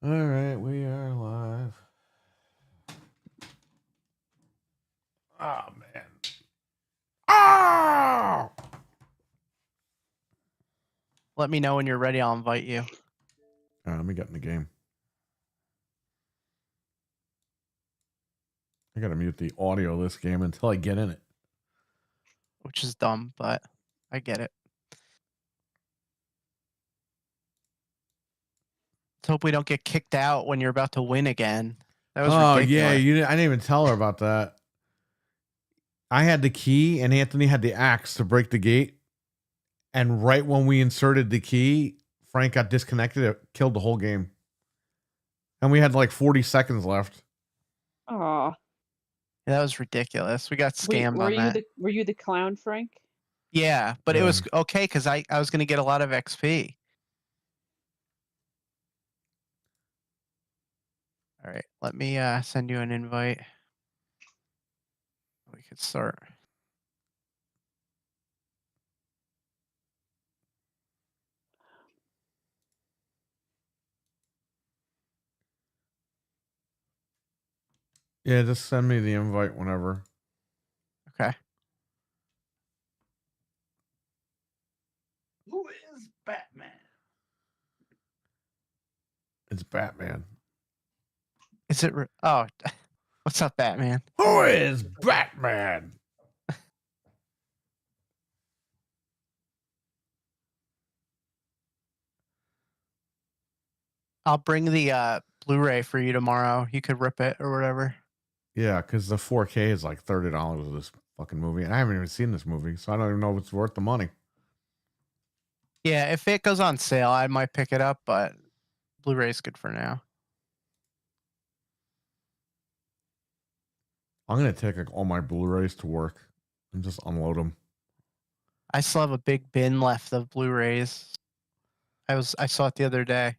All right, we are live. Oh man. Ah! Let me know when you're ready. I'll invite you. All right, let me get in the game. I gotta mute the audio of this game until I get in it. Which is dumb, but I get it. Let's hope we don't get kicked out when you're about to win again. That was ridiculous. Yeah, I didn't even tell her about that. I had the key and Anthony had the axe to break the gate. And right when we inserted the key, Frank got disconnected. It killed the whole game. And we had like 40 seconds left. Aw. Yeah, that was ridiculous. We got scammed Were on you that. were you the clown, Frank? Yeah, but it was okay because I was going to get a lot of XP. All right, let me send you an invite. We could start. Yeah, just send me the invite whenever. Okay. Who is Batman? It's Batman. Is it? Oh, what's up, Batman? Who is Batman? I'll bring the Blu-ray for you tomorrow. You could rip it or whatever. Yeah, because the 4K is like $30 of this fucking movie. And I haven't even seen this movie, so I don't even know if it's worth the money. Yeah, if it goes on sale, I might pick it up, but Blu-ray is good for now. I'm going to take like all my Blu-rays to work and just unload them. I still have a big bin left of Blu-rays. I saw it the other day.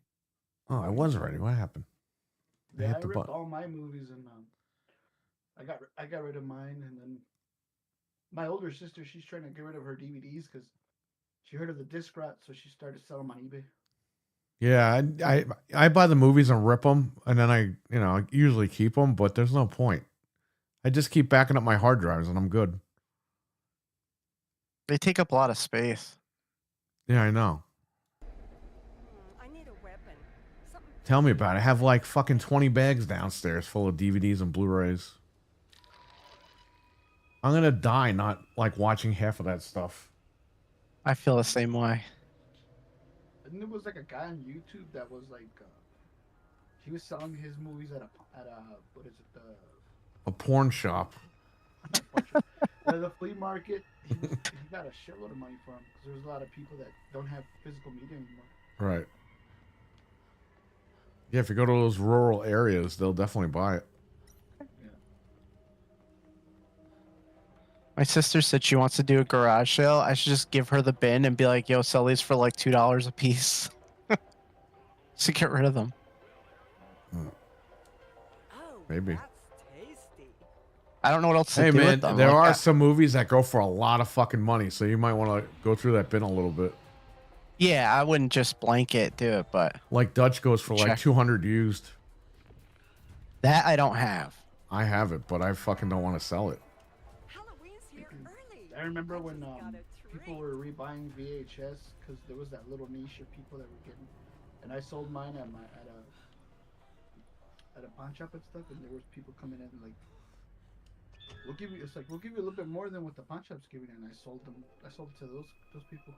Oh, I was ready. What happened? Yeah, I ripped all my movies and I got rid of mine, and then my older sister, she's trying to get rid of her DVDs because she heard of the disc rot, so she started selling them on eBay. Yeah, I buy the movies and rip them, and then I usually keep them, but there's no point. I just keep backing up my hard drives, and I'm good. They take up a lot of space. Yeah, I know. I need a weapon. Tell me about it. I have like fucking 20 bags downstairs full of DVDs and Blu-rays. I'm gonna die not like watching half of that stuff. I feel the same way. And there was like a guy on YouTube that was like, he was selling his movies at a what is it, A porn shop. the flea market. He got a shitload of money for him because there's a lot of people that don't have physical media anymore. Right. Yeah, if you go to those rural areas, they'll definitely buy it. My sister said she wants to do a garage sale. I should just give her the bin and be like, yo, sell these for like $2 a piece. Just to get rid of them. Maybe. I don't know what else to Hey do man, with them. there Like, are some movies that go for a lot of fucking money, so you might want to go through that bin a little bit. yeah, I wouldn't just blanket do it, but Like Dutch goes for like Check. 200 used. that I don't have. I have it, but I fucking don't want to sell it. I remember when people were rebuying VHS because there was that little niche of people that were getting, and I sold mine at a pawn shop and stuff, and there was people coming in like, we'll give you a little bit more than what the pawn shop's giving, and I sold it to those people.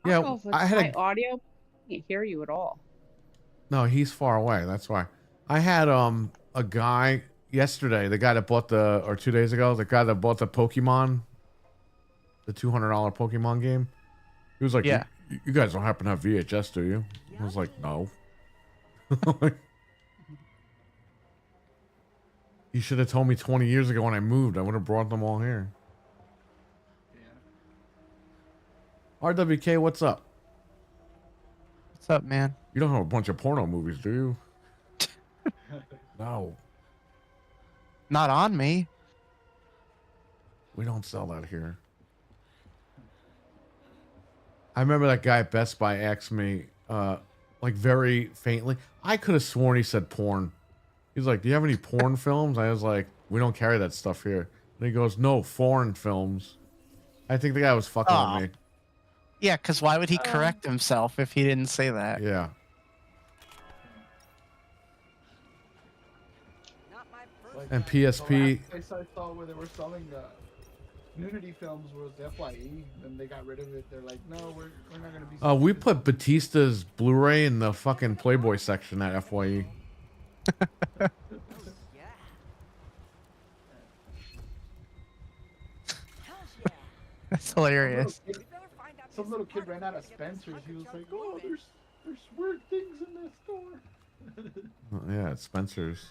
Yeah, I had my audio. I can't hear you at all. No, he's far away. That's why. I had a guy yesterday, the guy that bought or 2 days ago, the guy that bought the Pokemon, the $200 Pokemon game. He was like, Yeah. You guys don't happen to have VHS, do you? I was like, no. You should have told me 20 years ago when I moved. I would have brought them all here. Yeah. RWK, what's up? What's up, man? You don't have a bunch of porno movies, do you? No. Not on me. We don't sell that here. I remember that guy at Best Buy asked me, like very faintly. I could have sworn he said porn. He's like, "Do you have any porn films?" I was like, "We don't carry that stuff here." And he goes, "No, foreign films." I think the guy was fucking Oh. with me. Yeah, because why would he correct himself if he didn't say that? Yeah. Not my first. Like, And the PSP. last place I saw where they were selling nudity films was FYE. Then they got rid of it. They're like, no, we're not gonna be. We selling this put Batista's Blu-ray in the fucking Playboy section at FYE. Yeah. Hell's yeah. That's hilarious. We better find out Some this little kid ran out of apartment so we Spencer's. can He was get like, this "Oh, moving." there's weird things in that store." Oh, yeah, it's Spencer's.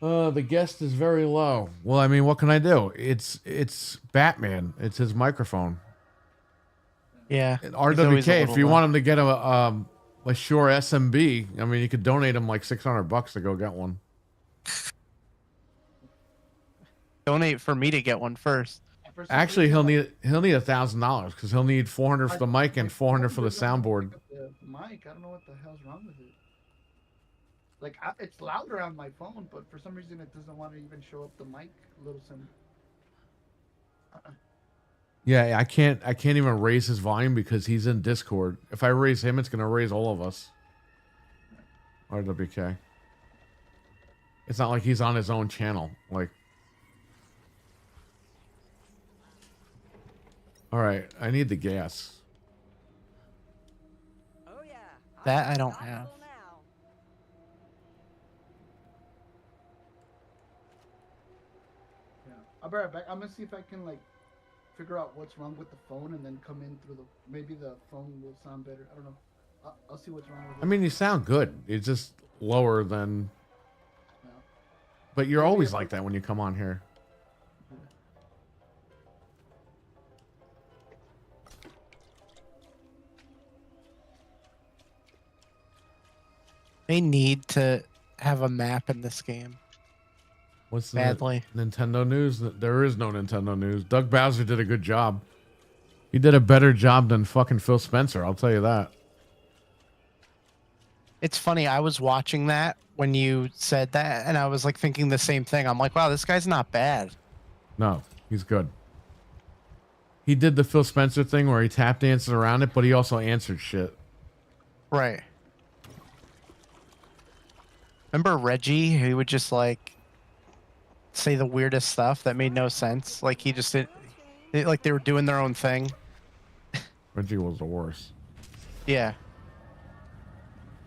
The guest is very low. Well, I mean, what can I do? It's Batman. It's his microphone. Yeah. And always RWK, a if little you low. want him to get a Shure SMB, I mean, you could donate him like $600 to go get one. Donate for me to get one first. For some Actually, reason, he'll need $1,000 because he'll need 400 for the mic and 400 for the soundboard. The mic, I don't know what the hell's wrong with it. Like it's louder on my phone, but for some reason it doesn't want to even show up the mic little symbol. Yeah, I can't even raise his volume because he's in Discord. If I raise him, it's gonna raise all of us. RWK. It's not like he's on his own channel. Like, all right, I need the gas. Oh yeah. That I I'm don't unstoppable have. now. Yeah, I'll be right back. I'm gonna see if I can like figure out what's wrong with the phone and then come in through the. Maybe the phone will sound better. I don't know. I'll see what's wrong with it. I mean, you sound good. It's just lower than. Yeah. But you're Maybe always if like that when you come on here. They need to have a map in this game. What's the Badly. Nintendo news? There is no Nintendo news. Doug Bowser did a good job. He did a better job than fucking Phil Spencer. I'll tell you that. It's funny. I was watching that when you said that, and I was like thinking the same thing. I'm like, wow, this guy's not bad. No, he's good. He did the Phil Spencer thing where he tap dances around it, but he also answered shit. Right. Remember Reggie? He would just like say the weirdest stuff that made no sense. Like he just did, like they were doing their own thing. Reggie was the worst. Yeah.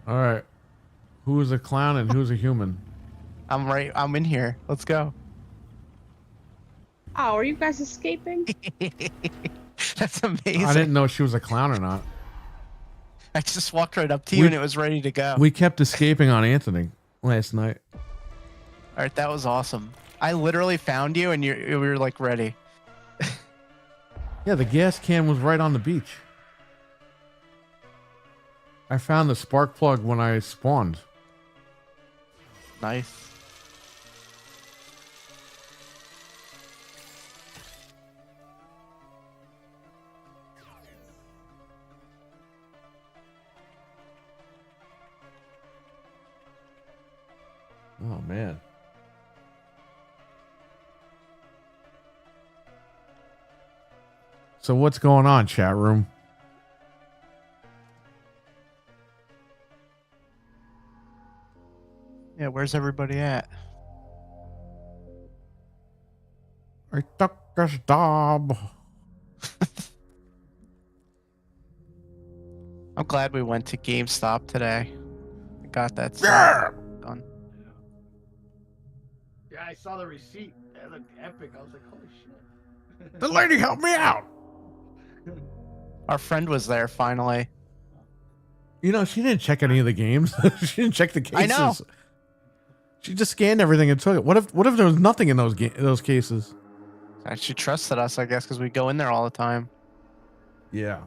All right. Who's a clown and who's a human? I'm in here. Let's go. Oh, are you guys escaping? That's amazing. I didn't know she was a clown or not. I just walked right up to you and it was ready to go. We kept escaping on Anthony last night. All right, that was awesome. I literally found you and we were like ready. Yeah, the gas can was right on the beach. I found the spark plug when I spawned. Nice. Oh, man. So what's going on, chat room? Yeah, where's everybody at? I took a job. I'm glad we went to GameStop today. I got that Yeah. done. Yeah, I saw the receipt. It looked epic. I was like, holy shit. The lady helped me out. Our friend was there finally. You know, she didn't check any of the games. She didn't check the cases. I know. She just scanned everything and took it. What if there was nothing in those cases? She trusted us, I guess, because we go in there all the time. Yeah.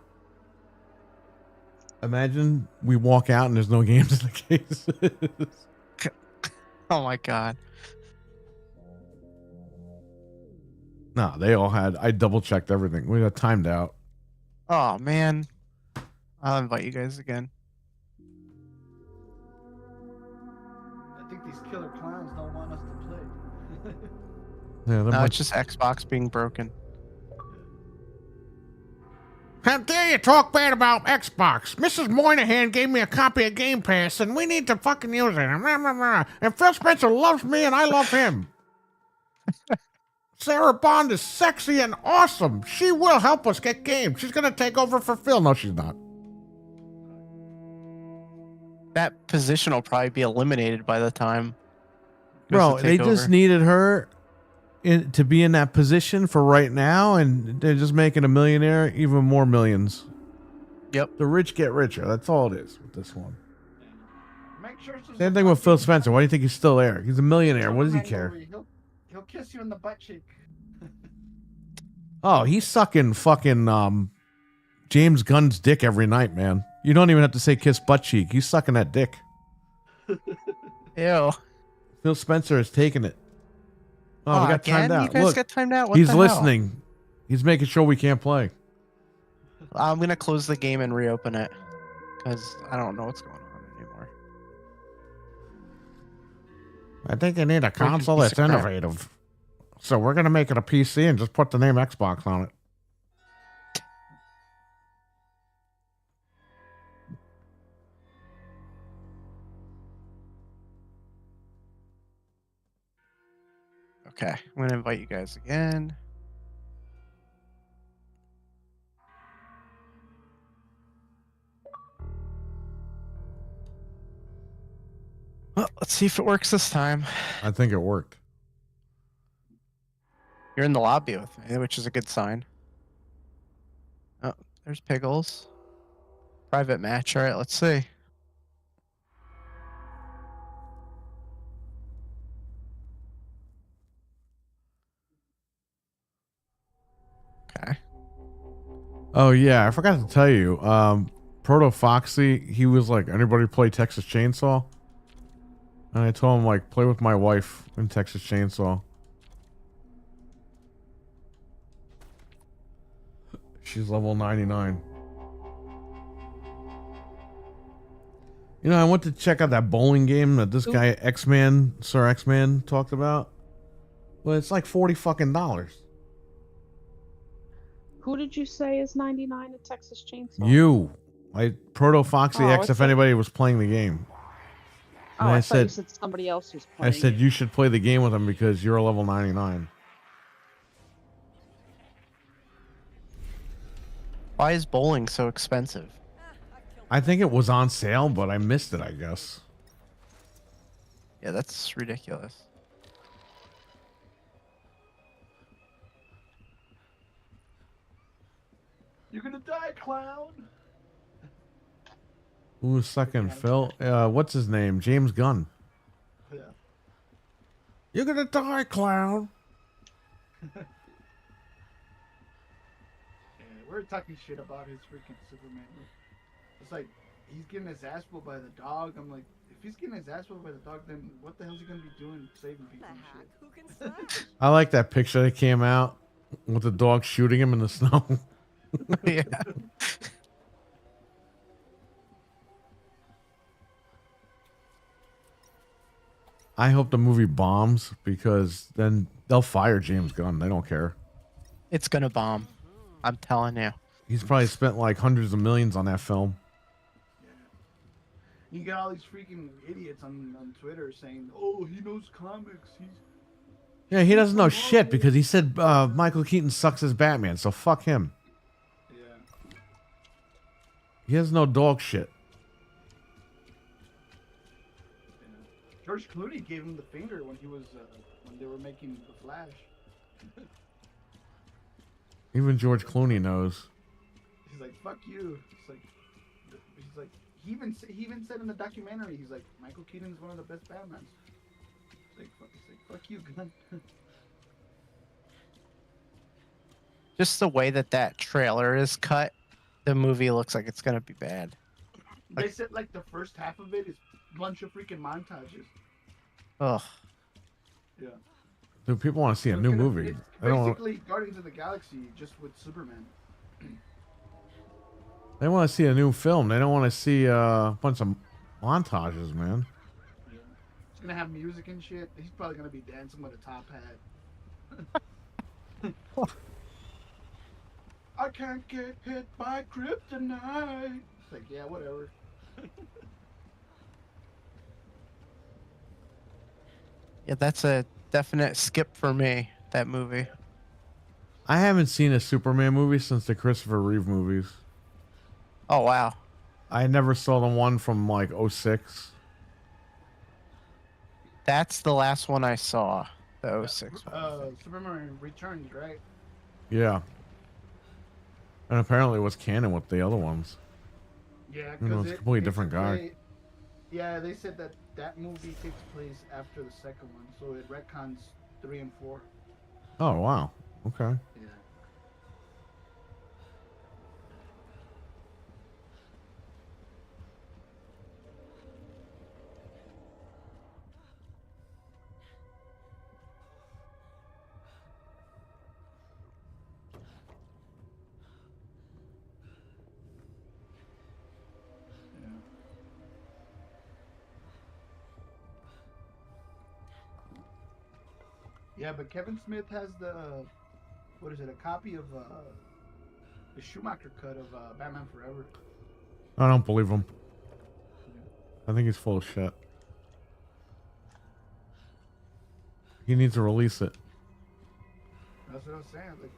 Imagine we walk out and there's no games in the cases. Oh my god. No, they all had. I double checked everything. We got timed out. Oh man. I'll invite you guys again. I think these killer clowns don't want us to play. Yeah, No, it's just Xbox being broken. How dare you talk bad about Xbox? Mrs. Moynihan gave me a copy of Game Pass, and we need to fucking use it. And Phil Spencer loves me, and I love him. Sarah Bond is sexy and awesome. She will help us get games. She's gonna take over for Phil. No, she's not. That position will probably be eliminated by the time. it goes Bro, to they take just over. needed her to be in that position for right now, and they're just making a millionaire even more millions. Yep. The rich get richer. That's all it is with this one. Make sure it's Same thing with Phil Spencer. Why do you think he's still there? He's a millionaire. What does he Superman care? movie. He'll kiss you in the butt cheek. Oh, he's sucking fucking James Gunn's dick every night, man. You don't even have to say kiss butt cheek. He's sucking that dick. Ew. Phil Spencer is taking it. Oh, we got again? timed out. You guys Look, got timed out? What he's the hell? listening. He's making sure we can't play. I'm gonna close the game and reopen it because I don't know what's going on anymore. I think you need a can console piece that's of crap. innovative. So we're going to make it a PC and just put the name Xbox on it. Okay, I'm gonna invite you guys again. Well, let's see if it works this time. I think it worked. You're in the lobby with me, which is a good sign. Oh, there's Piggles. Private match. All right, let's see. Okay. Oh, yeah. I forgot to tell you. Proto Foxy, he was like, anybody play Texas Chainsaw? And I told him, like, play with my wife in Texas Chainsaw. She's level 99. You know, I went to check out that bowling game that this guy X-Man, Sir X-Man, talked about. Well, it's like $40 fucking dollars. Who did you say is 99 at Texas Chainsaw? You, like Proto Foxy Oh, X. it's If a- anybody was playing the game, Oh, and I I thought you said- said somebody else was I playing. said you should play the game with him because you're a level 99. Why is bowling so expensive? I think it was on sale, but I missed it. I guess. Yeah, that's ridiculous. You're gonna die, clown. Who's second? Phil. What's his name? James Gunn. Yeah. You're gonna die, clown. Yeah, we're talking shit about his freaking Superman. It's like he's getting his ass whooped by the dog. I'm like, if he's getting his ass whooped by the dog, then what the hell's he gonna be doing saving The people and heck? shit? Who can slash? I like that picture that came out with the dog shooting him in the snow. Yeah. I hope the movie bombs because then they'll fire James Gunn. They don't care. It's gonna bomb. I'm telling you. He's probably spent like hundreds of millions on that film. You got all these freaking idiots on Twitter saying, "Oh, he knows comics. He's Yeah, he doesn't know shit because he said Michael Keaton sucks as Batman, so fuck him. yeah." He has no dog shit. George Clooney gave him the finger when he was when they were making The Flash. Even George Clooney knows. He's like, "Fuck you." He's like, he even said in the documentary, he's like, Michael Keaton's one of the best Batmans. He's like, "Fuck you, Gunn." Just the way that trailer is cut, the movie looks like it's gonna be bad. They said like the first half of it is a bunch of freaking montages. Ugh. Yeah. Dude, people want to see a So it's new gonna- movie. It's I don't. basically Guardians of the Galaxy just with Superman. They want to see a new film. They don't want to see a bunch of montages, man. Yeah. It's gonna have music and shit. He's probably gonna be dancing with a top hat. I can't get hit by kryptonite. It's like, yeah, whatever. Yeah, that's a definite skip for me. That movie. I haven't seen a Superman movie since the Christopher Reeve movies. Oh wow. I never saw the one from like '06. That's the last one I saw. The 06 one. Superman Returns, right? Yeah. And apparently it was canon with the other ones. Yeah, You know, because it's a completely different guy. Yeah, they said that that movie takes place after the second one, so it retcons 3 and 4. Oh, wow. Okay. Yeah. Yeah, but Kevin Smith has the what is it? A copy of the Schumacher cut of Batman Forever. I don't believe him. I think he's full of shit. He needs to release it. That's what I was saying. Like,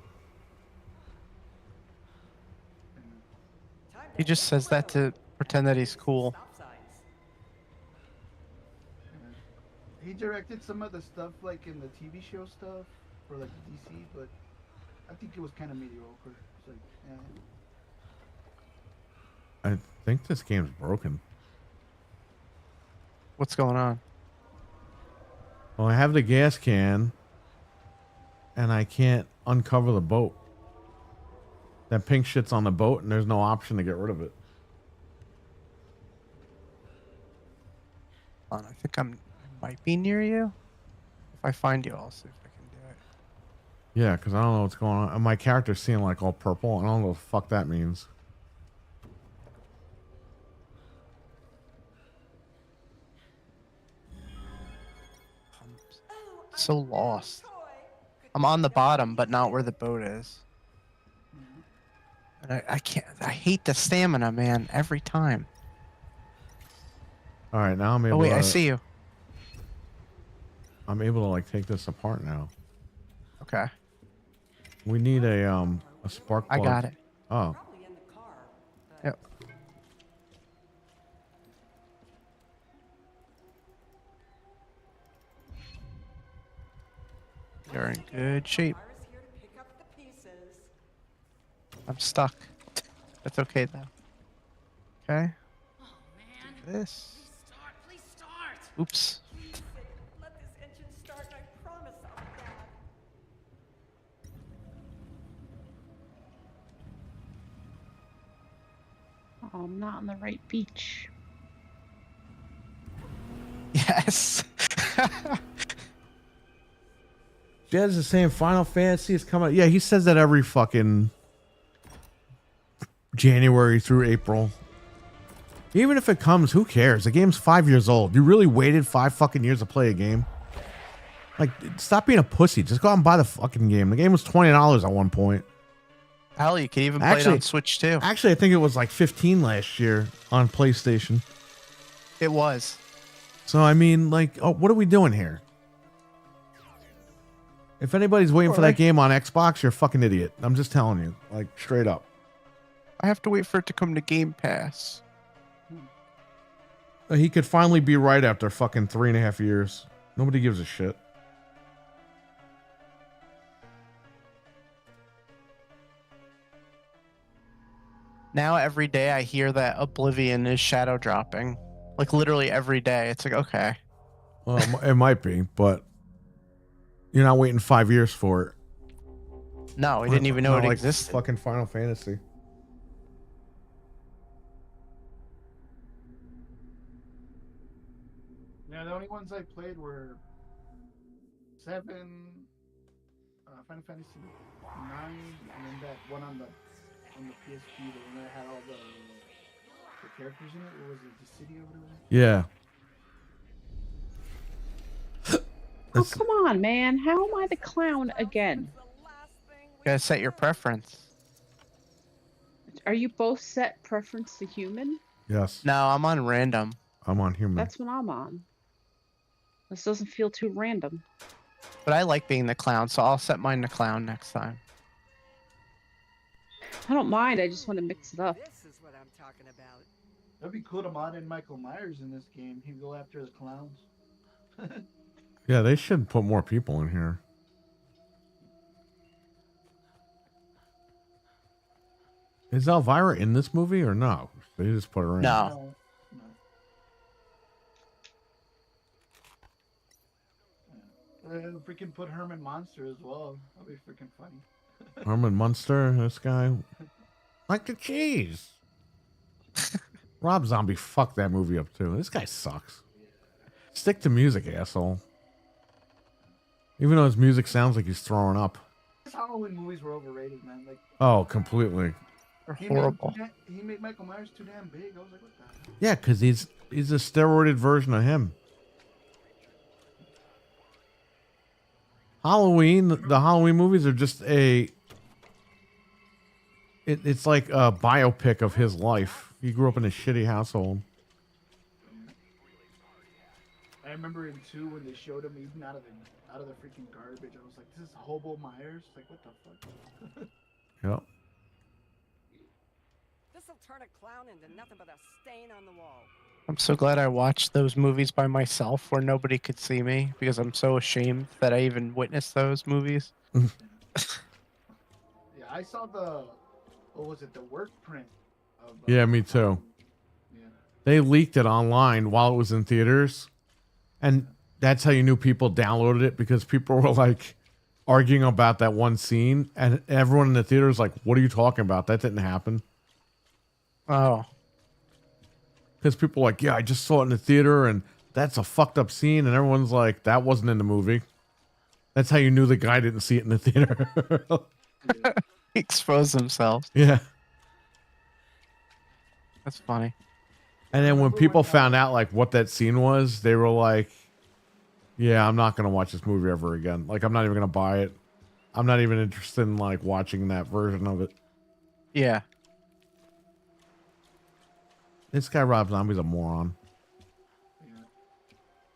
He just says that to pretend that he's cool. he directed some of the stuff like in the TV show stuff for like DC, but I think it was kind of mediocre. It's like, yeah. I think this game's broken. What's going on? Well, I have the gas can, and I can't uncover the boat. That pink shit's on the boat, and there's no option to get rid of it. Hold on, I think I might be near you. If I find you, I'll see if I can do it. Yeah, because I don't know what's going on. And my character's seeing like all purple. I don't know what the fuck that means. I'm so lost. I'm on the bottom, but not where the boat is. And I can't. I hate the stamina, man. Every time. All right, now I'm able. Oh wait, to, I see you. I'm able to like take this apart now. Okay, We need a spark I plug. got it. Oh, Probably in the car. But Yep. You're in good shape. Ira's here to pick up the pieces. I'm stuck. That's okay though. Okay. Oh man. This. Start, please start. Oops. Please, Sid, let this engine start and I promise I'll be back. Oh, I'm not on the right beach. Yes. Jed's the same. Final Fantasy is coming. Yeah, he says that every fucking January through April. Even if it comes, who cares? The game's 5 years old. You really waited 5 fucking years to play a game? Like, stop being a pussy. Just go out and buy the fucking game. The game was $20 at one point. Hell, you can even play it Actually- on Switch too. Actually, I think it was like 15 last year on PlayStation. It was. So, I mean, like, oh, what are we doing here? If anybody's waiting for that game on Xbox, you're a fucking idiot. I'm just telling you, like, straight up. I have to wait for it to come to Game Pass. He could finally be right after fucking 3.5 years. Nobody gives a shit. Now every day I hear that Oblivion is shadow dropping. Like literally every day. It's like, okay. Well, it might be, but you're not waiting 5 years for it. No, we didn't even know Not it like existed. Fucking Final Fantasy. Yeah, the only ones I played were 7, Final Fantasy 9, and then that one on the on the PSP, the one that had all the characters in it. What was it, the city or whatever? Yeah. Oh, That's, come on, man. How am I the clown again? You gotta set your preference. Are you both set preference to human? yes. No, I'm on random. I'm on human. That's what I'm on. This doesn't feel too random. But I like being the clown, so I'll set mine to clown next time. I don't mind. I just want to mix it up. This is what I'm talking about. That'd be cool to mod in Michael Myers in this game. He'd go after the clowns. Yeah, they should put more people in here. Is Elvira in this movie or no? They just put her in. No. Freaking put Herman Monster as well. That'd be freaking funny. Herman Munster, this guy. Like the cheese. Rob Zombie fucked that movie up too. This guy sucks. Stick to music, asshole. Even though his music sounds like he's throwing up. These Halloween movies were overrated, man. Like, Oh, completely. They're he horrible. he made Michael Myers too damn big. I was like, what the hell? Yeah, because he's a steroided version of him. Halloween, the Halloween movies are just it's like a biopic of his life. He grew up in a shitty household. I remember in 2 when they showed him eating out of the freaking garbage. I was like, this is Hobo Myers? Like, what the fuck? Yep. This'll turn a clown into nothing but a stain on the wall. I'm so glad I watched those movies by myself where nobody could see me because I'm so ashamed that I even witnessed those movies. Yeah, I saw what was it, the work print of... Yeah, me too. Yeah. They leaked it online while it was in theaters. And that's how you knew people downloaded it, because people were like arguing about that one scene. And everyone in the theater was like, what are you talking about? That didn't happen. Oh. Because people were like, yeah, I just saw it in the theater and that's a fucked up scene. And everyone's like, that wasn't in the movie. That's how you knew the guy didn't see it in the theater. Expose themselves. Yeah. That's funny. And then when people found out like what that scene was, they were like, yeah, I'm not going to watch this movie ever again. Like, I'm not even going to buy it. I'm not even interested in like watching that version of it. Yeah. This guy Rob Zombie's a moron. Yeah.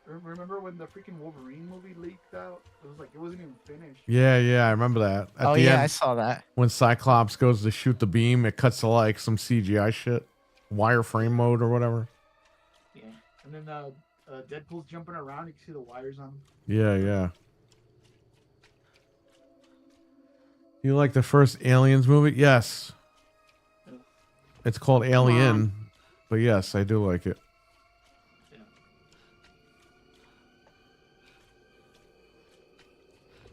Remember when the freaking Wolverine movie leaked out? It was like, it wasn't even finished. Yeah, I remember that. At Oh, the yeah, end, I saw that. when Cyclops goes to shoot the beam, it cuts to like some CGI shit. Wireframe mode or whatever. Yeah. And then Deadpool's jumping around. You can see the wires on him. Yeah. You like the first Aliens movie? Yes. It's called Alien, but yes, I do like it. Yeah.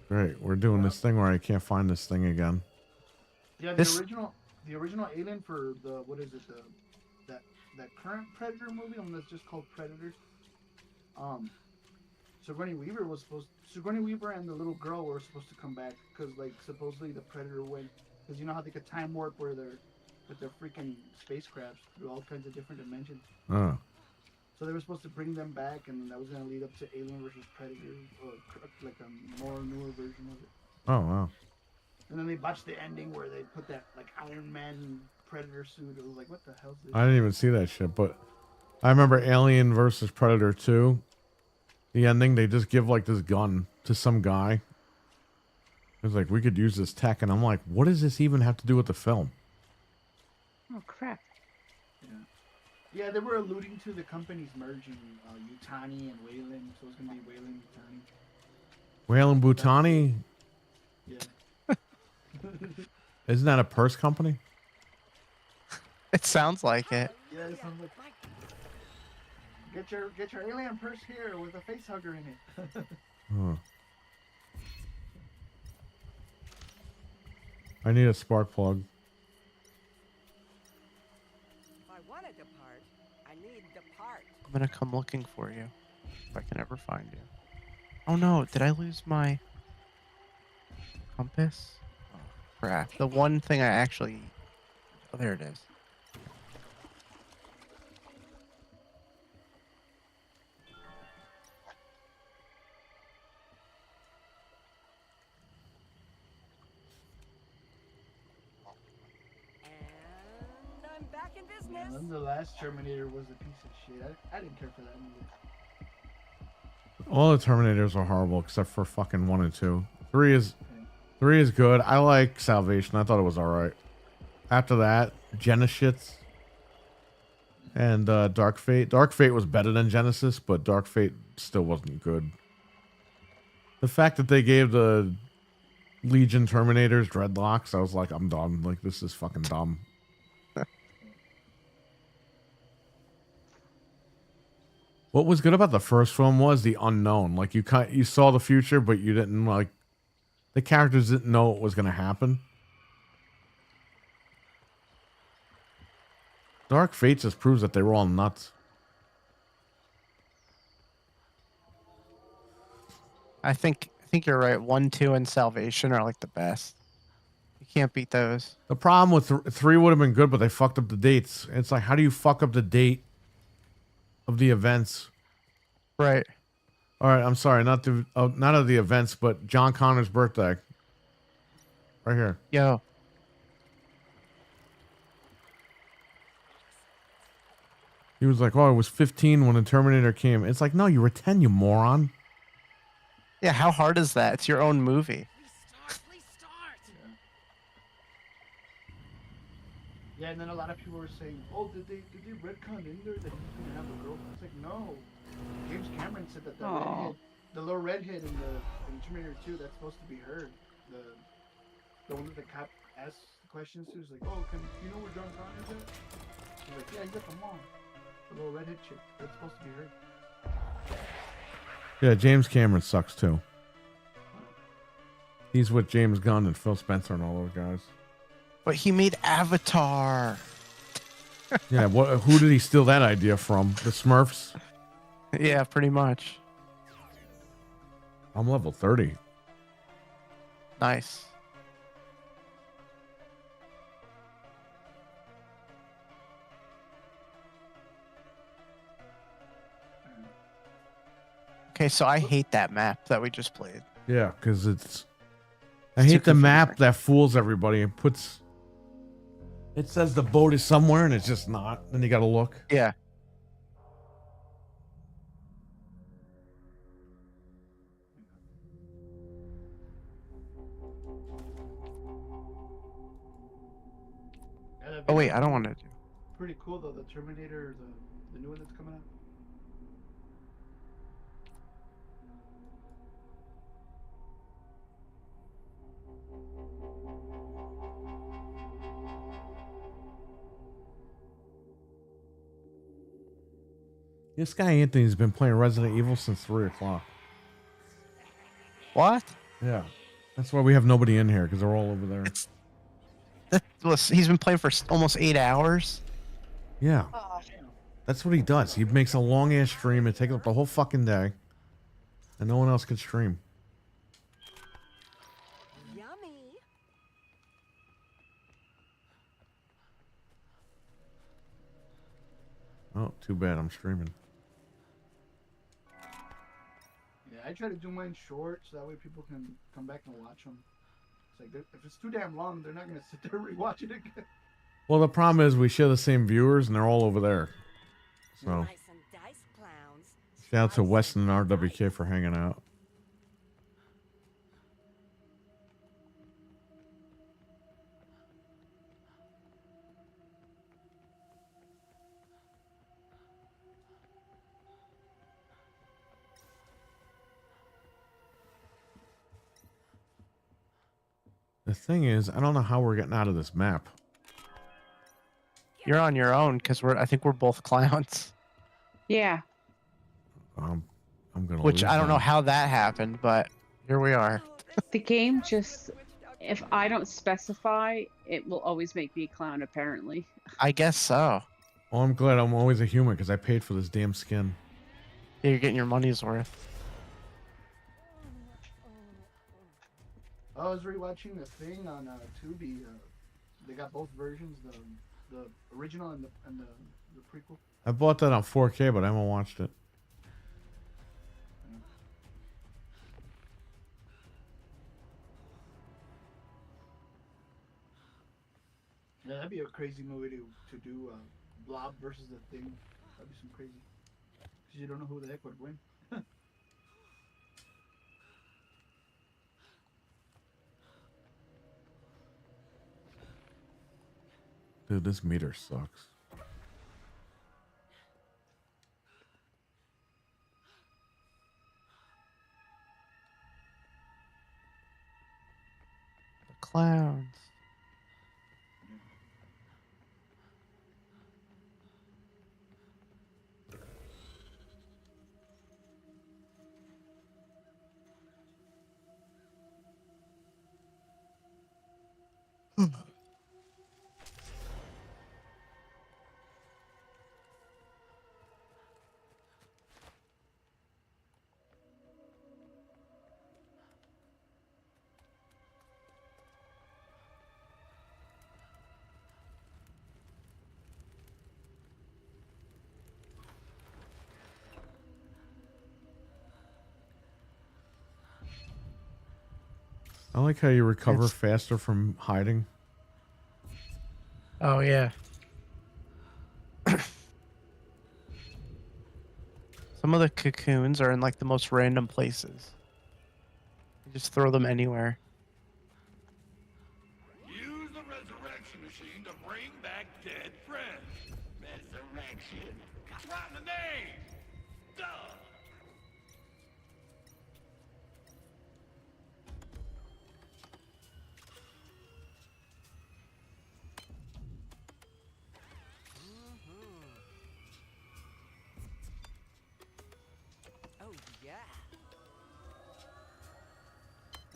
Great, we're doing this thing where I can't find this thing again. Yeah, This- the original Alien for the, what is it, that current Predator movie, one that's just called Predators. Sigourney Weaver and the little girl were supposed to come back because like supposedly the Predator went, because you know how they could time warp where they're with their freaking spacecrafts through all kinds of different dimensions. Oh. So they were supposed to bring them back, and that was gonna lead up to Alien versus Predator, or like a more newer version of it. Oh, wow. And then they botched the ending where they put that like Iron Man Predator suit. It was like, what the hell is this? I didn't even see that shit, but I remember Alien versus Predator 2. The ending, they just give like this gun to some guy. It's like, we could use this tech, and I'm like, what does this even have to do with the film? Oh, crap. Yeah, they were alluding to the companies merging, Utani and Wayland, so it's gonna be Wayland Utani. Whalen Butani? Yeah. Isn't that a purse company? It sounds like it. Yeah, it sounds like. Get your alien purse here with a face hugger in it. Huh. I need a spark plug. If I wanted the part, I need the part. I'm gonna come looking for you if I can ever find you. Oh no, did I lose my compass? Oh, crap. The one thing I actually Oh, there it is. And I'm back in And business. then the last Terminator was a piece of shit. I didn't care for that movie. All the Terminators are horrible except for fucking 1 and 2. 3 is good. I like Salvation. I thought it was alright. After that, Genesis and Dark Fate. Dark Fate was better than Genesis, but Dark Fate still wasn't good. The fact that they gave the Legion Terminators dreadlocks, I was like, I'm done. Like, this is fucking dumb. What was good about the first film was the unknown. Like, you saw the future, but you didn't, like, the characters didn't know what was going to happen. Dark Fate just proves that they were all nuts. I think you're right. 1, 2, and Salvation are like the best. You can't beat those. The problem with 3 would have been good, but they fucked up the dates. It's like, how do you fuck up the date of the events? Right. All right, I'm sorry, not of the events, but John Connor's birthday. Right here. Yo. He was like, "Oh, I was 15 when the Terminator came." It's like, no, you were 10, you moron. Yeah, how hard is that? It's your own movie. Yeah, and then a lot of people were saying, "Oh, did they retcon in there that he's gonna have a girlfriend?" It's like, no. James Cameron said that the little redhead in Terminator 2, that's supposed to be her. The one that the cop asked the questions to is like, "Oh, you know where John Connor's at?" He's like, "Yeah, he's at the mall. The little redhead chick. That's supposed to be her." Yeah, James Cameron sucks too. He's with James Gunn and Phil Spencer and all those guys. But he made Avatar. Yeah, who did he steal that idea from? The Smurfs? Yeah, pretty much. I'm level 30. Nice. Okay, so I hate that map that we just played. Yeah, because I It's hate too the map confusing. that fools everybody and puts. It says the boat is somewhere and it's just not. Then you got to look. Yeah. Yeah, that Oh wait, video I don't want to do. Pretty cool though. The Terminator, the new one that's coming out. This guy Anthony's been playing Resident Evil since 3 o'clock. What? Yeah. That's why we have nobody in here because they're all over there. He's been playing for almost 8 hours. Yeah. That's what he does. He makes a long ass stream and takes up the whole fucking day. And no one else can stream. Yummy. Oh, too bad I'm streaming. Yeah, I try to do mine short so that way people can come back and watch them. It's like if it's too damn long, they're not gonna sit there and rewatch it again. Well, the problem is we share the same viewers and they're all over there. So, Slice and dice, clowns. shout out to Slice Weston and and dice. RWK for hanging out. The thing is, I don't know how we're getting out of this map. You're on your own because I think we're both clowns. Yeah. I'm gonna. Which lose I don't know now. how that happened, but here we are. The game just, if I don't specify, it will always make me a clown, apparently. I guess so. Well, I'm glad I'm always a human because I paid for this damn skin. Yeah, you're getting your money's worth. I was rewatching the thing on Tubi. They got both versions, the original and the prequel. I bought that on 4K, but I haven't watched it. Yeah, that'd be a crazy movie to do Blob versus the Thing. That'd be some crazy. Because you don't know who the heck would win. Dude, this meter sucks. The clowns. I like how you recover It's- faster from hiding. Oh yeah. Some of the cocoons are in like the most random places. You just throw them anywhere. Use the resurrection machine to bring back dead friends. Resurrection. Right in the name. Duh. Oh, yeah.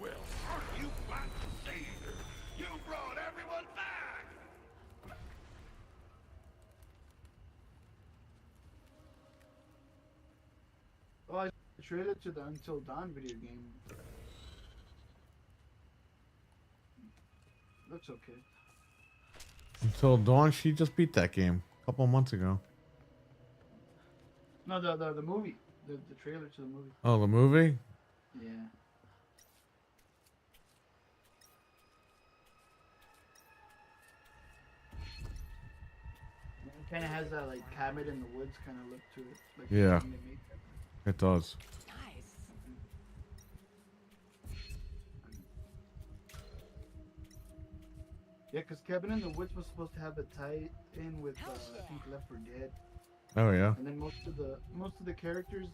Well, aren't you quite the savior? You brought everyone back. Oh, I trailer to the Until Dawn video game. Looks okay. Until Dawn, she just beat that game a couple months ago. No, the movie. The trailer to the movie. Oh, the movie? Yeah. It kind of has that like cabin in the woods kind of look to it. Like Yeah. when they made that. It does. Nice. Yeah, because Cabin in the Woods was supposed to have a tie in with I think Left 4 Dead, Oh, yeah. and then most of the characters,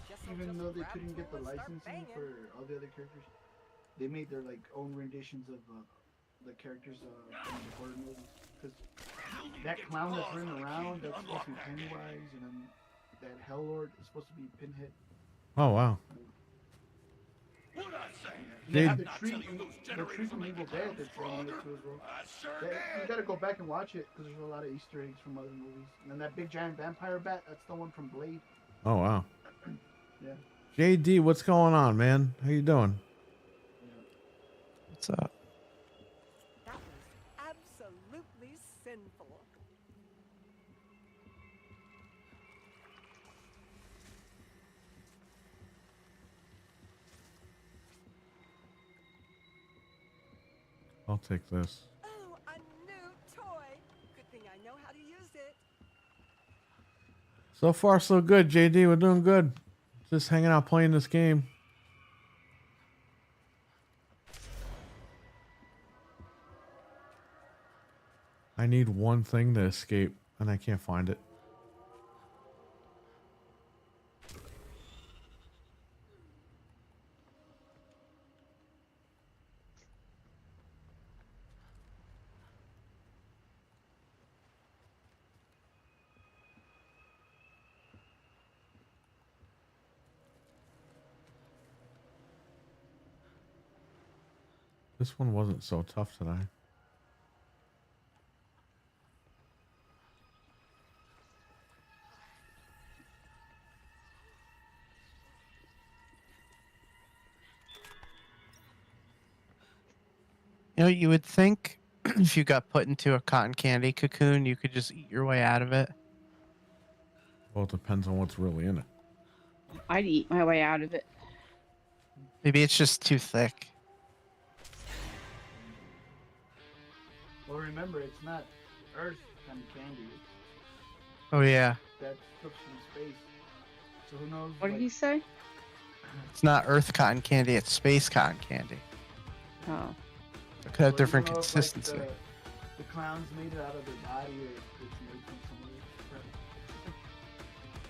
Guess I'll even just though they grab couldn't a get the pole and start licensing banging. for all the other characters, they made their like own renditions of the characters from the horror movies. Because that clown that's running around, that's supposed to be Pennywise, and then that Hell Lord is supposed to be Pinhead. Oh, wow. What I say? And they have Did- the Not tree, telling you those the generators tree will from make Evil the Dead clowns that's in it stronger. too as well. I sure You did. gotta go back and watch it because there's a lot of Easter eggs from other movies. And then that big giant vampire bat, that's the one from Blade. Oh, wow. Yeah. JD, what's going on, man? How you doing? What's up? That was absolutely sinful. I'll take this. Oh, a new toy. Good thing I know how to use it. So far, so good, JD. We're doing good. Just hanging out playing this game. I need one thing to escape, and I can't find it. This one wasn't so tough today. You know, you would think if you got put into a cotton candy cocoon, you could just eat your way out of it. Well, it depends on what's really in it. I'd eat my way out of it. Maybe it's just too thick. Well, remember, it's not Earth kind of candy. Oh yeah, That comes from space. So who knows? What did he say? it's not Earth cotton candy; it's space cotton candy. Oh. It could have different Like, consistency. the clowns made it out of their body, or it's made from some other crap.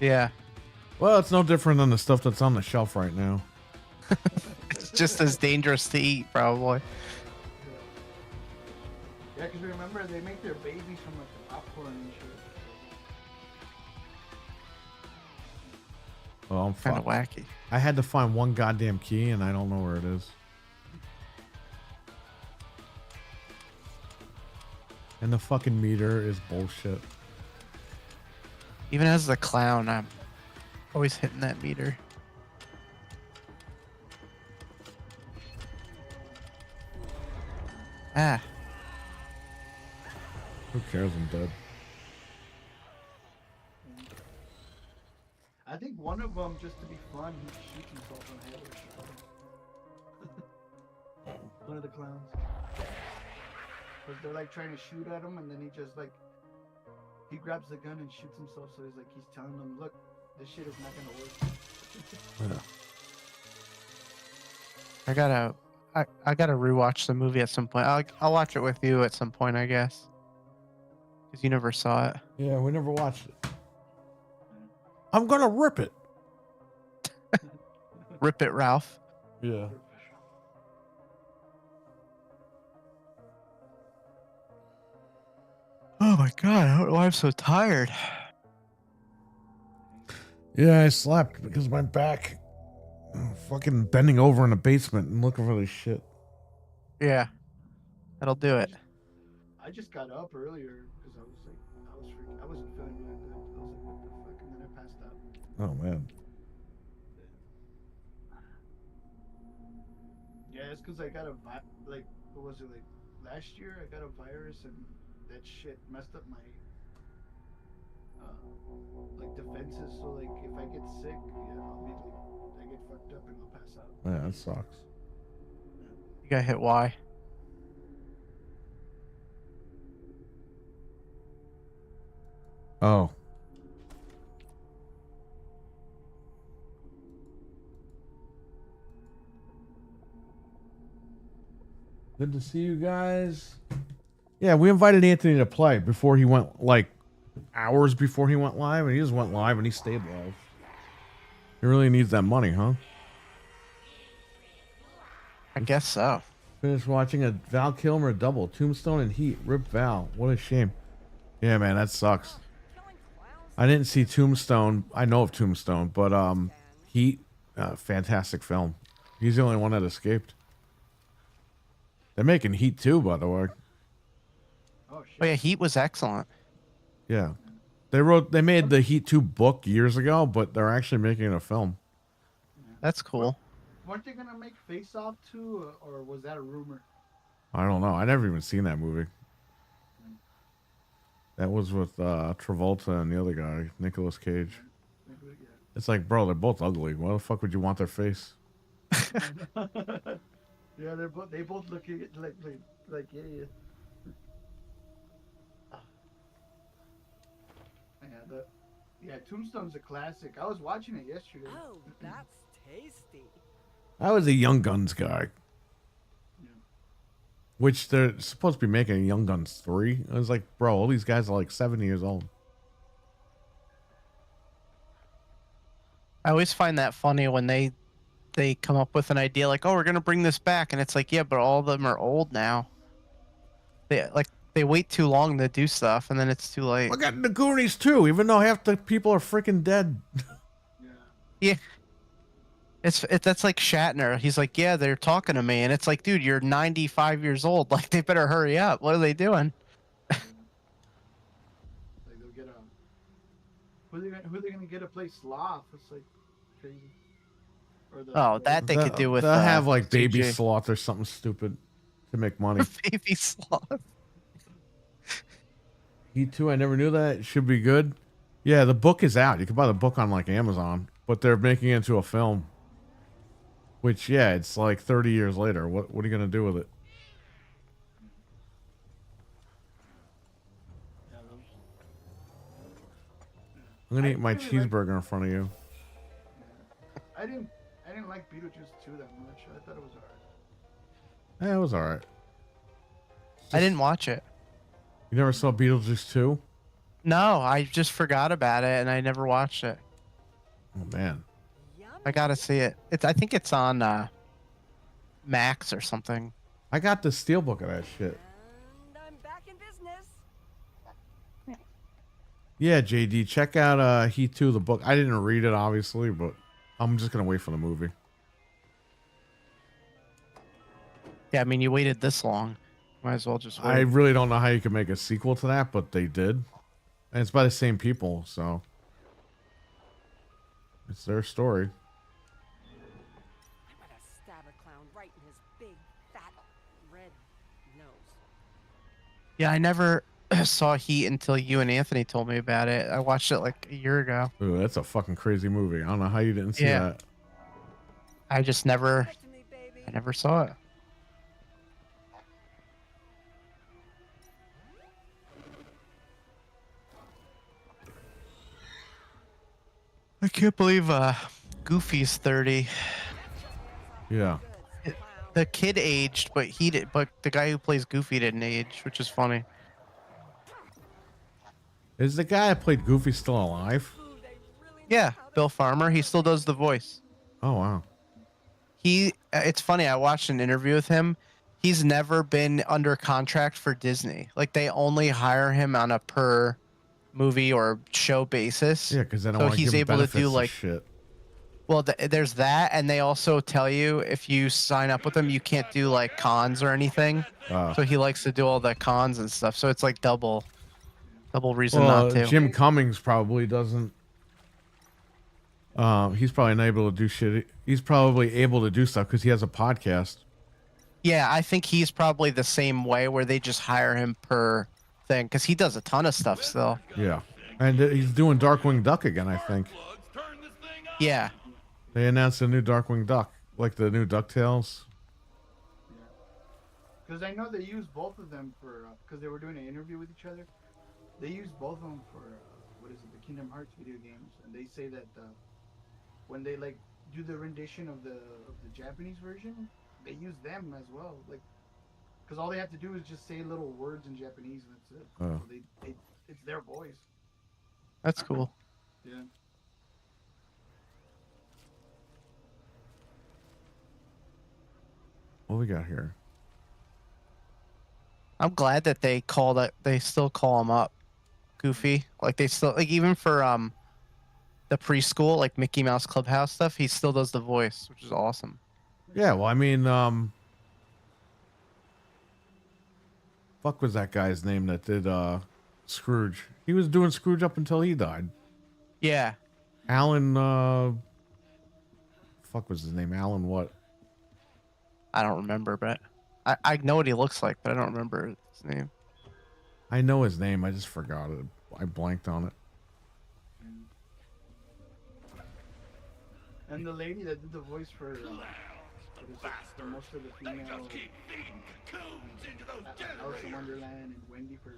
Yeah, Well, it's no different than the stuff that's on the shelf right now. it's just as dangerous to eat, probably. Yeah, because remember, they make their babies from like the popcorn and shit. Well, I'm Kind of fucked. wacky. I had to find one goddamn key, and I don't know where it is. And the fucking meter is bullshit. Even as the clown, I'm always hitting that meter. Ah, Who cares? I'm dead. I think one of them, just to be fun, he shoots himself in the head or something. One of the clowns. Because they're like trying to shoot at him, and then he just like, he grabs the gun and shoots himself. So he's telling them, look, this shit is not gonna work. Yeah. I gotta rewatch the movie at some point. I'll watch it with you at some point, I guess. Because you never saw it. Yeah, we never watched it. I'm gonna rip it. Rip it, Ralph. Yeah. Oh my god, I don't know why I'm so tired. Yeah, I slept because my back fucking bending over in the basement and looking for this shit. Yeah, that'll do it. I just got up earlier because I was like, I wasn't feeling that good. I was like, what the fuck? And then I passed out. Oh man. Yeah, it's because I got like, what was it, like, last year I got a virus and that shit messed up my, like, defenses. So, like, if I get sick, yeah, I'll be like, I get fucked up and I'll pass out. Yeah, that sucks. You got hit Y. Oh. Good to see you guys. Yeah, we invited Anthony to play before he went, like, hours before he went live, and he just went live and he stayed live. He really needs that money, huh? I guess so. Finished watching a Val Kilmer double, Tombstone and Heat. Rip Val. What a shame. Yeah, man, that sucks. I didn't see Tombstone. I know of Tombstone, but Heat, fantastic film. He's the only one that escaped. They're making Heat 2, by the way. Oh, shit. Oh yeah, Heat was excellent. Yeah. They made the Heat 2 book years ago, but they're actually making a film. That's cool. Weren't they gonna make Face Off too, or was that a rumor? I don't know. I never even seen that movie. That was with Travolta and the other guy, Nicolas Cage. Yeah. It's like, bro, they're both ugly. Why the fuck would you want their face? Yeah, they both look like idiots. Yeah, Tombstone's a classic. I was watching it yesterday. Oh, that's tasty. I was a Young Guns guy. Yeah. Which they're supposed to be making a Young Guns 3. I was like, bro, all these guys are like 70 years old. I always find that funny when they come up with an idea like, oh, we're gonna bring this back, and it's like, yeah, but all of them are old now. They wait too long to do stuff, and then it's too late. I got the Goonies too, even though half the people are freaking dead. Yeah. That's like Shatner. He's like, yeah, they're talking to me, and it's like, dude, you're 95 years old. Like, they better hurry up. What are they doing? Like they'll get who are they gonna get to play Sloth? It's like crazy. Or That they could do with. They'll have like Baby CG. Sloth or something stupid to make money. Baby sloth. Heat 2, I never knew that. It should be good. Yeah, the book is out. You can buy the book on like Amazon, but they're making it into a film. Which, yeah, it's like 30 years later. What are you gonna do with it? Yeah, those. I'm gonna I eat my really like- cheeseburger in front of you. I didn't like Beetlejuice 2 that much. I thought it was alright. Yeah, it was alright. I didn't watch it. You never saw Beetlejuice 2? No, I just forgot about it and I never watched it. Oh man. I gotta see it. I think it's on Max or something. I got the steelbook of that shit. And I'm back in business. Yeah, JD, check out Heat 2, the book. I didn't read it obviously, but I'm just gonna wait for the movie. Yeah, I mean, you waited this long. Might as well just wait. I really don't know how you can make a sequel to that, but they did. And it's by the same people, so it's their story. I'm gonna stab a clown right in his big, fat, red nose. Yeah, I never saw Heat until you and Anthony told me about it. I watched it like a year ago. Ooh, that's a fucking crazy movie. I don't know how you didn't see Yeah. that. I just never, Back to me, baby. I never saw it. I can't believe Goofy's 30. Yeah. The kid aged, but he did. But the guy who plays Goofy didn't age, which is funny. Is the guy that played Goofy still alive? Ooh, they really know Yeah, how to Bill Farmer. He still does the voice. Oh wow. It's funny. I watched an interview with him. He's never been under contract for Disney. Like they only hire him on a per movie or show basis. Yeah, because they don't So want to he's give him able to do, benefits and like- shit. Well, there's that, and they also tell you if you sign up with them, you can't do like cons or anything. So he likes to do all the cons and stuff. So it's like double reason Well, not to. Jim Cummings probably doesn't. He's probably unable to do shit. He's probably able to do stuff because he has a podcast. Yeah, I think he's probably the same way where they just hire him per thing because he does a ton of stuff still. Yeah, and he's doing Darkwing Duck again. I think Turn this thing up. Yeah. they announced a new Darkwing Duck, like the new DuckTales. Because I know they used both of them for because they were doing an interview with each other. They used both of them for what is it, the Kingdom Hearts video games, and they say that when they like do the rendition of the Japanese version, they use them as well, like because all they have to do is just say little words in Japanese and that's it. Oh. So it's their voice. That's cool. Yeah. What we got here? I'm glad that they still call him up Goofy. Like they still like even for the preschool like Mickey Mouse Clubhouse stuff, he still does the voice, which is awesome. Yeah, well, I mean, fuck was that guy's name that did Scrooge? He was doing Scrooge up until he died. Yeah. Alan, fuck was his name? Alan what? I don't remember, but I know what he looks like, but I don't remember his name. I know his name. I just forgot it. I blanked on it. And the lady that did the voice for most of the They female just keep feeding cocoons into those Alice in generators. Wonderland and Wendy for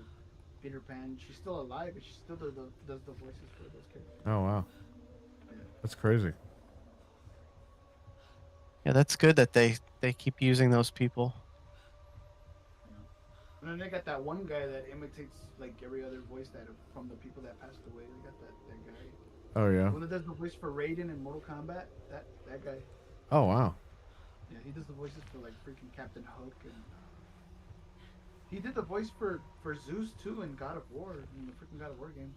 Peter Pan, she's still alive, but she still does the voices for those characters. Oh wow, that's crazy. Yeah, that's good that they keep using those people. And then they got that one guy that imitates like every other voice from the people that passed away. They got that guy. Oh yeah. The one that does the voice for Raiden in Mortal Kombat. That guy. Oh wow. Yeah, he does the voices for like freaking Captain Hook and he did the voice for Zeus too in God of War, in the freaking God of War games.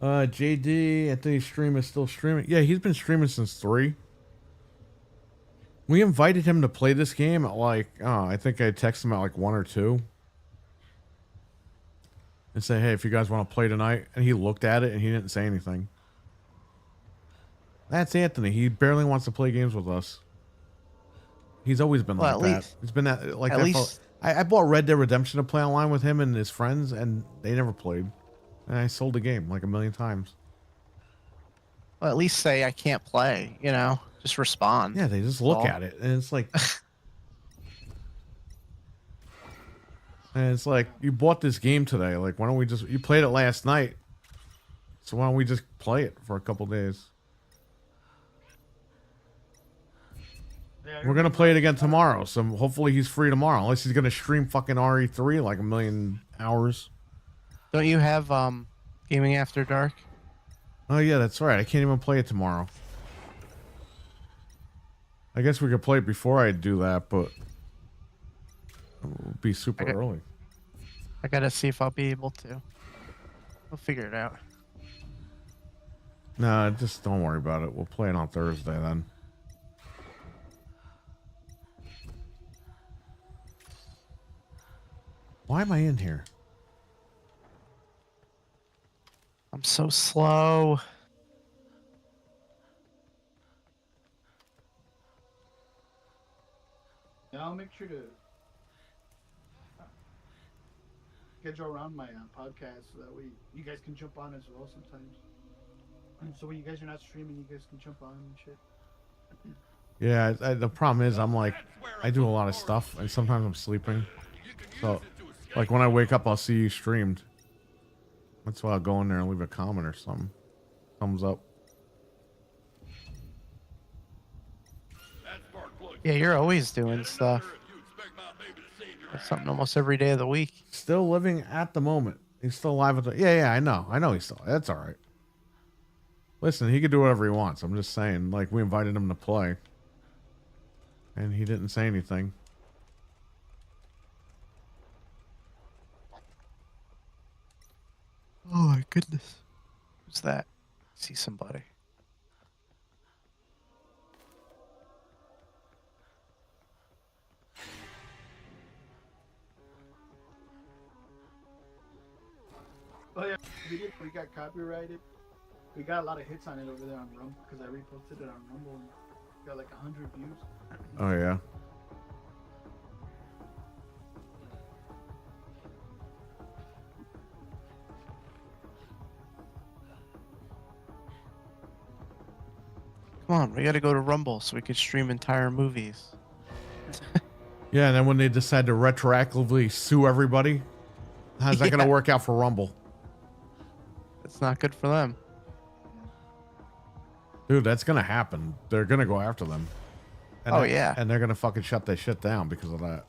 JD Anthony's stream is still streaming. Yeah, he's been streaming since 3. We invited him to play this game at like, I think I texted him at like 1 or 2. And say, hey, if you guys want to play tonight. And he looked at it and he didn't say anything. That's Anthony. He barely wants to play games with us. He's always been Well, like at that. least- He's been that like at that least- I bought Red Dead Redemption to play online with him and his friends, and they never played. And I sold the game like 1,000,000 times. Well, at least say I can't play. You know, just respond. Yeah, they just That's look all. at it, and it's like, you bought this game today. Like, why don't we just? You played it last night, so why don't we just play it for a couple days? Yeah, I We're gonna remember play it I- again tomorrow, so hopefully he's free tomorrow. Unless he's gonna stream fucking RE3 like 1,000,000 hours. Don't you have gaming after dark? Oh yeah, that's right. I can't even play it tomorrow. I guess we could play it before I do that, but it will be super Okay. early. I gotta see if I'll be able to. We'll figure it out. Nah, just don't worry about it. We'll play it on Thursday then. Why am I in here? I'm so slow. Yeah, I'll make sure to schedule around my podcast so that way you guys can jump on as well sometimes. And so when you guys are not streaming, you guys can jump on and shit. Yeah, the problem is I'm like, I do a lot of stuff, and sometimes I'm sleeping. So, like when I wake up, I'll see you streamed. That's why I'll go in there and leave a comment or something. Thumbs up. Yeah, you're always doing stuff. That's something almost every day of the week. Still living at the moment. He's still alive at the. Yeah, I know. I know he's still. That's all right. Listen, he can do whatever he wants. I'm just saying, like, we invited him to play. And he didn't say anything. Oh my goodness. Who's that? See somebody. Oh yeah, we got copyrighted. We got a lot of hits on it over there on Rumble because I reposted it on Rumble and got like 100 views. Oh, yeah. Come on, we gotta go to Rumble so we could stream entire movies. Yeah, and then when they decide to retroactively sue everybody, how's that going to work out for Rumble? It's not good for them. Dude, that's going to happen. They're going to go after them. And Oh, they- yeah. And they're going to fucking shut that shit down because of that.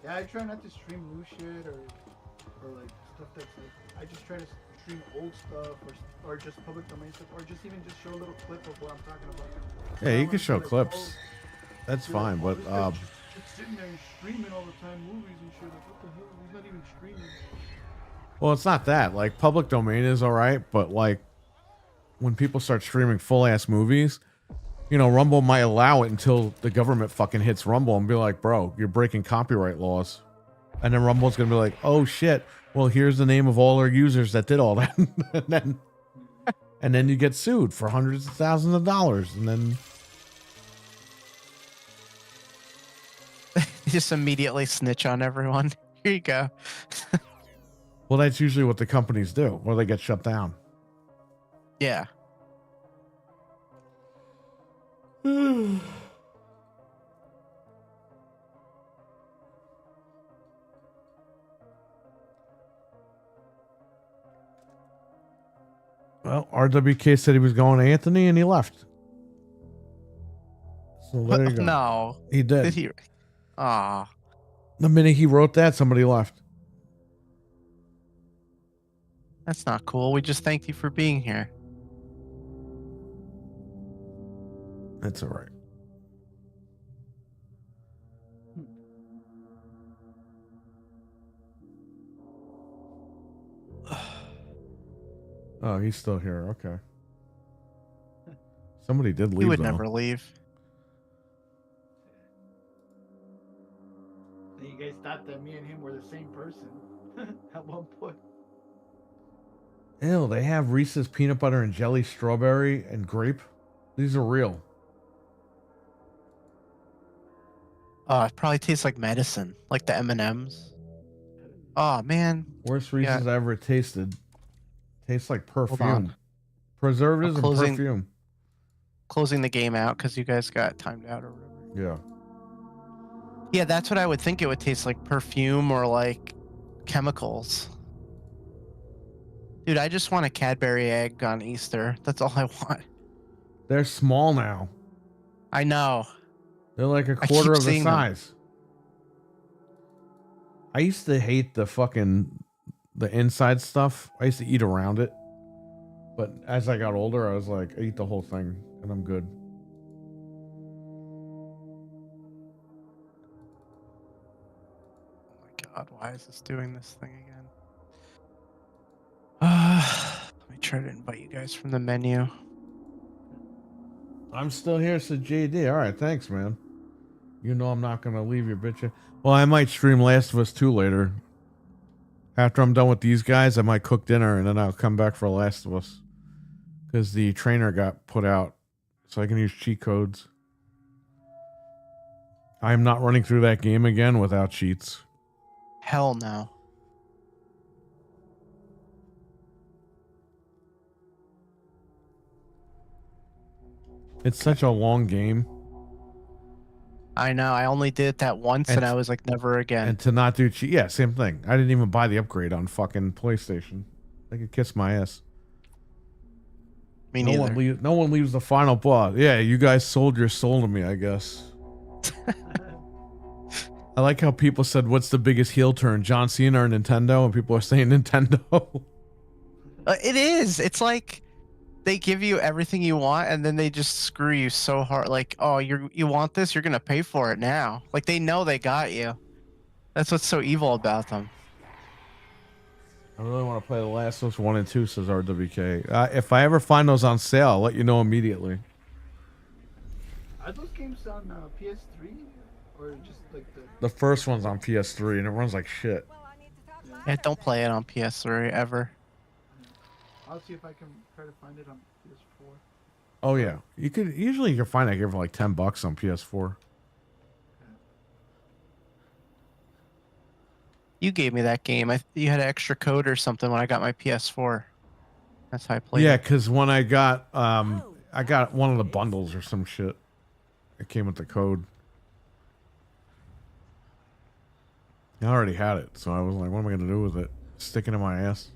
Yeah, I try not to stream new shit or like stuff that's like I just try to stream old stuff or just public domain stuff or just even just show a little clip of what I'm talking about. Yeah, I you don't can wanna show be like, clips. That's be like, fine, but this guy's just sitting there and streaming all the time movies and shit. Like, what the hell? He's not even streaming. well, it's not that. Like, public domain is all right, but like when people start streaming full ass movies, you know, Rumble might allow it until the government fucking hits Rumble and be like, bro, you're breaking copyright laws. And then Rumble's gonna be like, oh shit, well, here's the name of all our users that did all that. and then you get sued for hundreds of thousands of dollars. And then Just immediately snitch on everyone. Here you go. well, that's usually what the companies do, or they get shut down. Yeah. Well, RWK said he was going to Anthony and he left. So there you go. No. He did. Did he? Ah. The minute he wrote that, somebody left. That's not cool. We just thanked you for being here. That's all right. Oh, he's still here. Okay. Somebody did leave. He would though. never leave. And you guys thought that me and him were the same person at one point. Ew, they have Reese's peanut butter and jelly strawberry and grape. These are real. It probably tastes like medicine, like the M&Ms. Oh man, Worst Reese's I ever tasted. Tastes like hold on. perfume. Preservatives and perfume. Closing the game out because you guys got timed out or whatever. Yeah. Yeah, that's what I would think it would taste like, perfume or like chemicals. Dude, I just want a Cadbury egg on Easter. That's all I want. They're small now. I know. They're like a I quarter keep of the seeing them. size. I used to hate the inside stuff. I used to eat around it. But as I got older, I was like, I eat the whole thing and I'm good. Oh my god, why is this doing this thing again? Let me try to invite you guys from the menu. I'm still here, said JD. All right, thanks, man. You know I'm not going to leave you, bitch. Well, I might stream Last of Us 2 later. After I'm done with these guys, I might cook dinner and then I'll come back for Last of Us. Because the trainer got put out, so I can use cheat codes. I'm not running through that game again without cheats. Hell no. It's such a long game. I know. I only did it that once and I was like, never again. And to not do cheat, yeah, same thing. I didn't even buy the upgrade on fucking PlayStation. They could kiss my ass. Me neither. No one leaves the final boss. Yeah, you guys sold your soul to me, I guess. I like how people said, what's the biggest heel turn, John Cena or Nintendo? And people are saying Nintendo. It is. It's like they give you everything you want and then they just screw you so hard. Like, oh, you want this? You're going to pay for it now. Like, they know they got you. That's what's so evil about them. I really want to play The Last of Us 1 and 2, says RWK. If I ever find those on sale, I'll let you know immediately. Are those games on PS3? Or just like the first one's on PS3 and it runs like shit. Yeah, don't play it on PS3 ever. I'll see if I can try to find it on PS4. Oh yeah, you can find that game for like $10 on PS4. You gave me that game. You had an extra code or something when I got my PS4. That's how I played. Yeah, it. because when I got one of the bundles or some shit, it came with the code. I already had it, so I was like, what am I gonna do with it? Stick it in my ass.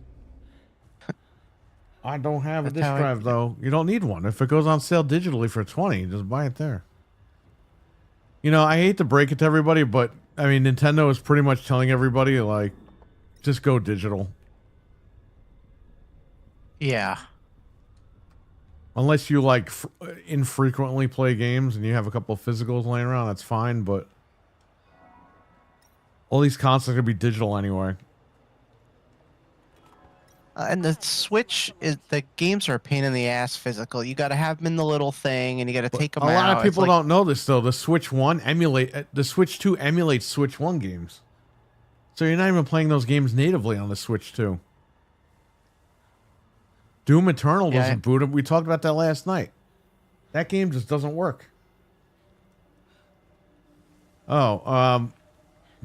I don't have a disk drive though. You don't need one. If it goes on sale digitally for $20, just buy it there. You know, I hate to break it to everybody, but I mean, Nintendo is pretty much telling everybody, like, just go digital. Yeah. Unless you, like, infrequently play games and you have a couple of physicals laying around, that's fine, but all these consoles are going to be digital anyway. And the Switch, the games are a pain in the ass physical. You got to have them in the little thing, and you got to take them out. A lot of people don't know this though. The Switch 2 emulates Switch 1 games, so you're not even playing those games natively on the Switch 2. Doom Eternal doesn't boot up. We talked about that last night. That game just doesn't work. Oh,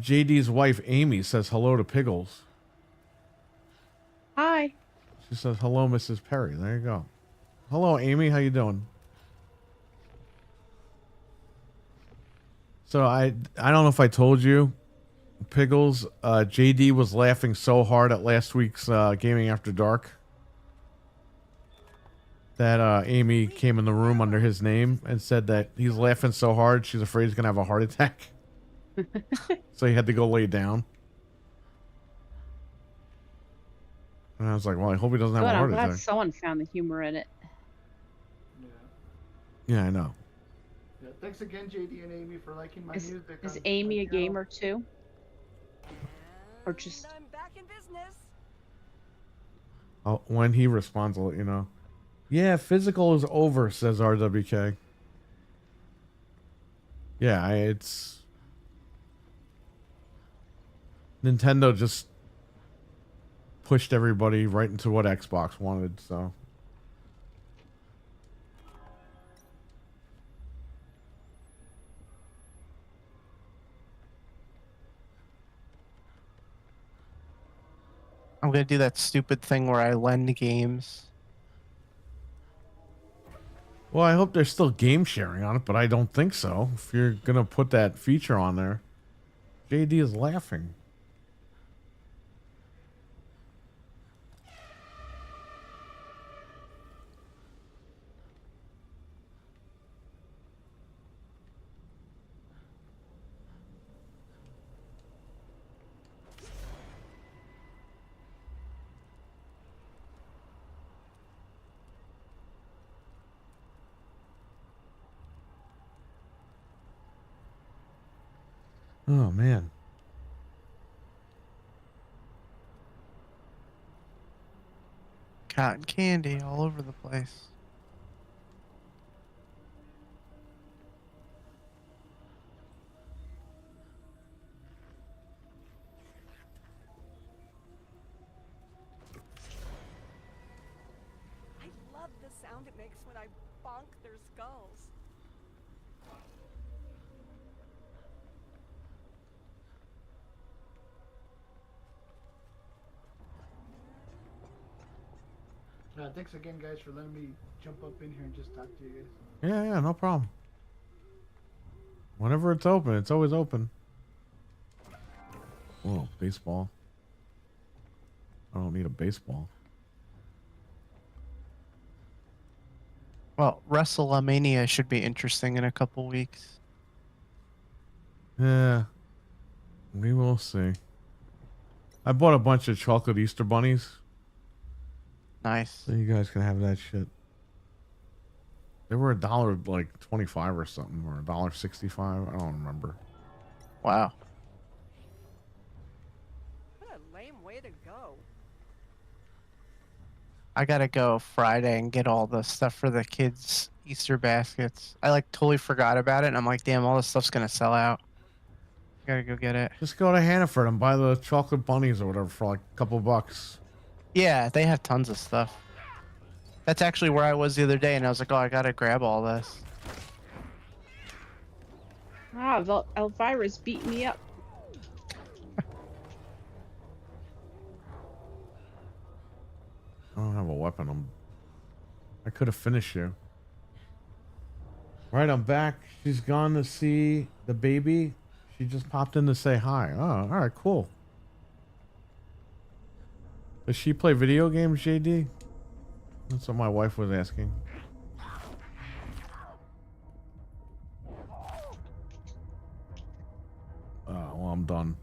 JD's wife Amy says hello to Piggles. Hi. She says, hello, Mrs. Perry. There you go. Hello, Amy. How you doing? So I don't know if I told you, Piggles, JD was laughing so hard at last week's Gaming After Dark that Amy came in the room under his name and said that he's laughing so hard she's afraid he's going to have a heart attack. So he had to go lay down. And I was like, well, I hope he doesn't have a heart I'm attack. glad someone found the humor in it. Yeah, I know. Yeah, thanks again, JD and Amy, for liking my music. Is Amy a gamer too? Or just... I'm back in business. When he responds, I'll let you know. Yeah, physical is over, says RWK. Yeah, it's... Nintendo just pushed everybody right into what Xbox wanted, so... gonna do that stupid thing where I lend games. Well, I hope there's still game sharing on it, but I don't think so. If you're gonna put that feature on there, JD is laughing. Oh man. Cotton candy all over the place. I love the sound it makes when I bonk their skulls. Thanks again, guys, for letting me jump up in here and just talk to you guys. Yeah, no problem. Whenever it's open, it's always open. Oh, baseball. I don't need a baseball. Well, WrestleMania should be interesting in a couple weeks. Yeah. We will see. I bought a bunch of chocolate Easter bunnies. Nice. So you guys can have that shit. They were $1.25 or something, or $1.65. I don't remember. Wow. What a lame way to go. I gotta go Friday and get all the stuff for the kids' Easter baskets. I totally forgot about it, and I'm like, damn, all this stuff's gonna sell out. Gotta go get it. Just go to Hannaford and buy the chocolate bunnies or whatever for like a couple bucks. Yeah, they have tons of stuff. That's actually where I was the other day, and I was like, oh, I gotta grab all this. Ah, Elvira's beat me up. I don't have a weapon. I could have finished you. Right, I'm back. She's gone to see the baby. She just popped in to say hi. Oh, all right, cool. Does she play video games, JD? That's what my wife was asking. Well, I'm done.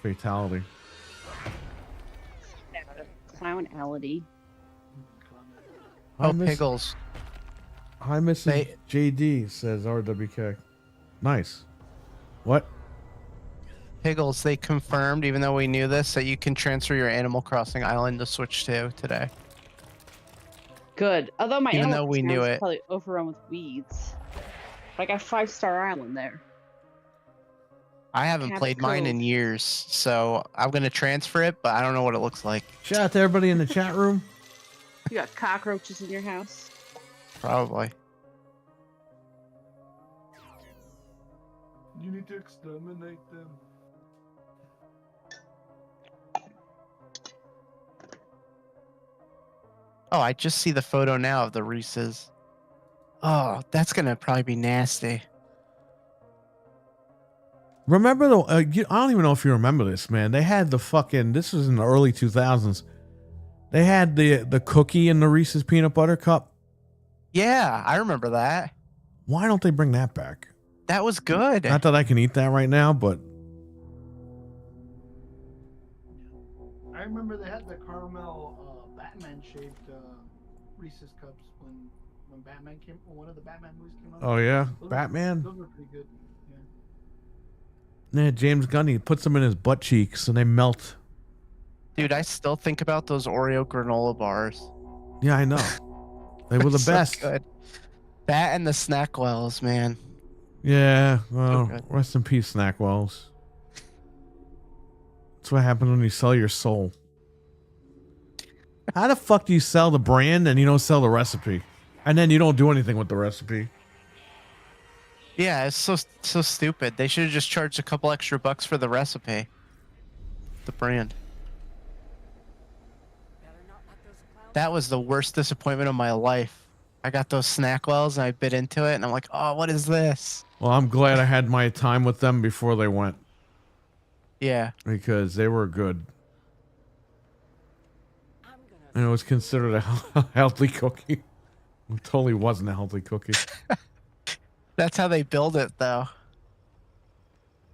Fatality. Clownality. Oh, Miss- Piggles. Hi, Mrs. JD, says RWK. Nice. What? Piggles, they confirmed, even though we knew this, that you can transfer your Animal Crossing island to Switch 2 today. Good. Although my Even Animal though we Crossing knew Island's it. probably overrun with weeds. But I got 5-star island there. I haven't Cabot played mine in Cove. years, so I'm gonna transfer it, but I don't know what it looks like. Shout out to everybody in the chat room. You got cockroaches in your house. Probably. You need to exterminate them. Oh, I just see the photo now of the Reese's. Oh, that's gonna probably be nasty. Remember the? I don't even know if you remember this, man. They had the fucking. This was in the early 2000s. They had the cookie in the Reese's peanut butter cup. Yeah, I remember that. Why don't they bring that back? That was good. Not that I can eat that right now, but I remember they had the caramel Batman shaped Reese's cups when Batman came. When one of the Batman movies came out. oh yeah, Those Batman. Those were pretty good. Yeah, James Gunn, he puts them in his butt cheeks and they melt. Dude, I still think about those Oreo granola bars. Yeah, I know. They were the So best. good. That and the Snackwells, man. Yeah, well, good. rest in peace, Snackwells. That's what happens when you sell your soul. How the fuck do you sell the brand and you don't sell the recipe? And then you don't do anything with the recipe? Yeah, it's so stupid. They should have just charged a couple extra bucks for the recipe. The brand. That was the worst disappointment of my life. I got those Snackwells and I bit into it and I'm like, oh, what is this? Well, I'm glad I had my time with them before they went Yeah. because they were good. I'm gonna And it was considered a healthy cookie. It totally wasn't a healthy cookie. That's how they build it, though.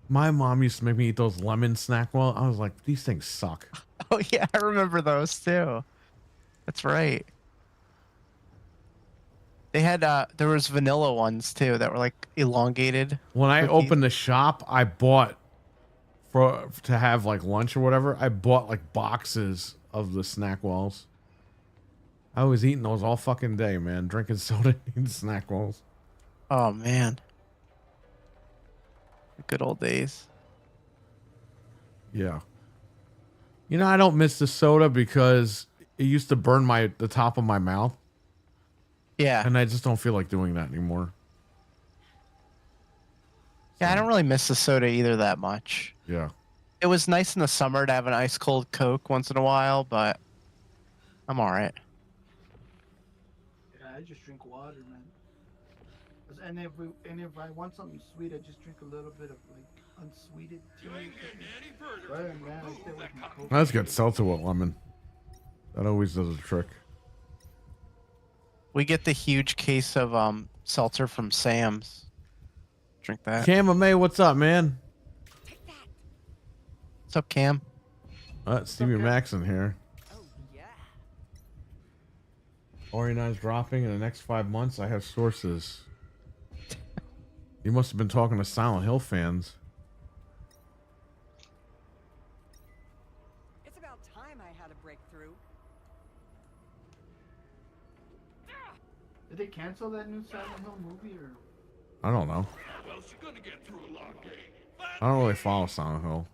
My mom used to make me eat those lemon snack well. I was like, these things suck. Oh, yeah, I remember those, too. That's right. They had, there was vanilla ones, too, that were, like, elongated. When I cookies. opened the shop, I bought to have like lunch or whatever. I bought like boxes of the snack walls. I was eating those all fucking day, man. Drinking soda, eating snack walls. Oh, man. The good old days. Yeah. You know, I don't miss the soda because it used to burn the top of my mouth, Yeah. and I just don't feel like doing that anymore. Yeah, I don't really miss the soda either that much. Yeah. It was nice in the summer to have an ice cold Coke once in a while, but I'm all right. Yeah, I just drink water, man. And if I want something sweet, I just drink a little bit of like unsweeted tea. You ain't getting any further Other from than that, I remove stay away that from cock- Coke. That's good seltzer with lemon. That always does a trick. We get the huge case of seltzer from Sam's. Drink that. May, what's up, man? What's up, Cam? Stevie Max in here. Oh yeah. RE9's dropping in the next 5 months. I have sources. You must have been talking to Silent Hill fans. It's about time I had a breakthrough. Did they cancel that new Silent Hill movie or? I don't know. Well, she's gonna get through a long day. I don't really follow Silent Hill.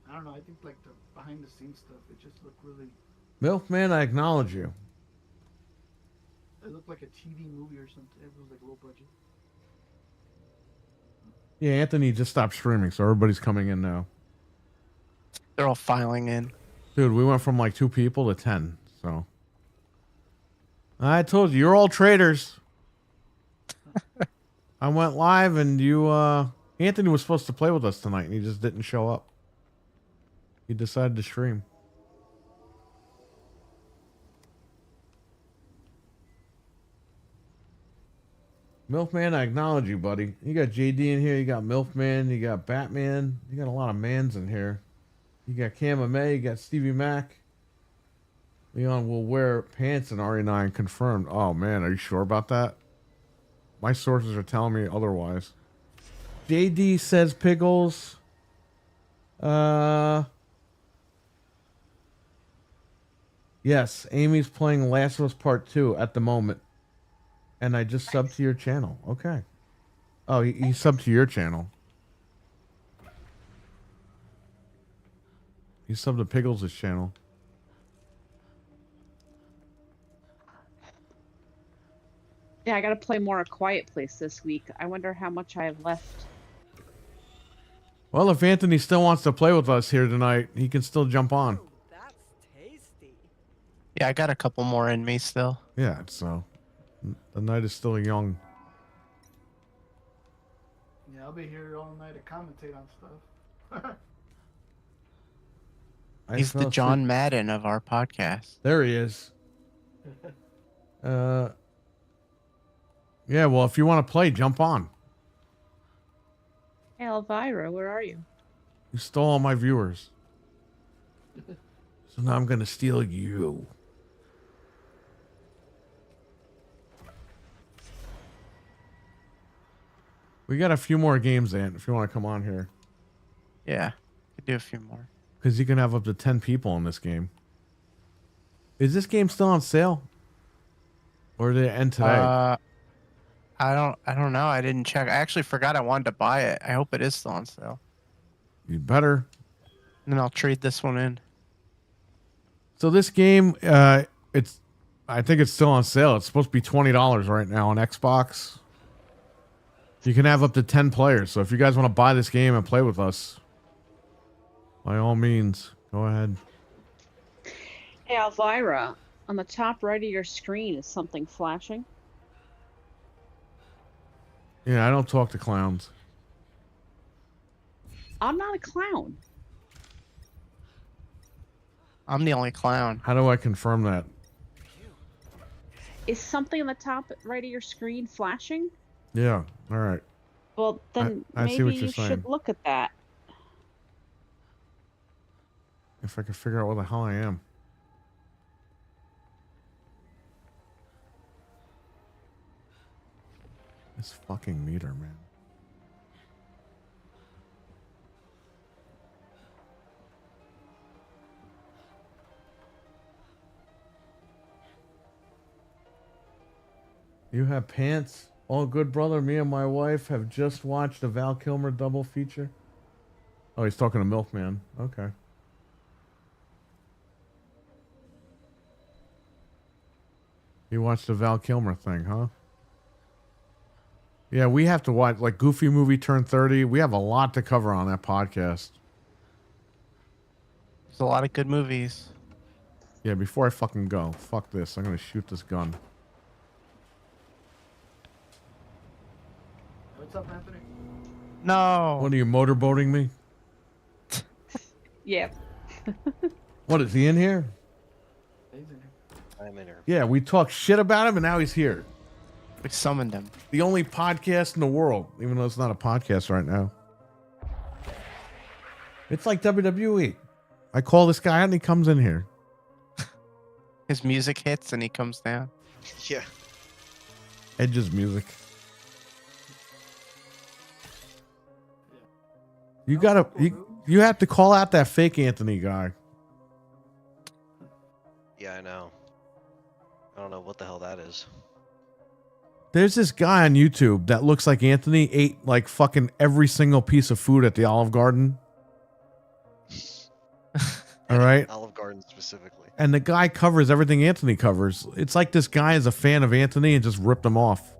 I don't know. I think like the behind the scenes stuff, it just looked really. Milkman, I acknowledge you. It looked like a TV movie or something. It was like low budget. Yeah, Anthony just stopped streaming, so everybody's coming in now. They're all filing in. Dude, we went from like 2 people to 10, so. I told you, you're all traitors. I went live and Anthony was supposed to play with us tonight and he just didn't show up. He decided to stream. Milkman, I acknowledge you, buddy. You got JD in here, you got Milkman, you got Batman, you got a lot of mans in here. You got Cam May, you got Stevie Mac. Leon will wear pants in RE9 confirmed. Oh man, are you sure about that? My sources are telling me otherwise. JD says Pickles. Yes, Amy's playing Last of Us Part 2 at the moment. And I just subbed to your channel. Okay. Oh, he subbed to your channel. He subbed to Pickles' channel. Yeah, I gotta play more A Quiet Place this week. I wonder how much I have left. Well, if Anthony still wants to play with us here tonight, he can still jump on. Ooh, that's tasty. Yeah, I got a couple more in me still. Yeah, so the night is still young. Yeah, I'll be here all night to commentate on stuff. He's the John Madden of our podcast. There he is. Yeah, well, if you want to play, jump on. Hey, Elvira, where are you? You stole all my viewers. So now I'm going to steal you. We got a few more games, Ant, if you want to come on here. Yeah, could do a few more. Because you can have up to 10 people in this game. Is this game still on sale? Or did it end today? I don't know. I didn't check. I actually forgot I wanted to buy it. I hope it is still on sale. You'd better. And then I'll trade this one in. So this game, I think it's still on sale. It's supposed to be $20 right now on Xbox. You can have up to 10 players. So if you guys want to buy this game and play with us, by all means, go ahead. Hey, Elvira, on the top right of your screen is something flashing. Yeah, I don't talk to clowns. I'm not a clown. I'm the only clown. How do I confirm that? Is something on the top right of your screen flashing? Yeah. All right. Well, then I see maybe what you're you should saying. look at that. If I can figure out where the hell I am. This fucking meter, man. You have pants? All good, brother. Me and my wife have just watched a Val Kilmer double feature. Oh, he's talking to Milkman. Okay. You watched the Val Kilmer thing, huh? Yeah, we have to watch, like, Goofy Movie Turn 30. We have a lot to cover on that podcast. There's a lot of good movies. Yeah, before I fucking go. Fuck this. I'm going to shoot this gun. What's up, Anthony? No. What are you, motorboating me? Yeah. What, is he in here? He's in here. I'm in here. Yeah, we talked shit about him and now he's here. We summoned him. The only podcast in the world, even though it's not a podcast right now. It's like WWE. I call this guy out and he comes in here. His music hits and he comes down. Yeah. Edge's music. You gotta, you have to call out that fake Anthony guy. Yeah, I know. I don't know what the hell that is. There's this guy on YouTube that looks like Anthony ate like fucking every single piece of food at the Olive Garden. All right. Olive Garden specifically. And the guy covers everything Anthony covers. It's like this guy is a fan of Anthony and just ripped him off.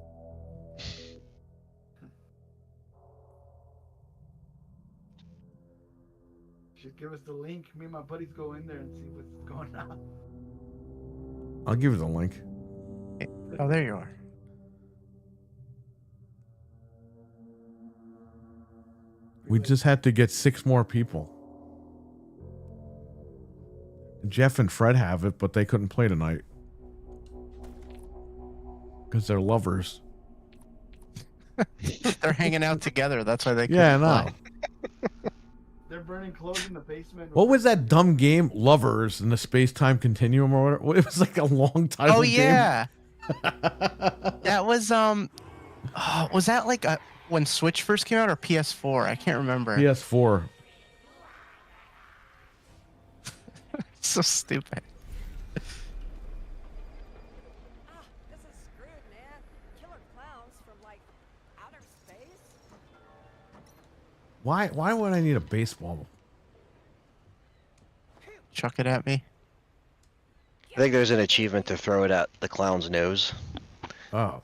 Just give us the link. Me and my buddies go in there and see what's going on. I'll give you the link. Oh, there you are. We just had to get 6 more people. Jeff and Fred have it, but they couldn't play tonight. Because they're lovers. They're hanging out together. That's why they Yeah, I couldn't know. play. They're burning clothes in the basement. What was that dumb game? Lovers in the space-time continuum or whatever? It was like a long time Oh yeah. That was was that like when Switch first came out or PS4? I can't remember. PS4. So stupid. Ah, this is screwed, man. Killer clowns from like outer space. Why would I need a baseball? Chuck it at me. I think there's an achievement to throw it at the clown's nose. Oh.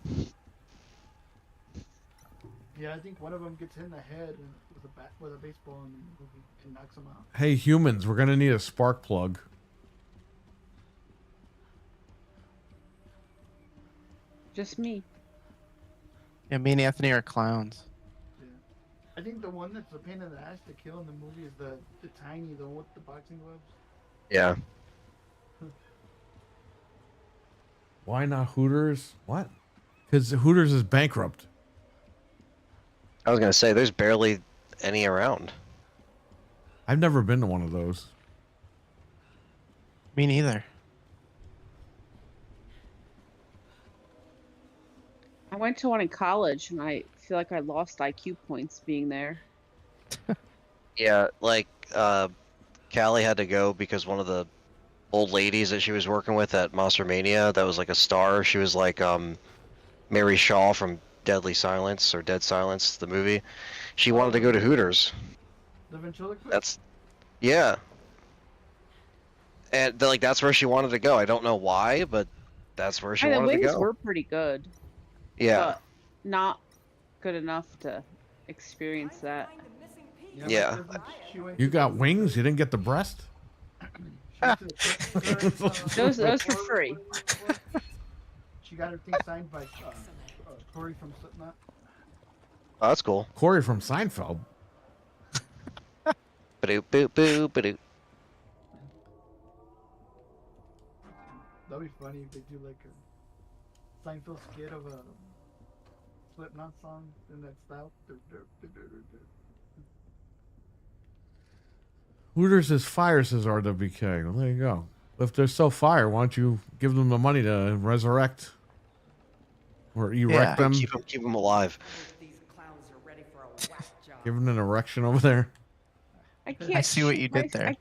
Yeah, I think one of them gets hit in the head with a bat, with a baseball in the movie and knocks him out. Hey, humans, we're going to need a spark plug. Just me. Yeah, me and Anthony are clowns. Yeah. I think the one that's a pain in the ass to kill in the movie is the tiny, the one with the boxing gloves. Yeah. Why not Hooters? What? Because Hooters is bankrupt. I was gonna say there's barely any around. I've never been to one of those. Me neither. I went to one in college and I feel like I lost IQ points being there. Yeah, like Callie had to go because one of the old ladies that she was working with at Monster Mania that was like a star. She was like Mary Shaw from Deadly Silence or Dead Silence, the movie. She wanted to go to Hooters. The ventriloquist? That's yeah. And that's where she wanted to go. I don't know why, but that's where she The wanted to wings go. were pretty good, Yeah. but not good enough to experience that. Yeah. She went You to got the- wings? You didn't get the breast? Those for free. She got her thing signed by Corey from Slipknot. Oh, that's cool. Corey from Seinfeld. Ba-doop, boop, boop, ba-doop. That'd be funny if they do like a Seinfeld skit of a Slipknot song in that style. Hooters is fire, says RWK. Well, there you go. If they're so fire, why don't you give them the money to resurrect or erect them? Keep them alive. These clowns are ready for a whack job. Give them an erection over there. I can't. I see what shoot you did there.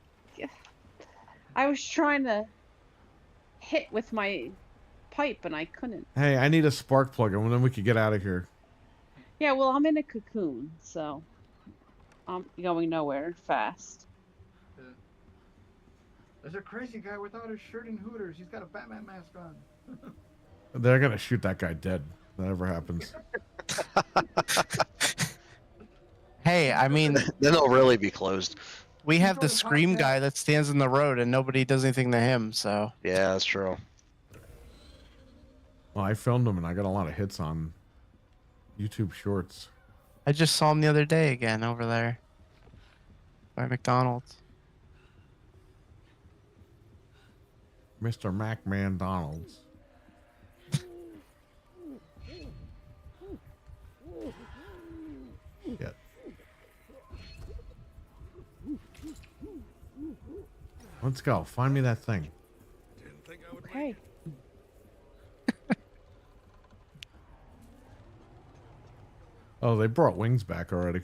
I was trying to hit with my pipe and I couldn't. Hey, I need a spark plug, and then we could get out of here. Yeah, well, I'm in a cocoon, so I'm going nowhere fast. There's a crazy guy without his shirt and Hooters. He's got a Batman mask on. They're gonna shoot that guy dead. That ever happens. Hey, I mean, Then they'll really be closed. we have the Scream guy that stands in the road and nobody does anything to him, so. Yeah, that's true. Well, I filmed him, and I got a lot of hits on YouTube Shorts. I just saw him the other day again over there by McDonald's. Mr. Macman Donald's. Yeah. Let's go. Find me that thing. Okay. Oh, they brought Wings back already.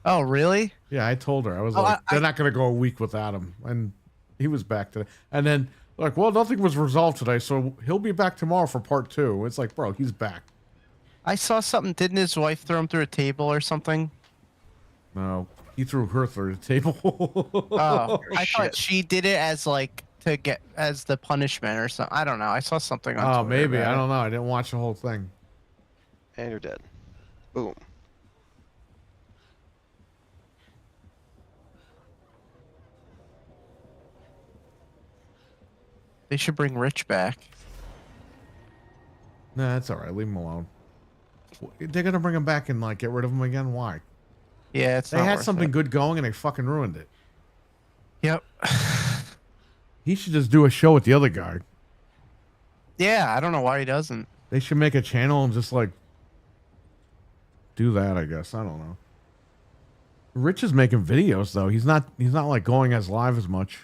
Oh, really? Yeah, I told her. I was Oh, like, they're not going to go a week without him. And he was back today. And then, like, well, nothing was resolved today, so he'll be back tomorrow for part 2. It's like, bro, he's back. I saw something. Didn't his wife throw him through a table or something? No, he threw her through the table. Oh, I Shit. thought she did it as like to get as the punishment or something. I don't know. I saw something on Oh, Twitter maybe. about I it. don't know. I didn't watch the whole thing. And you're dead. Boom. They should bring Rich back. Nah, that's all right. Leave him alone. They're going to bring him back and, like, get rid of him again? Why? Yeah, it's They not had worth something it. good going, and they fucking ruined it. Yep. He should just do a show with the other guy. Yeah, I don't know why he doesn't. They should make a channel and just, like, do that, I guess. I don't know. Rich is making videos, though. He's not like, going as live as much.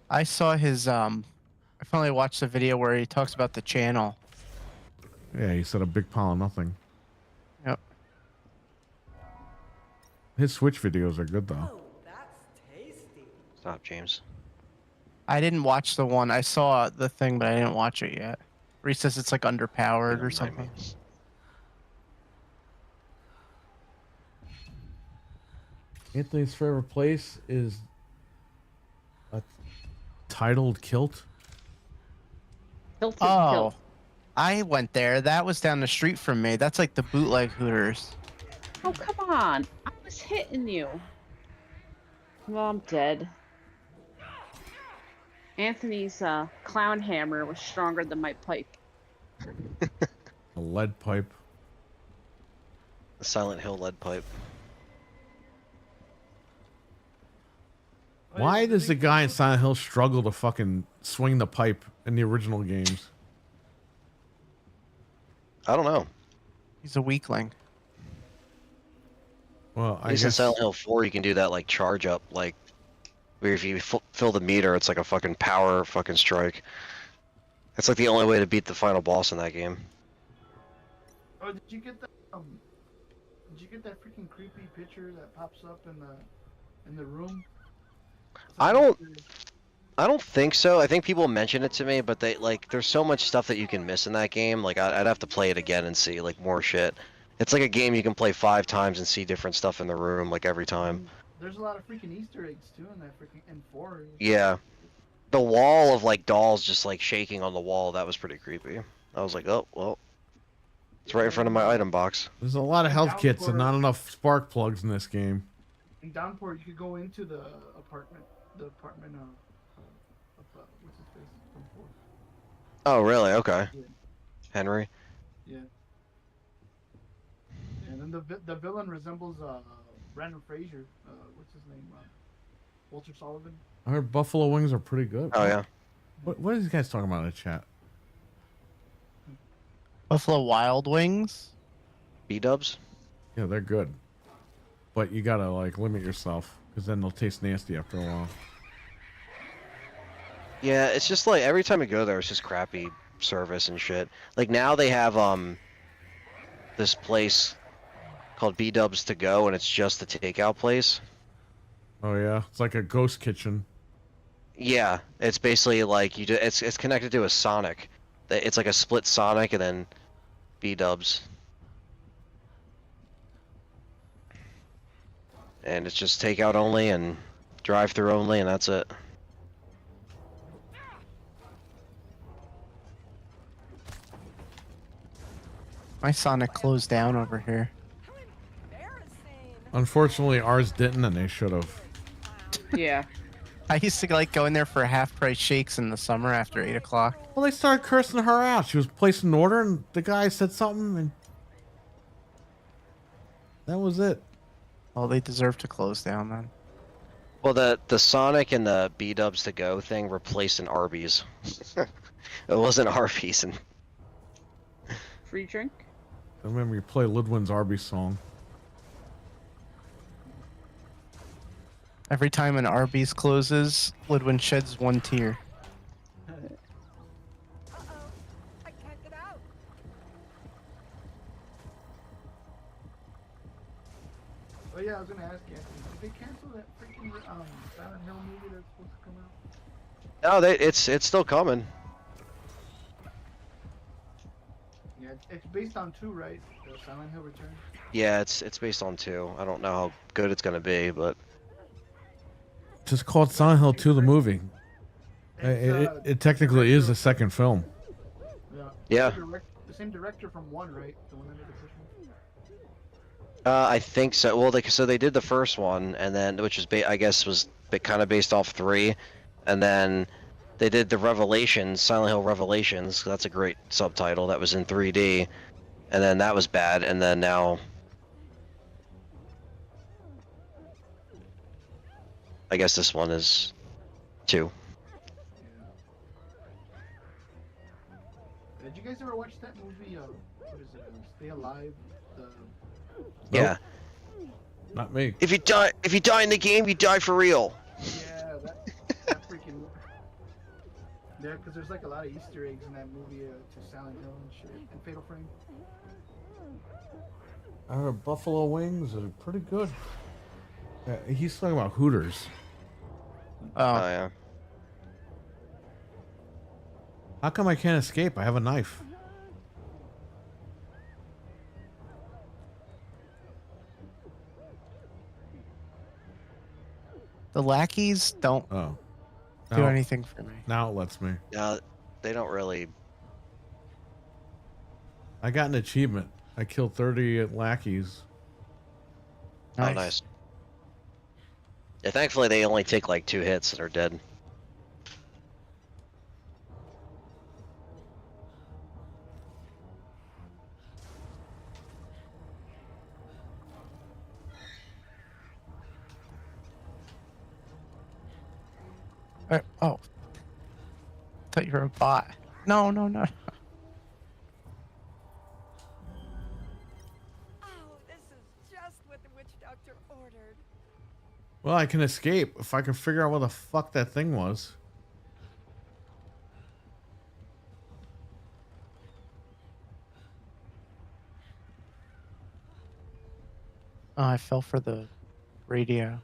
I saw his I finally watched the video where he talks about the channel. Yeah, he said a big pile of nothing. Yep. His Switch videos are good, though. Oh, that's tasty. Stop, James. I didn't watch the one. I saw the thing, but I didn't watch it yet. Where he says it's like underpowered or something. Anthony's favorite place is a titled kilt. Hilton Oh, Hill. I went there. That was down the street from me. That's like the bootleg Hooters. Oh, come on. I was hitting you. Well, I'm dead. Anthony's clown hammer was stronger than my pipe. A lead pipe. The Silent Hill lead pipe. Why does the guy in Silent Hill struggle to fucking swing the pipe in the original games? I don't know. He's a weakling. Well, At I least in guess Silent Hill 4, you can do that like charge up, like where if you fill the meter, it's like a fucking power fucking strike. That's like the only way to beat the final boss in that game. Oh, did you get that? Did you get that freaking creepy picture that pops up in the room? I don't think so. I think people mention it to me, but they like there's so much stuff that you can miss in that game. Like I'd have to play it again and see like more shit. It's like a game you can play 5 times and see different stuff in the room like every time. There's a lot of freaking Easter eggs too in that freaking N4. Yeah. The wall of like dolls just like shaking on the wall, that was pretty creepy. I was like, oh well. It's right in front of my item box. there's a lot of health kits and not enough spark plugs in this game. In Downpour, you could go into the apartment what's his face from 4. Oh, really? Okay. Yeah. Henry. Yeah. And then the villain resembles Brandon Fraser. What's his name? Walter Sullivan. I heard buffalo wings are pretty good. Oh yeah. What are these guys talking about in the chat? Buffalo Wild Wings. B-dubs. Yeah, they're good, but you gotta like limit yourself because then they'll taste nasty after a while. Yeah, it's just like every time I go there, it's just crappy service and shit. Like now they have this place called B-dubs to go, and it's just the takeout place. Oh yeah, it's like a ghost kitchen. Yeah, it's basically like it's connected to a Sonic. It's like a split Sonic and then B-dubs. And it's just takeout only and drive-through only, and that's it. My Sonic closed down over here. How embarrassing. Unfortunately, ours didn't, and they should have. Yeah. I used to like go in there for half-price shakes in the summer after 8 o'clock. Well, they started cursing her out. She was placing an order, and the guy said something, and that was it. Well, they deserve to close down then. Well, the Sonic and the B-dubs to go thing replaced an Arby's. It wasn't Arby's, and Free drink. I remember you play Lidwin's Arby's song. Every time an Arby's closes, Lidwin sheds one tear. Uh-oh. I can't get out. Oh yeah, I was gonna ask you, Anthony, did they cancel that freaking Silent Hill movie that's supposed to come out? no, it's still coming. Yeah, it's based on 2, right? The Silent Hill Return. Yeah, it's based on 2. I don't know how good it's gonna be, but Just called Silent Hill 2 the movie. It's, It technically is the second film. Yeah. The same director from 1, right? The one that did the first one. I think so. Well, they did the first one, and then which was I guess was kind of based off 3, and then they did the Revelations, Silent Hill Revelations. That's a great subtitle. That was in 3D, and then that was bad, and then now I guess this one is 2. Did you guys ever watch that movie? What is it? Stay Alive. Yeah. Not me. If you die in the game, you die for real. Yeah, that freaking. Yeah, because there's like a lot of Easter eggs in that movie to Silent Hill and shit, and Fatal Frame. I heard buffalo wings are pretty good. He's talking about Hooters. Oh yeah. How come I can't escape? I have a knife. The lackeys don't Oh. do Now- anything for me. Now it lets me. Yeah, they don't really. I got an achievement. I killed 30 lackeys. Oh, nice. Yeah, thankfully they only take like 2 hits and are dead. Oh. Thought you were a bot. No, no, no. Oh, this is just what the witch doctor ordered. Well, I can escape if I can figure out what the fuck that thing was. Oh, I fell for the radio.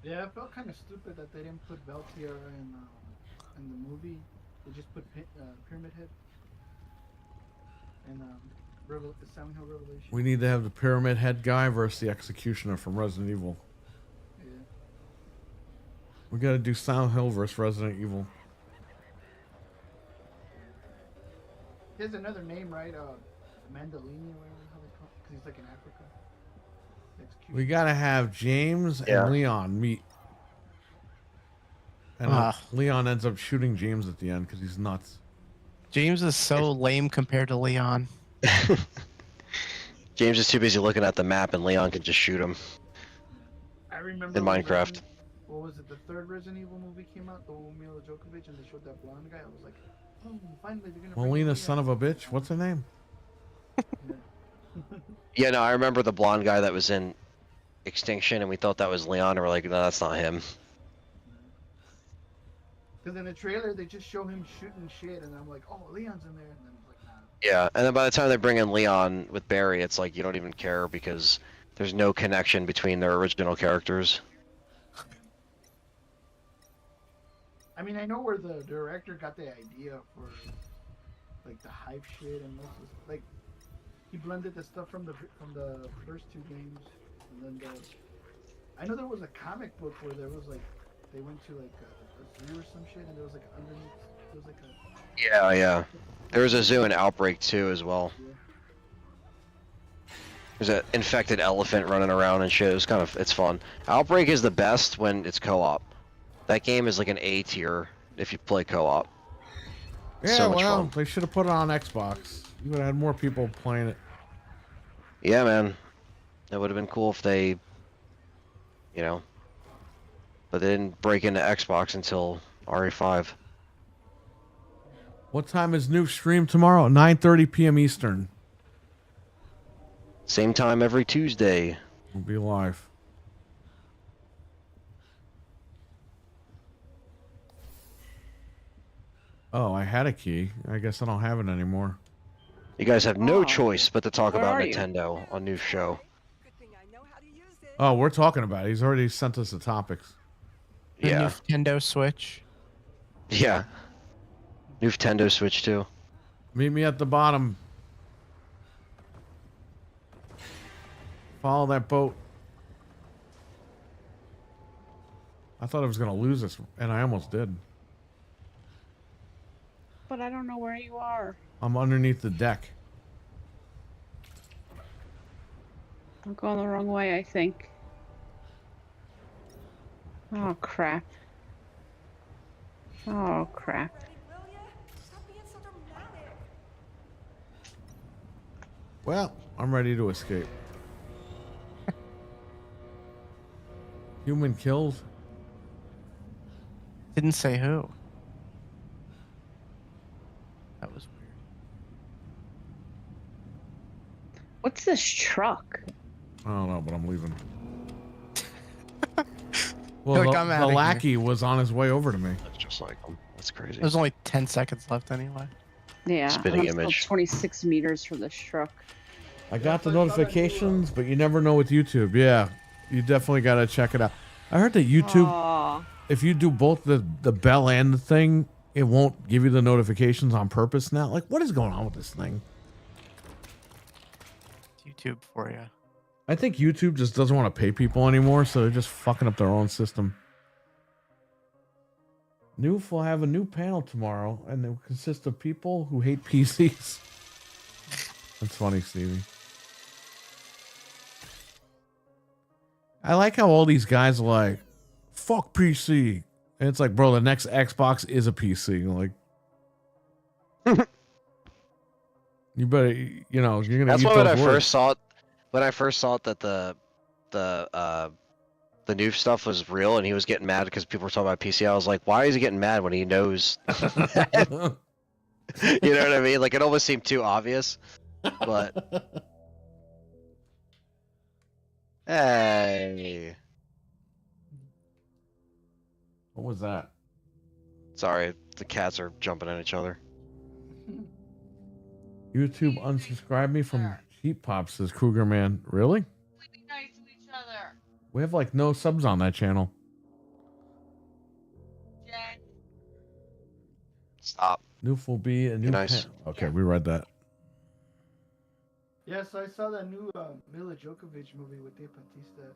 Yeah, it felt kind of stupid that they didn't put Valtier in the movie. They just put Pyramid Head and the Silent Hill Revelation. We need to have the Pyramid Head guy versus the Executioner from Resident Evil. Yeah. We gotta do Silent Hill versus Resident Evil. He has another name, right? Mandalini or whatever how they call it, because he's like in Africa. We gotta have James Yeah. and Leon meet. And Leon ends up shooting James at the end because he's nuts. James is so lame compared to Leon. James is too busy looking at the map, and Leon can just shoot him. I remember In when Minecraft. What was it? The third Resident Evil movie came out, the one with Mila Djokovic, and they showed that blonde guy. I was like, oh, finally they're gonna. Molina, son of a bitch. What's her name? Yeah, no, I remember the blonde guy that was in Extinction, and we thought that was Leon, and we're like, no, that's not him. Because in the trailer they just show him shooting shit, and I'm like, oh, Leon's in there, and then it's like, nah. Yeah, and then by the time they bring in Leon with Barry, it's like you don't even care because there's no connection between their original characters. I mean, I know where the director got the idea for like the hype shit and most of like he blended the stuff from the first two games, and then I know there was a comic book where there was like they went to like a zoo or some shit, and there was like underneath there was like a Yeah. There was a zoo in Outbreak too as well. yeah. There's an infected elephant running around and shit. It's fun. Outbreak is the best when it's co-op. That game is like an A tier if you play co-op. Yeah, So much well, fun. they should have put it on Xbox. You would have had more people playing it. Yeah, man. That would have been cool if they, but they didn't break into Xbox until RE5. What time is new stream tomorrow? 9:30 p.m. Eastern. Same time every Tuesday. We'll be live. Oh, I had a key. I guess I don't have it anymore. You guys have no choice but to talk Where about are you? Nintendo on New Show. Good thing I know how to use it. Oh, we're talking about it. He's already sent us the topics. The Yeah. Nintendo Switch. Yeah. Nintendo Switch too. Meet me at the bottom. Follow that boat. I thought I was going to lose this, and I almost did. But I don't know where you are. I'm underneath the deck. I'm going the wrong way, I think. Oh, crap. Oh, crap. Ready, will ya? Stop being so dramatic. Well, I'm ready to escape. Human killed. Didn't say who. That was weird. What's this truck? I don't know, but I'm leaving. Well, Like, the, I'm the outta here. lackey was on his way over to me. That's just like them. That's crazy. There's only 10 seconds left anyway. Yeah, Spinning I'm still image. 26 meters from this truck. I got the notifications, but you never know with YouTube. Yeah, you definitely got to check it out. I heard that YouTube, Aw. if you do both the bell and the thing, it won't give you the notifications on purpose now. Like, what is going on with this thing? It's YouTube for you. I think YouTube just doesn't want to pay people anymore, so they're just fucking up their own system. Noof will have a new panel tomorrow, and it will consist of people who hate PCs. That's funny, Stevie. I like how all these guys are like, fuck PC. And it's like, bro, the next Xbox is a PC. Like, you better, you're going to That's eat why when those I words. first saw it that the new stuff was real, and he was getting mad because people were talking about PC. I was like, why is he getting mad when he knows? You know what I mean? Like, it almost seemed too obvious. But hey, What was that? sorry, the cats are jumping at each other. YouTube unsubscribed me from Sheep Pop, says Cougar Man. Really? Be nice to each other. We have like no subs on that channel. Stop. Noof will be a new nice. Okay, we read that. Yes, I saw that new Mila Djokovic movie with Dave Bautista.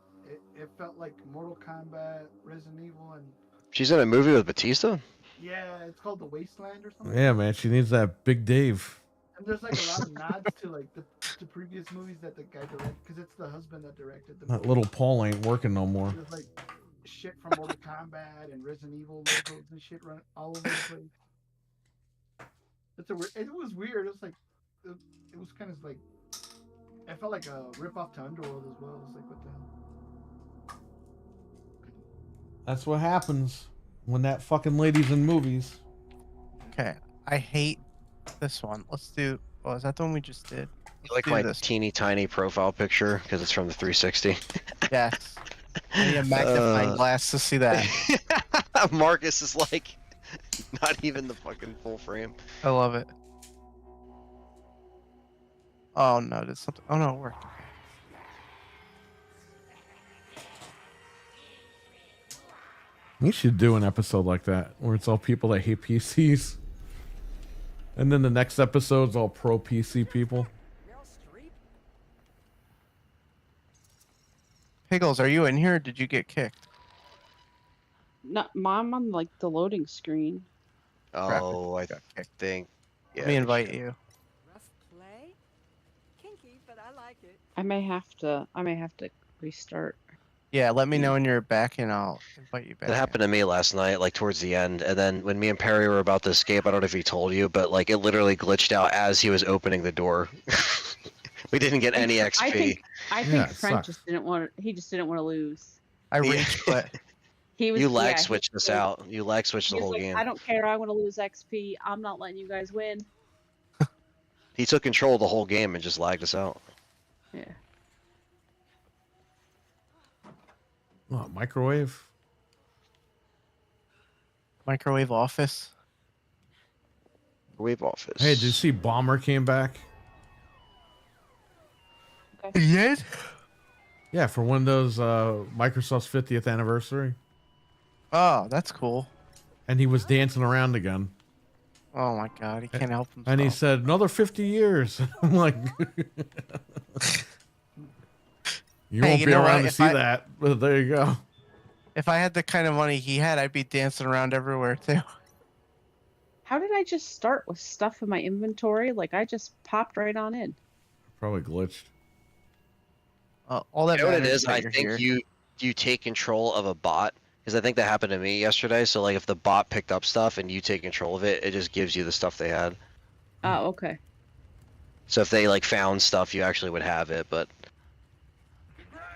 It felt like Mortal Kombat, Resident Evil, and She's in a movie with Batista? yeah, it's called The Wasteland or something. Yeah, man, she needs that Big Dave. And there's like a lot of nods to like the previous movies that the guy directed, because it's the husband that directed the That movie. little Paul ain't working no more. There's like shit from Mortal Kombat and Resident Evil logos and shit running all over the place. It was weird. It was like it was kind of like I felt like a rip off to Underworld as well. It's like what the hell? That's what happens when that fucking lady's in movies. Okay, I hate this one. Let's do. Oh, is that the one we just did? You like do my this. teeny tiny profile picture because it's from the 360. Yes. I need a magnifying glass to see that. Marcus is like not even the fucking full frame. I love it. Oh no, did something? Oh no, it worked. We should do an episode like that where it's all people that hate PCs. And then the next episode's all pro PC people. Meryl Streep? Piggles, are you in here or did you get kicked? No, Mom on like the loading screen. Oh, I got kicked. think. Yeah. Let me invite you. Rough play? Kinky, but I like it. I may have to restart. Yeah, let me know when you're back and I'll invite you back. That happened to me last night, like towards the end, and then when me and Perry were about to escape, I don't know if he told you, but like it literally glitched out as he was opening the door. We didn't get any XP. I think Yeah, it Frank sucks. just didn't want to lose. I Yeah. reached, but He was You lag yeah, he switched was us like- out. You lag switched he the was whole like, game. I don't care. I want to lose XP. I'm not letting you guys win. He took control of the whole game and just lagged us out. Yeah. What, microwave? microwave office. Wave office. Hey, did you see Bomber came back? Yes. Yeah, for Windows, Microsoft's 50th anniversary. Oh, that's cool. And he was dancing around again. Oh my god, he can't help himself. And he said, another 50 years. I'm like, you Hey, won't you be know around what? to If see I- that. But there you go. If I had the kind of money he had, I'd be dancing around everywhere too. How did I just start with stuff in my inventory? Like I just popped right on in. Probably glitched. All that You know what it matters is? that I you're think here. you take control of a bot because I think that happened to me yesterday. So like if the bot picked up stuff and you take control of it, it just gives you the stuff they had. Oh, okay. So if they like found stuff, you actually would have it. But Congrats!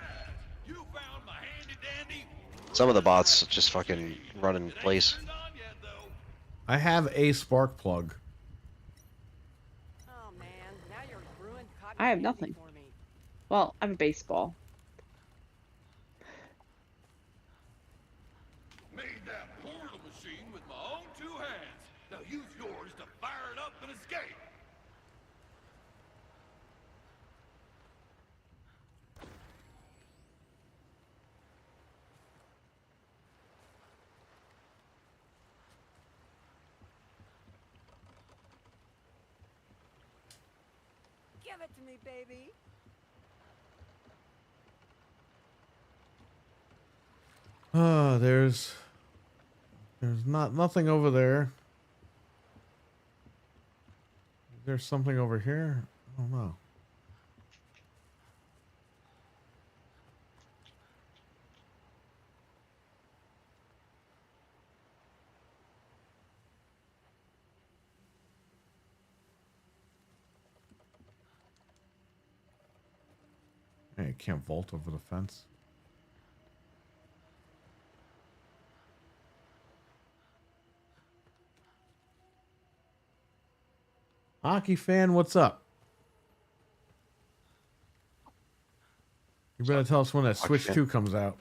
You found my handy dandy. some of the bots just fucking run in place. Turned on yet, though. I have a spark plug. Oh man, now you're ruined cotton I have candy nothing. for me. Well, I have a baseball. Made that portal machine with my own two hands. Now use yours to fire it up and escape. Give it to me, baby. There's nothing over there. There's something over here. I don't know. Hey, you can't vault over the fence. Hockey fan, what's up? You better tell us when that Switch fan. 2 comes out.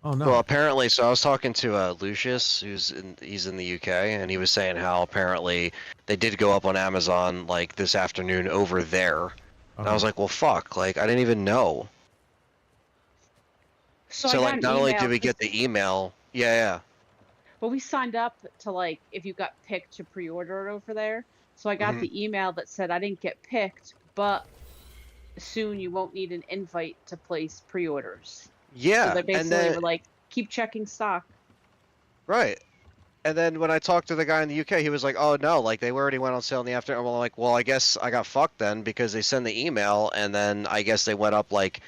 Oh no. Well, apparently, so I was talking to Lucius, he's in the UK, and he was saying how apparently they did go up on Amazon like this afternoon over there. And I was like, well, fuck, like I didn't even know. So, So I got like, an not only did email we get the email, yeah. Well, we signed up to like if you got picked to pre-order it over there. So I got Mhm. the email that said I didn't get picked, but soon you won't need an invite to place pre-orders. Yeah, So they and basically then were like, keep checking stock. right, And then when I talked to the guy in the UK, he was like, "Oh no, like they already went on sale in the afternoon." Well, I'm like, "Well, I guess I got fucked then because they send the email, and then I guess they went up like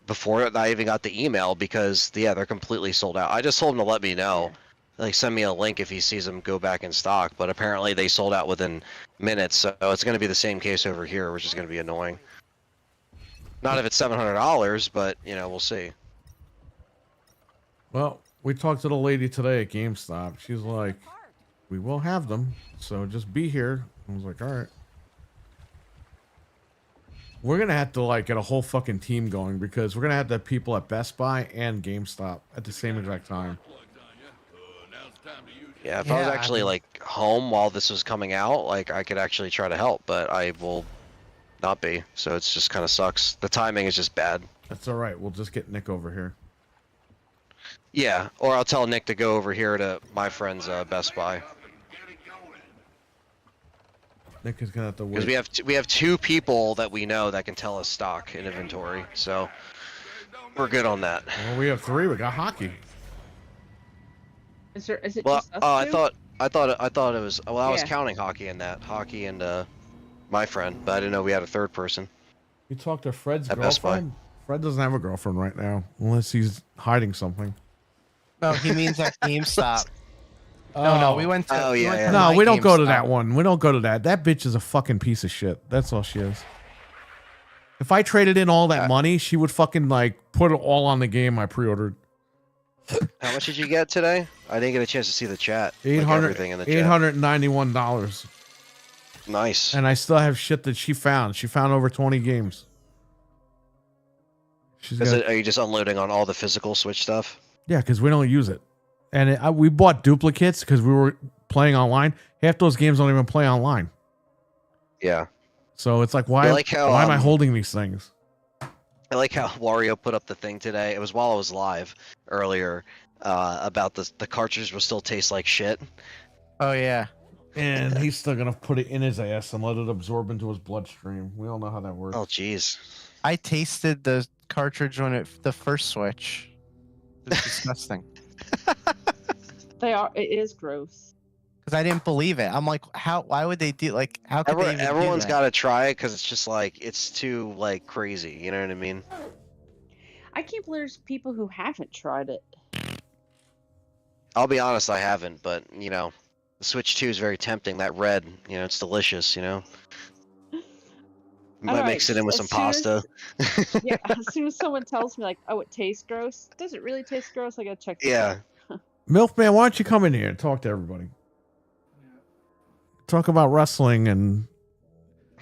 before I even got the email because yeah, they're completely sold out." I just told him to let me know, like send me a link if he sees them go back in stock. But apparently they sold out within minutes, so it's going to be the same case over here, which is going to be annoying. Not if it's $700, but you know, we'll see. Well, we talked to the lady today at GameStop. She's like, we will have them, so just be here. I was like, all right. We're going to have to like get a whole fucking team going because we're going to have to have people at Best Buy and GameStop at the same exact time. Yeah, if I was actually like home while this was coming out, like I could actually try to help, but I will not be. So it's just kind of sucks. The timing is just bad. That's all right. We'll just get Nick over here. Yeah, or I'll tell Nick to go over here to my friend's Best Buy. Nick is gonna have to wait. Because we have two people that we know that can tell us stock and inventory, so we're good on that. Well, we have 3. We got hockey. Is it Well, just us I two? thought it was. Well, I was Yeah. counting hockey in that hockey and my friend, but I didn't know we had a third person. You talked to Fred's At Best Buy. girlfriend. Fred doesn't have a girlfriend right now, unless he's hiding something. No, he means at GameStop. No, we went to. Oh, we yeah, went yeah. to No, my we don't go to GameStop. that one. We don't go to that. That bitch is a fucking piece of shit. That's all she is. If I traded in all that money, she would fucking like put it all on the game I pre-ordered. How much did you get today? I didn't get a chance to see the chat. Like everything in the chat. $891. Nice. And I still have shit that she found. She found over 20 games. Are you just unloading on all the physical Switch stuff? Yeah, because we don't use it. And we bought duplicates because we were playing online. Half those games don't even play online. Yeah. So it's like, why, like how, why am I holding these things? I like how Wario put up the thing today. It was while I was live earlier about the cartridge will still taste like shit. Oh yeah. And he's still going to put it in his ass and let it absorb into his bloodstream. We all know how that works. Oh, jeez. I tasted the cartridge when the first Switch. It was disgusting. It is gross. Because I didn't believe it. I'm like, how? Why would they do like? How could they even Everyone's do got to try it because it's just like it's too like crazy. You know what I mean? I can't believe there's people who haven't tried it. I'll be honest, I haven't, but you know, the Switch 2 is very tempting. That red, you know, it's delicious. You know, might Alright, mix it in with some as soon as- pasta. Yeah, as soon as someone tells me like, oh, it tastes gross. Does it really taste gross? I gotta check. this Yeah. out. Milfman, why don't you come in here and talk to everybody? Talk about wrestling and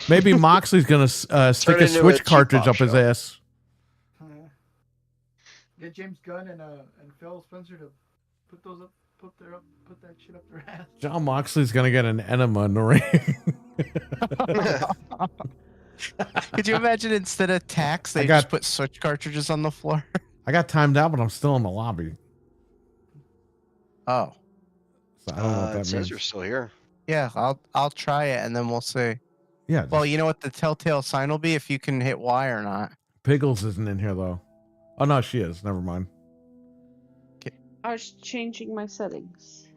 maybe Moxley's going to stick a into a Switch cartridge jukebox up his show. ass. Get James Gunn and Phil Spencer to put those up, put that shit up their ass. John Moxley's going to get an enema in the ring. Could you imagine instead of tax, they just put Switch cartridges on the floor? I got timed out, but I'm still in the lobby. Oh. So I don't know what It that says means. you're still here. Yeah, I'll try it and then we'll see. Yeah. Well, you know what the telltale sign will be if you can hit Y or not. Piggles isn't in here, though. Oh, no, she is. Never mind. I was changing my settings.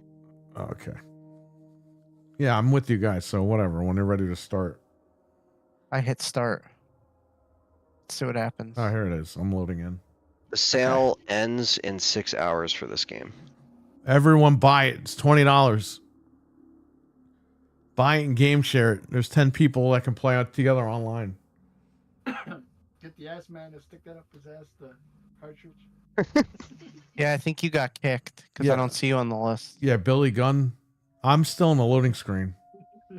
Okay. Yeah, I'm with you guys, so whatever. When you're ready to start. I hit start. Let's see what happens. Oh, here it is. I'm loading in. The sale ends in 6 hours for this game. Everyone buy it. It's $20. Buy it and game share it. There's 10 people that can play out together online. Get the ass man to stick that up his ass, the cartridge. Yeah, I think you got kicked because Yeah. I don't see you on the list. Yeah, Billy Gunn. I'm still in the loading screen.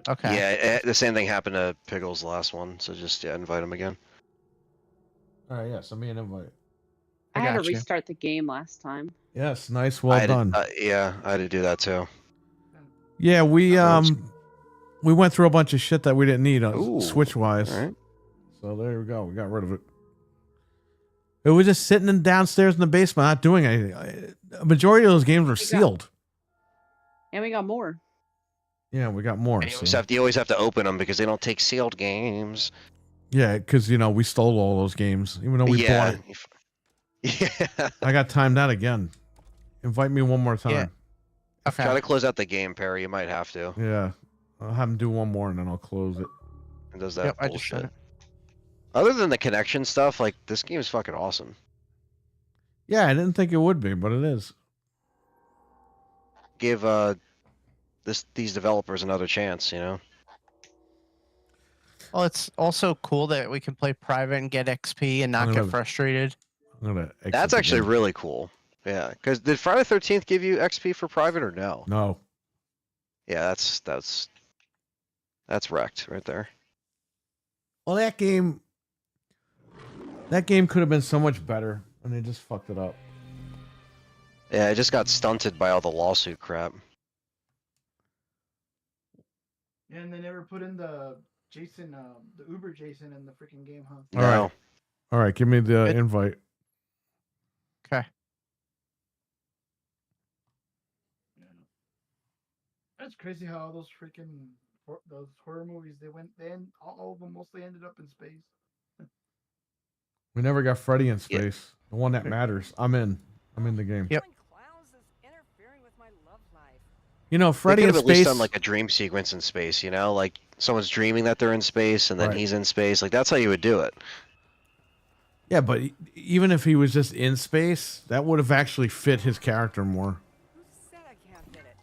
Okay. Yeah, the same thing happened to Piggles last one, so just invite him again. All right, yeah, send me an invite. I had to got you. restart the game last time. Yes, nice, well I had to- done. yeah, I had to do that too. Yeah, we went through a bunch of shit that we didn't need Ooh, Switch wise. all right. So there we go. We got rid of it. It was just sitting in downstairs in the basement, not doing anything. A majority of those games were sealed. And we got more. Yeah, we got more. And so- you always have to open them because they don't take sealed games. Yeah, because we stole all those games, even though we bought it. Yeah. I got timed out again. Invite me one more time. Yeah. Okay. Try to close out the game, Perry. You might have to. Yeah. I'll have him do one more and then I'll close it. It does that Yep, I just done bullshit. it. Other than the connection stuff, like this game is fucking awesome. Yeah, I didn't think it would be, but it is. Give these developers another chance, you know. Well, it's also cool that we can play private and get XP and not I'm get gonna- frustrated. I'm gonna exit That's the actually game. really cool. Yeah, because did Friday 13th give you XP for private or no? No. Yeah, that's wrecked right there. Well, that game could have been so much better, and they just fucked it up. Yeah, it just got stunted by all the lawsuit crap. Yeah, and they never put in the Jason, the Uber Jason in the freaking game, huh? All right. No. All right, give me the It- invite. Okay. Yeah. That's crazy how all those freaking those horror movies all of them mostly ended up in space. We never got Freddy in Yeah. space. The one that matters. I'm in the game. Yep. Killing clowns is interfering with my love life. You know, They Freddy could in have at least space. done like a dream sequence in space, you know, like someone's dreaming that they're in space and then Right. he's in space. Like that's how you would do it. Yeah, but even if he was just in space, that would have actually fit his character more Who said I can't fit it?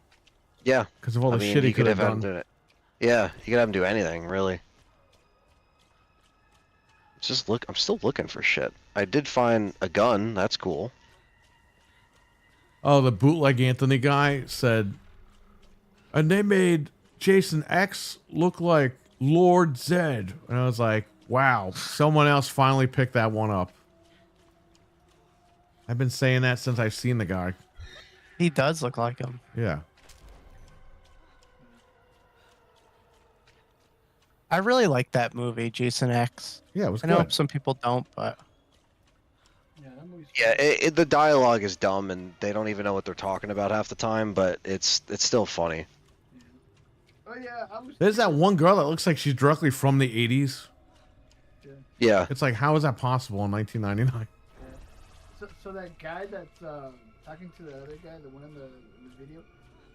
Yeah, because of all the I mean, shit he you could could have have had him done. do it. Yeah, you could have him do anything, really. I'm still looking for shit. I did find a gun. That's cool. Oh, the bootleg Anthony guy said, and they made Jason X look like Lord Zed. And I was like, wow, someone else finally picked that one up. I've been saying that since I've seen the guy. He does look like him. Yeah. I really like that movie, Jason X. Yeah, it was I know good. some people don't, but Yeah, that movie's Yeah, the dialogue is dumb and they don't even know what they're talking about half the time, but it's still funny. Oh yeah, I was. There's that one girl that looks like she's directly from the 80s. Yeah. It's like, how is that possible in 1999? So that guy that's talking to the other guy, the one in the video,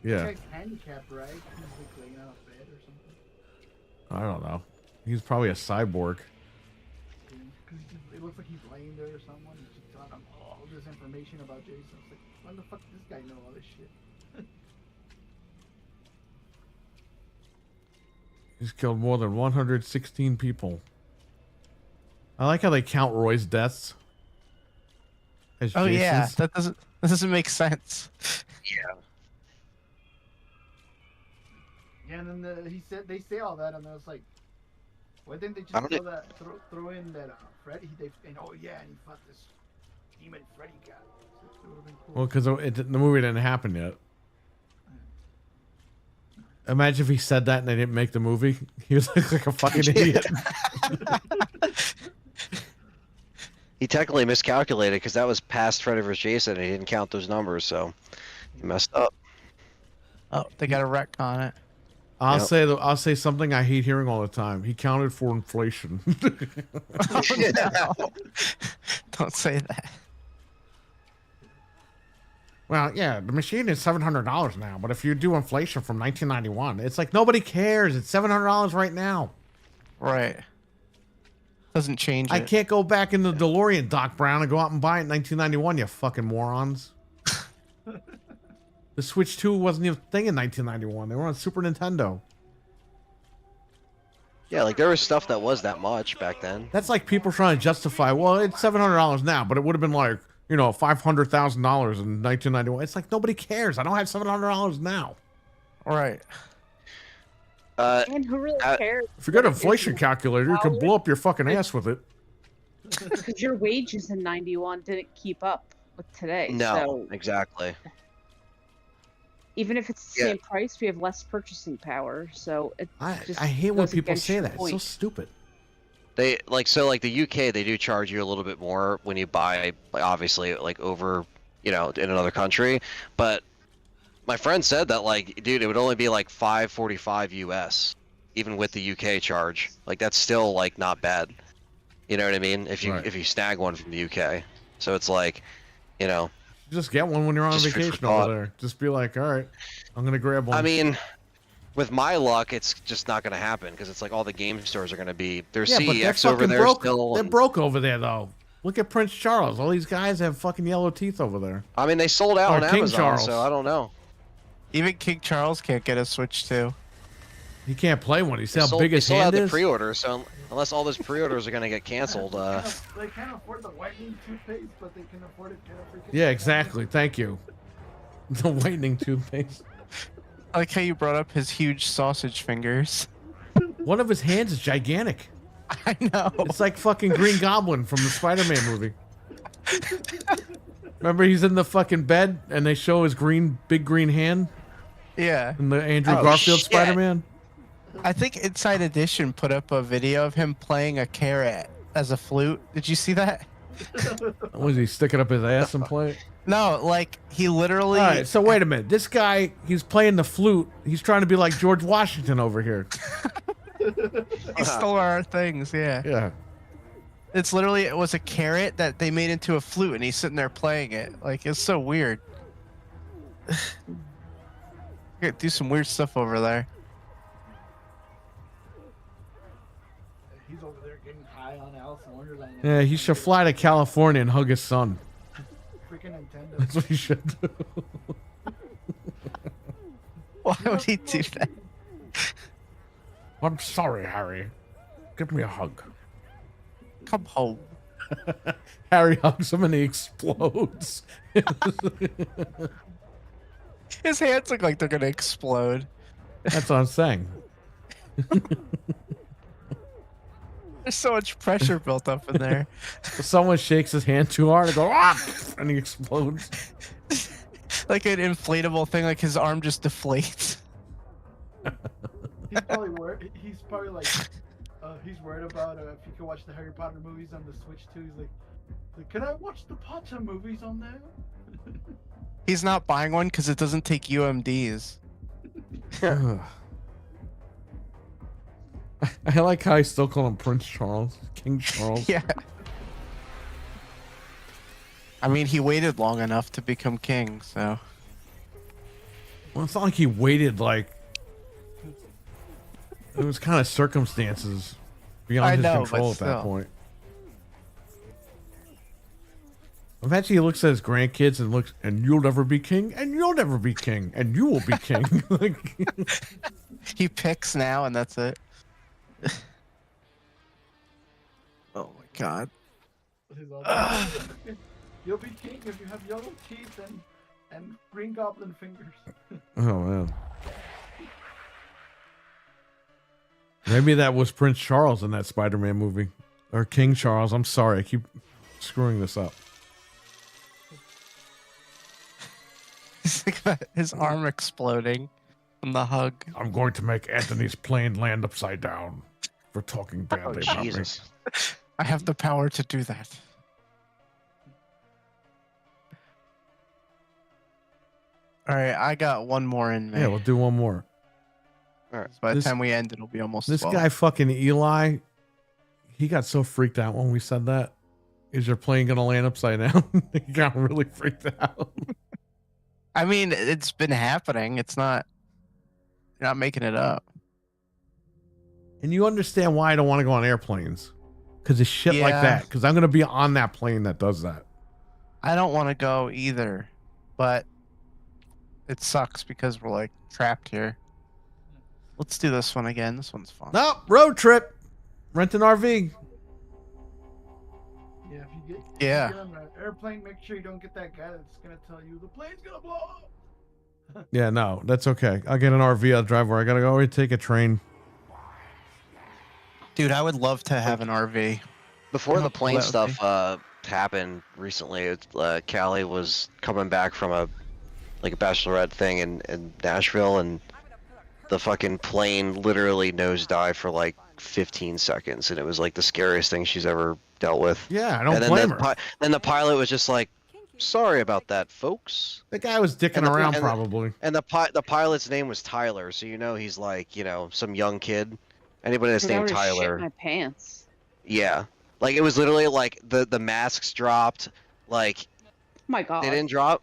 Yeah, that guy's handicapped, right? He's like laying on a bed or something. I don't know. He's probably a cyborg. Because it looks like he's laying there or someone. And she's telling him all this information about Jason. It's like, why the fuck does this guy know all this shit? He's killed more than 116 people. I like how they count Roy's deaths as oh yeah, Jason's. that doesn't make sense. Yeah. Yeah, and then they say all that, and I was like, why didn't they I just don't throw in that Freddy? And oh yeah, and he fought this demon Freddy guy. It would have been cool. Well, because the movie didn't happen yet. Imagine if he said that and they didn't make the movie. He was like a fucking idiot. He technically miscalculated because that was past Freddy vs. Jason and he didn't count those numbers, so he messed up. Oh, they got a wreck on it. I'll say something I hate hearing all the time. He counted for inflation. Oh, no. Don't say that. Well, yeah, the machine is $700 now, but if you do inflation from 1991, it's like nobody cares. It's $700 right now. Right. Doesn't change it. I can't go back in the DeLorean, Doc Brown, and go out and buy it in 1991, you fucking morons. The Switch 2 wasn't even a thing in 1991. They were on Super Nintendo. Yeah, like there was stuff that was that much back then. That's like people trying to justify, well, it's $700 now, but it would have been like, you know, $500,000 in 1991. It's like nobody cares. I don't have $700 now. Right. And who really cares? If you got an inflation calculator, you can blow up your fucking ass with it. Because your wages in '91 didn't keep up with today. No, So exactly. even if it's the Yeah. same price, we have less purchasing power. So it I just hate when goes people against say your that. It's so point. stupid. They like the UK they do charge you a little bit more when you buy, like obviously like over, you know, in another country, but my friend said that like, dude, it would only be like $5.45 US even with the UK charge. Like that's still like not bad. You know what I mean? If you Right. if you snag one from the UK. So it's like, you know, Just get one when you're on Just food for vacation thought. over there. Just be like, all right, I'm gonna grab one. I mean, with my luck, it's just not going to happen because it's like all the game stores are going to be. There's yeah, but they're CEX over fucking there broke. still. They're and- broke over there though. Look at Prince Charles. All these guys have fucking yellow teeth over there. I mean, they sold out Or on King Amazon, Charles. so I don't know. Even King Charles can't get a Switch 2. He can't play one. You see They how sold, big they his sold out hand the is? pre-order, so unless all those pre-orders are going to get canceled, They can't afford the whitening toothpaste, but they can afford to get a freaking. Yeah, exactly. Thank you. The whitening toothpaste. I like how you brought up his huge sausage fingers. One of his hands is gigantic. I know. It's like fucking Green Goblin from the Spider-Man movie. Remember, he's in the fucking bed and they show his big green hand Yeah. in the Andrew Oh, Garfield shit. Spider-Man. I think Inside Edition put up a video of him playing a carrot as a flute. Did you see that? Was he sticking up his ass and play it? No, like he literally. All right, so wait a minute. This guy, he's playing the flute. He's trying to be like George Washington over here. He stole our things. Yeah. Yeah. It's literally it was a carrot that they made into a flute, and he's sitting there playing it. Like it's so weird. Do some weird stuff over there. He's over there getting high on Alice in Wonderland. Yeah, he should fly to California and hug his son. Freaking Nintendo. That's what he should do. Why would he do that? I'm sorry, Harry. Give me a hug. Come home. Harry hugs him and he explodes. His hands look like they're gonna explode. That's what I'm saying. There's so much pressure built up in there. Someone shakes his hand too hard and go, ah! And he explodes. Like an inflatable thing, like his arm just deflates. He's probably worried. He's probably like, he's worried about if he can watch the Harry Potter movies on the Switch too. He's like, can I watch the Potter movies on there? He's not buying one because it doesn't take UMDs. Ugh. I like how I still call him Prince Charles, King Charles. Yeah. I mean, he waited long enough to become king, so. Well, it's not like he waited like. It was kind of circumstances beyond I his know, control but at that still. point. Eventually, he looks at his grandkids and looks, and you'll never be king, and you'll never be king, and you will be king. Like, He picks now, and that's it. Oh my god. He's all, you'll be king if you have yellow teeth and green goblin fingers. oh man. Maybe that was Prince Charles in that Spider-Man movie, or King Charles. I'm sorry, I keep screwing this up. Think about his arm exploding from the hug. I'm going to make Anthony's plane land upside down for talking oh, badly about me. Jesus. I have the power to do that. All right, I got one more in me. Yeah, we'll do one more. So by the this- time we end, it'll be almost This 12. guy fucking Eli, he got so freaked out when we said that. Is your plane gonna land upside down? He got really freaked out. I mean, it's been happening. It's not. You're not making it up. And you understand why I don't want to go on airplanes. Because of shit like Yeah. that. Because I'm gonna be on that plane that does that. I don't want to go either, but it sucks because we're like trapped here. Let's do this one again. This one's fun. No, road trip. Rent an RV. Yeah, if you get Yeah. If you get on an airplane, make sure you don't get that guy that's gonna tell you the plane's gonna blow up. Yeah, no, that's okay. I'll get an RV. I'll drive where I gotta go or take a train. Dude, I would love to have an RV. Before How the cool plane that would stuff happened recently, Callie was coming back from a bachelorette thing in Nashville, and the fucking plane literally nosedived for like 15 seconds, and it was like the scariest thing she's ever dealt with. Yeah, I don't And blame then her. then the pilot was just like, "Sorry about that, folks." The guy was dicking And the- around and the- probably. And the pilot's name was Tyler, so you know he's like, some young kid. Anybody that's I named would've shit Tyler, my pants. yeah. Like it was literally like the masks dropped, like My God. They didn't drop.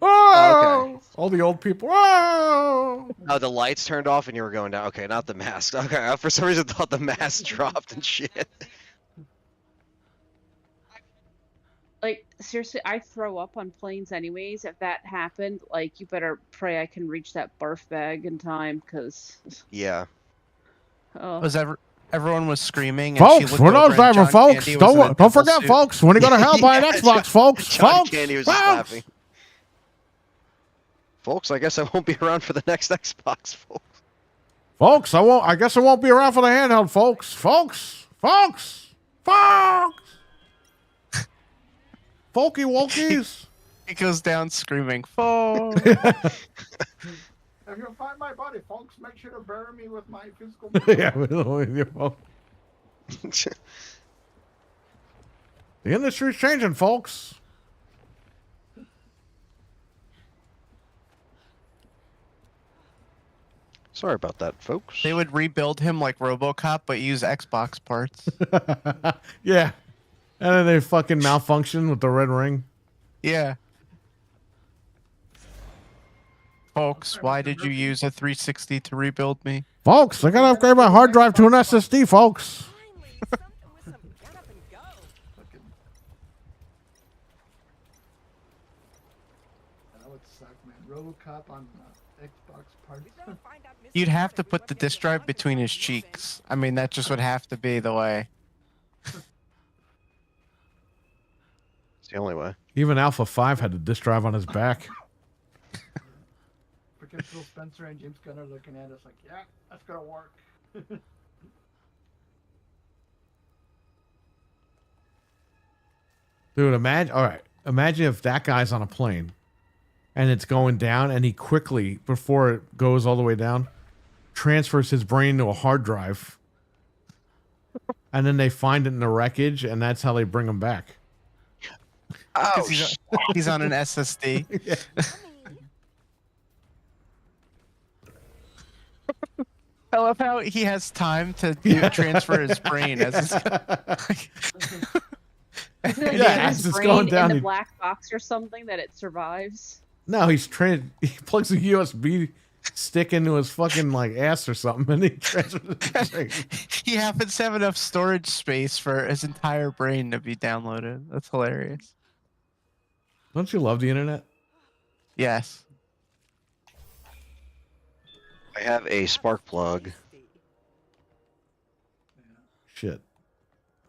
Oh, okay. all the old people. Oh, Oh, the lights turned off and you were going down. Okay, not the mask. Okay, I for some reason thought the mask dropped and shit. Like, seriously, I throw up on planes anyways. If that happened, like, you better pray I can reach that barf bag in time, because, Yeah. oh, Everyone was screaming, and she folks, looked we're over not and driving, John folks. Candy was in a Don't double forget, suit. folks. When you go to hell, buy an Yeah, Xbox, folks. John Folks, Candy was just folks. laughing. Folks, I guess I won't be around for the next Xbox, folks. Folks, I guess I won't be around for the handheld, folks. Folks. Folky wokies. He goes down screaming, "Fuck!" If you find my body, folks, make sure to bury me with my physical. Yeah, the industry's changing, folks. Sorry about that, folks. They would rebuild him like RoboCop, but use Xbox parts. Yeah. And then they fucking malfunction with the red ring. Yeah. Folks, why did you use a 360 to rebuild me? Folks, I gotta upgrade my hard drive to an SSD, folks. Finally, something with some get up and go. That would suck, man. RoboCop on Xbox parts. We better find out Mr. You'd have to Perfect put the wasn't disk getting drive under between what his he was saying. cheeks. I mean, that just would have to be the way. It's the only way. Even Alpha 5 had the disk drive on his back. Freaking Phil Spencer and James Gunn are looking at us like, yeah, that's gonna work. Dude, imagine if that guy's on a plane and it's going down and he quickly, before it goes all the way down, transfers his brain to a hard drive. And then they find it in the wreckage and that's how they bring him back. 'Cause he's on an SSD. I love how he has time to transfer his brain as his, is it like Yeah, his as it's brain going down, in the he- black box or something that it survives? No, he plugs a USB stick into his fucking like ass or something and he transfers his brain. he happens to have enough storage space for his entire brain to be downloaded. That's hilarious. Don't you love the internet? Yes. I have a spark plug. Shit.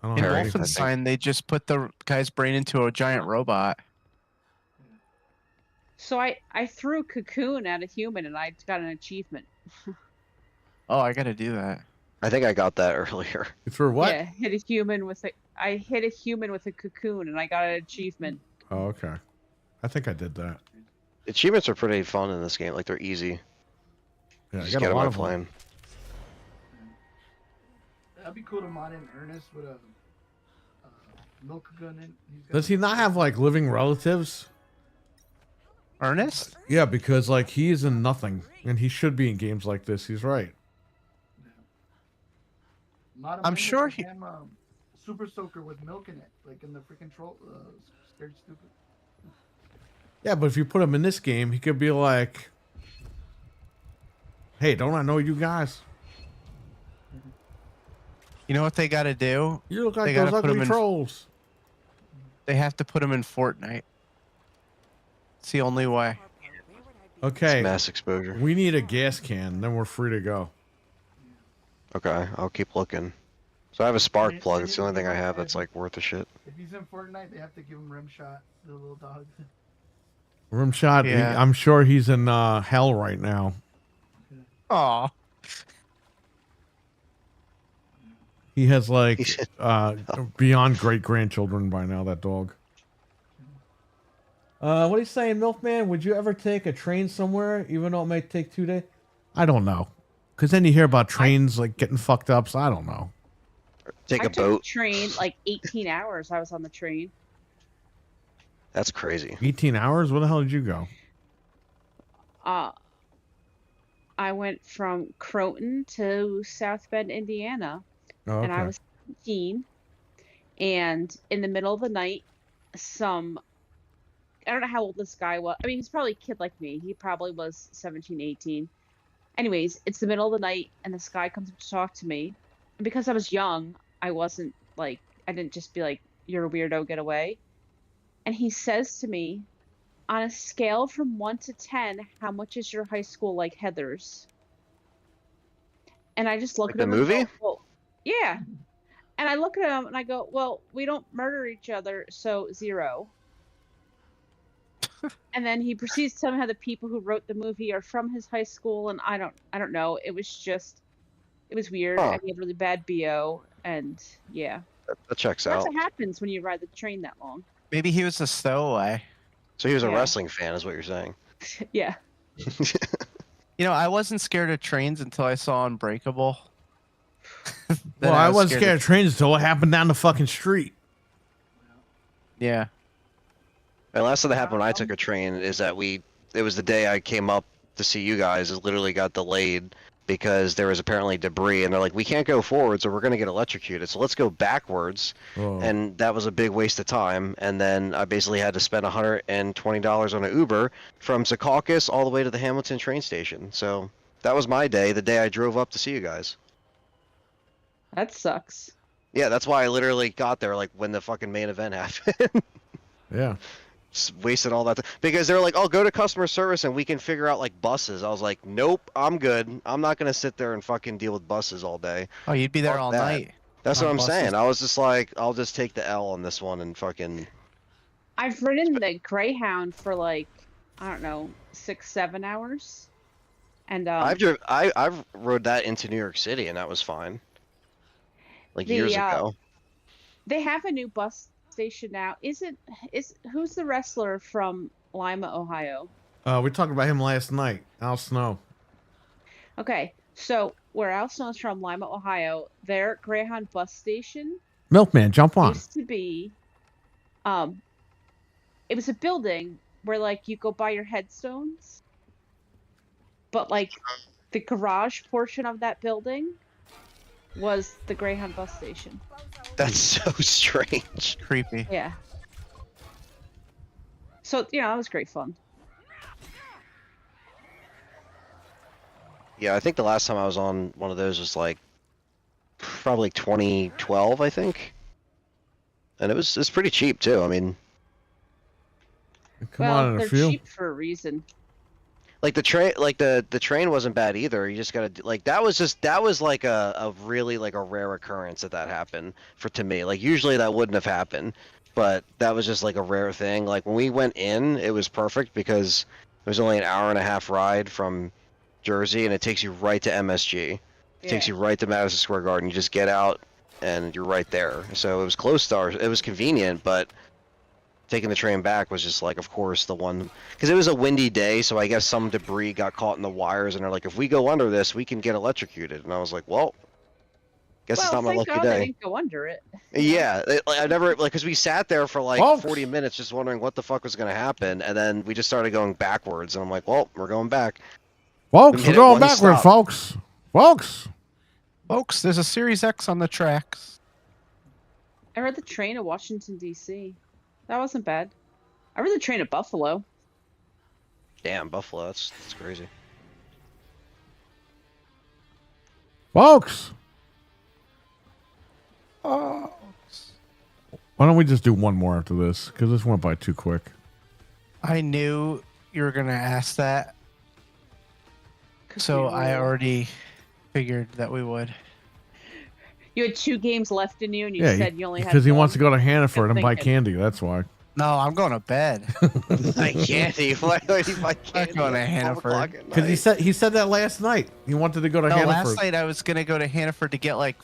I don't In have anything. Wolfenstein, they just put the guy's brain into a giant robot. So I threw Cocoon at a human and I got an achievement. Oh, I gotta do that. I think I got that earlier. You threw what? Yeah, I hit a human with a cocoon and I got an achievement. Oh, okay. I think I did that. Achievements are pretty fun in this game. Like, they're easy. Yeah, I Just got get a on lot my of them. plane. That'd be cool to mod in Ernest with a milk gun in. Does he not have like living relatives? Ernest? Yeah, because like he is in nothing, and he should be in games like this. He's right. Mod him I'm in with sure the he- damn, Super Soaker with milk in it, like in the freaking troll. Scared stupid. Yeah, but if you put him in this game, he could be like, "Hey, don't I know you guys? You know what they gotta do? You look like They those gotta put him ugly in- trolls." They have to put him in Fortnite. It's the only way. Okay, Mass exposure. we need a gas can, then we're free to go. Okay, I'll keep looking. So I have a spark Any- plug. It's the only thing I anything have like that's that. like worth a shit. If he's in Fortnite, they have to give him rim shot, the little dog. Rim shot. Yeah. I'm sure he's in hell right now. Aw. He has like He's beyond great grandchildren by now. That dog. What are you saying, Milkman? Would you ever take a train somewhere, even though it might take 2 days? I don't know, because then you hear about trains like getting fucked up. So I don't know. Take I a took boat. the train like 18 hours. I was on the train. That's crazy. 18 hours? Where the hell did you go? I went from Croton to South Bend, Indiana, Oh, and I okay. was 17. And in the middle of the night, some I don't know how old this guy was. I mean, he's probably a kid like me. He probably was 17, 18. Anyways, it's the middle of the night and this guy comes up to talk to me. And because I was young, I wasn't like, I didn't just be like, you're a weirdo, get away. And he says to me, on a scale from 1 to 10, how much is your high school like Heather's? And I just look Like at the him and movie? go, well, yeah. And I look at him and I go, well, we don't murder each other, so 0. And then he proceeds to tell me how the people who wrote the movie are from his high school, and I don't know. It was weird, Huh. and he had really bad BO, and yeah. That checks That's out. what happens when you ride the train that long. Maybe he was a stowaway. So he was a Yeah. wrestling fan, is what you're saying? Yeah. You know, I wasn't scared of trains until I saw Unbreakable. Well, I wasn't scared of trains until what happened down the fucking street. Yeah. And last thing that happened when I took a train is that it was the day I came up to see you guys. It literally got delayed because there was apparently debris, and they're like, we can't go forwards or we're going to get electrocuted, so let's go backwards. Oh. And that was a big waste of time. And then I basically had to spend $120 on an Uber from Secaucus all the way to the Hamilton train station. So that was my day, the day I drove up to see you guys. That sucks. Yeah, that's why I literally got there like when the fucking main event happened. Yeah. Just wasted all that because they're like, "Oh, go to customer service and we can figure out like buses." I was like, "Nope, I'm good. I'm not gonna sit there and fucking deal with buses all day." Oh, you'd be there Fuck all that. night. That's On what I'm buses. saying. I was just like, I'll just take the L on this one and fucking. I've ridden the Greyhound for like, I don't know, 6, 7 hours. And I've rode that into New York City and that was fine. Like years ago. they have a new bus station now. Who's the wrestler from Lima, Ohio? We talked about him last night. Al Snow. Okay, so where Al Snow's from, Lima, Ohio, their Greyhound bus station Milkman, jump on. used to be, it was a building where like you go buy your headstones, but like the garage portion of that building was the Greyhound bus station. That's so strange. Creepy. Yeah. So, that was great fun. Yeah, I think the last time I was on one of those was like probably 2012, I think. And it's pretty cheap too. I mean, Come on in a they're few. cheap for a reason. like the train, like the train wasn't bad either. You just gotta like that was like a really like a rare occurrence that happened to me. Like usually that wouldn't have happened, but that was just like a rare thing. Like when we went in, it was perfect because it was only an hour and a half ride from Jersey, and it takes you right to MSG. It takes you right to Madison Square Garden. You just get out and you're right there. So it was close to it was convenient, but taking the train back was just like, of course, the one because it was a windy day, so I guess some debris got caught in the wires, and they're like, if we go under this, we can get electrocuted. And I was like, well, guess it's not my thank lucky God day. they didn't go under it. Yeah, I never like because we sat there for like Folks. 40 minutes just wondering what the fuck was gonna happen, and then we just started going backwards, and I'm like, well, we're going back. Folks, Hit we're it going one backward, stop. folks. Folks. Folks, there's a Series X on the tracks. I rode the train to Washington, D.C. That wasn't bad. I rode the train to Buffalo. Damn, Buffalo, that's crazy. Folks. Why don't we just do one more after this? Because this went by too quick. I knew you were gonna ask that, so I already figured that we would. You had 2 games left in you, and you Yeah, said you only had because he wants to one? go to Hannaford Good and buy thinking. candy. That's why. No, I'm going to bed. I candy. Why would you buy candy? going to at 12 Hannaford. o'clock at Because night? he said that last night. He wanted to go to No, Hannaford. last night I was gonna go to Hannaford to get like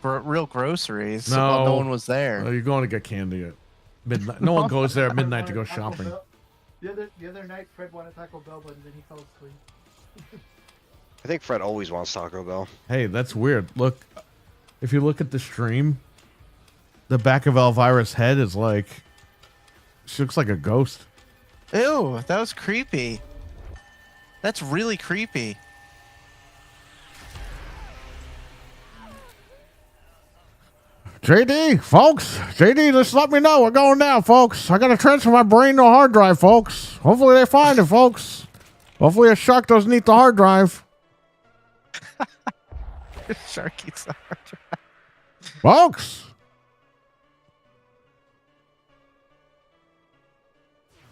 real groceries. No. While no one was there. Oh, you're going to get candy at midnight. No one goes there at midnight to go Taco shopping. Bell. The other night, Fred wanted Taco Bell, but then he fell asleep. I think Fred always wants Taco Bell. Hey, that's weird. Look, if you look at the stream, the back of Elvira's head is like, she looks like a ghost. Ew, that was creepy. That's really creepy. JD, folks. JD, just let me know. We're going now, folks. I got to transfer my brain to a hard drive, folks. Hopefully they find it, folks. Hopefully a shark doesn't eat the hard drive. Shark eats the hard drive. Folks.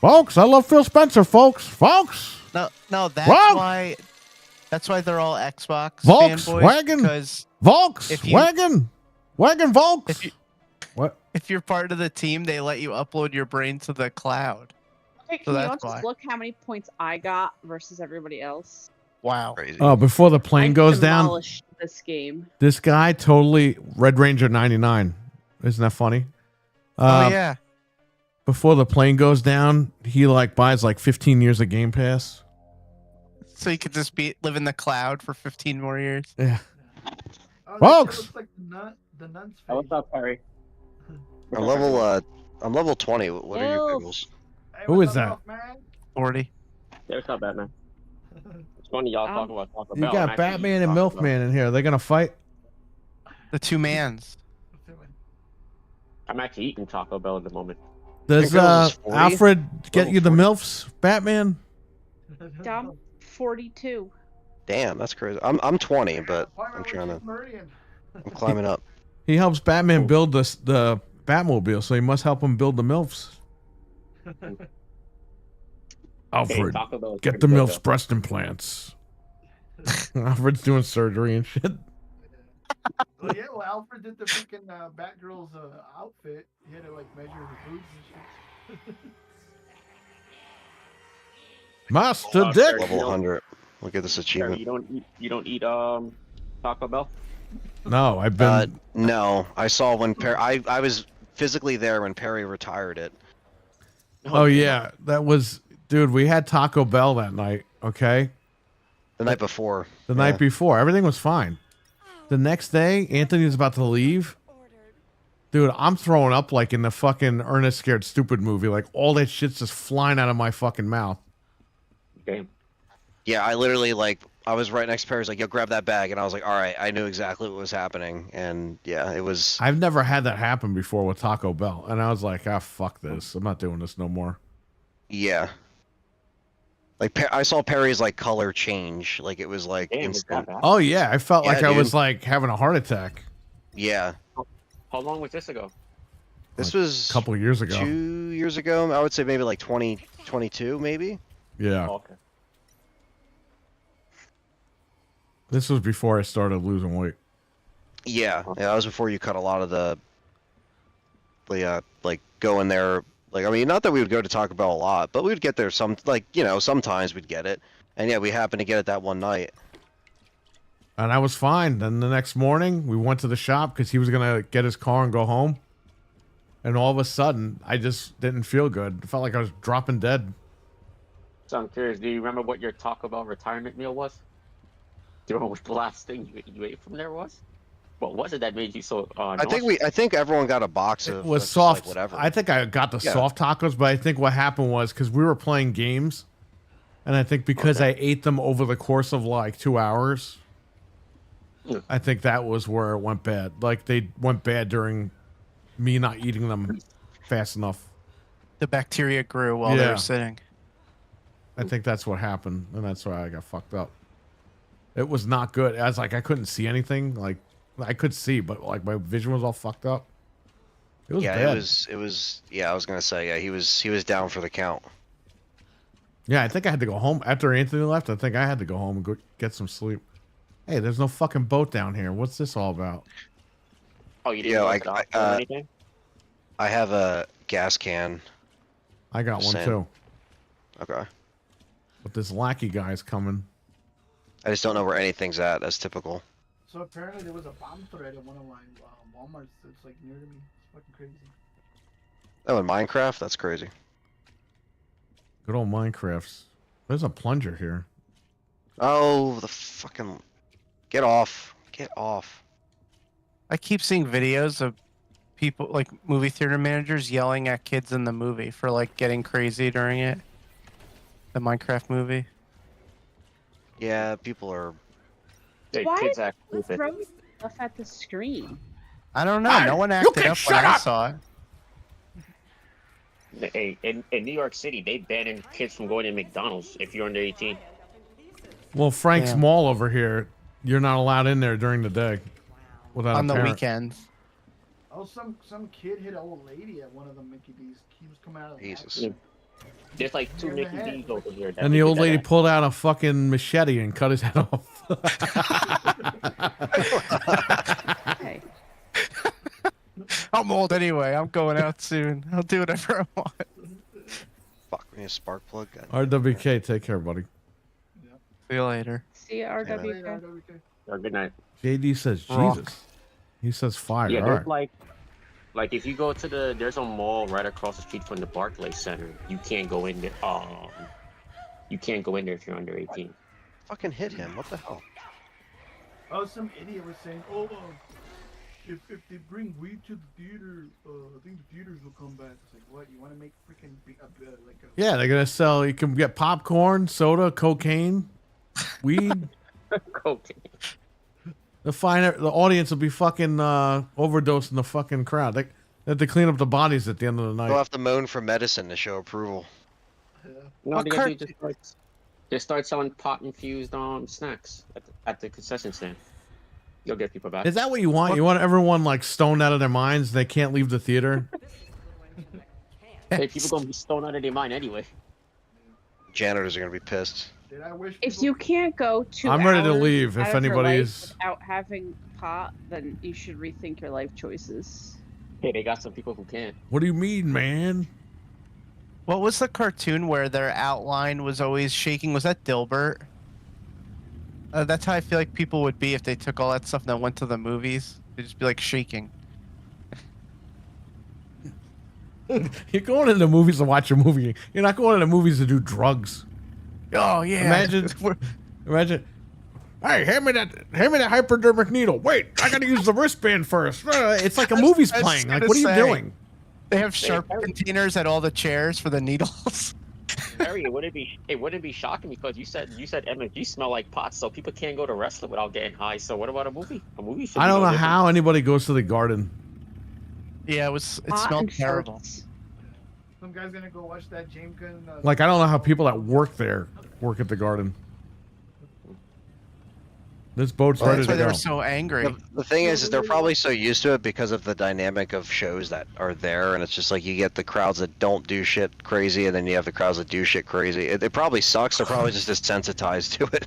Folks, I love Phil Spencer, folks. Folks. No, that's Whoa! why. That's why they're all Xbox Volkswagen. fanboys. Because Volkswagen. Wagon Volks. What? if you're part of the team, they let you upload your brain to the cloud. Okay, So can you that's all just why. look how many points I got versus everybody else? Wow. Crazy. Oh, before the plane I goes down, demolished this game. this guy totally Red Ranger 99. Isn't that funny? Oh yeah. Before the plane goes down, he like buys like 15 years of Game Pass. So you could just live in the cloud for 15 more years. Yeah. Oh, that Folks! shit looks like the nun's face. Oh, what's up, Perry? I'm level 20. What are your Ew. pickles? Hey, Who what's is up, that? man? 40. Yeah, what's up, Batman? It's funny y'all talking about Taco You Bell. I'm got actually Batman eating and Taco Bell. Milkman in here. Are they gonna fight? The two mans. I'm actually eating Taco Bell at the moment. Does Pickles is 40? Alfred get Level you the 40? MILFs, Batman? I'm 42. Damn, that's crazy. I'm 20, but I'm climbing up. He helps Batman build the Batmobile, so he must help him build the MILFs. Alfred, Hey, Taco Bell is get the pretty good, MILFs breast implants. Alfred's doing surgery and shit. Well, yeah, well, Alfred did the freaking Batgirl's outfit. He had to like measure her boobs and shit. Master Oh, Dick. Perry, Level you don't- 100. Look at this Perry, achievement. you don't eat Taco Bell? No, I've been. No, I saw when Perry. I was physically there when Perry retired it. Oh yeah, that was, dude. We had Taco Bell that night. Okay, The night before. the night before, everything was fine. The next day, Anthony was about to leave. Dude, I'm throwing up like in the fucking Ernest Scared Stupid movie. Like all that shit's just flying out of my fucking mouth. Damn. Yeah, I literally I was right next to Perry's like, yo, grab that bag, and I was like, all right, I knew exactly what was happening, and yeah, it was. I've never had that happen before with Taco Bell, and I was like, ah, fuck this. I'm not doing this no more. Yeah. Like I saw Perry's like color change, like it was like Damn, it's instant. that bad. Oh yeah, I felt Yeah, like I was dude. like having a heart attack Yeah, How long was this ago? this Like, was a couple of years ago. 2 years ago. I would say maybe like 2022, maybe. Yeah, Oh, okay. this was before I started losing weight. Yeah, that was before you cut a lot of the like go in there. Like, I mean, not that we would go to Taco Bell a lot, but we would get there sometimes we'd get it. And yeah, we happened to get it that one night. And I was fine. Then the next morning, we went to the shop because he was gonna get his car and go home. And all of a sudden, I just didn't feel good. It felt like I was dropping dead. So I'm curious, do you remember what your Taco Bell retirement meal was? Do you remember what the last thing you ate from there was? What was it that made you so I think everyone got a box It of was just, soft. like, whatever. I think I got the Yeah. soft tacos, but I think what happened was because we were playing games, and I think because I ate them over the course of like 2 hours, Yeah. I think that was where it went bad. Like they went bad during me not eating them fast enough. The bacteria grew while they Yeah. were sitting. I think that's what happened, and that's why I got fucked up. It was not good. I was like, I couldn't see anything. Like I could see, but like my vision was all fucked up. It was yeah, bad. it was. Yeah, I was gonna say, yeah, he was down for the count. Yeah, I think I had to go home after Anthony left. I think I had to go home and go get some sleep. Hey, there's no fucking boat down here. What's this all about? Oh, you didn't Yeah, go like, to the hospital or anything? I have a gas can. I got one Same. too. Okay. But this lackey guy's coming. I just don't know where anything's at. That's typical. So apparently there was a bomb threat at one of my Walmarts that's like near to me. It's fucking crazy. Oh, in Minecraft? That's crazy. Good old Minecrafts. There's a plunger here. Oh, the fucking... Get off. Get off. I keep seeing videos of people, like movie theater managers, yelling at kids in the movie for like getting crazy during it. The Minecraft movie. Yeah, people are... Hey, Why kids did act you stupid. throw stuff at the screen? I don't know. Hey, No one you acted can up when shut I up! saw it. Hey, in New York City, they banning kids from going to McDonald's if you're under 18. Well, Frank's Damn. Mall over here, you're not allowed in there during the day without On a the parent. weekends. Oh, some kid hit an old lady at one of the Mickey D's. He was coming out of the Jesus. accident. There's like 2 In the Mickey head. D's over here. That And the they old did that lady at. pulled out a fucking machete and cut his head off. Hey, I'm old anyway. I'm going out soon. I'll do whatever I want. Fuck, we need a spark plug. God. RWK, take care, buddy. See you later. see you, Later, RWK. RWK. Good night. JD says Rock. Jesus. He says fire. Yeah, All there's right. like if you go to there's a mall right across the street from the Barclays Center. You can't go in there. You can't go in there if you're under 18. Fucking hit him. What the hell? Oh, some idiot was saying, "Oh, if they bring weed to the theater, I think the theaters will come back." It's like, what? You want to make freaking like a Yeah, they're gonna sell. You can get popcorn, soda, cocaine, weed. Okay. The audience will be fucking overdosing the fucking crowd. They have to clean up the bodies at the end of the They'll night. have to moan for medicine to show approval. No, What they gotta do just start selling pot infused snacks at the concession stand. You'll get people back. Is that what you want? You want everyone like stoned out of their minds? They can't leave the theater. Hey, people gonna be stoned out of their mind anyway. Janitors are gonna be pissed. Did I wish If people- you can't go 2 I'm ready to hours leave if out of your anybody life is- without having pot, then you should rethink your life choices. Hey, they got some people who can't. What do you mean, man? What was the cartoon where their outline was always shaking? Was that Dilbert? That's how I feel like people would be if they took all that stuff and then went to the movies. They'd just be like shaking. You're going into the movies to watch a movie. You're not going into the movies to do drugs. Oh yeah. Imagine. Hey, hand me that hypodermic needle. Wait, I gotta use the wristband first. It's like a movie's I was playing. Like, gonna what are you say. doing? They have sharp containers at all the chairs for the needles. Harry, it wouldn't be shocking because you said MSG smell like pot, so people can't go to wrestling without getting high. So what about a movie? A movie should. I be don't no know different. how anybody goes to the garden. Yeah, it Pot smelled and terrible. farts. Some guy's gonna go watch that James Gunn. Like, I don't know how people that work there work at the garden. This boat's Well, ready that's why to they go. were so angry. The thing is they're probably so used to it because of the dynamic of shows that are there, and it's just like you get the crowds that don't do shit crazy, and then you have the crowds that do shit crazy. It probably sucks. They're probably just desensitized to it.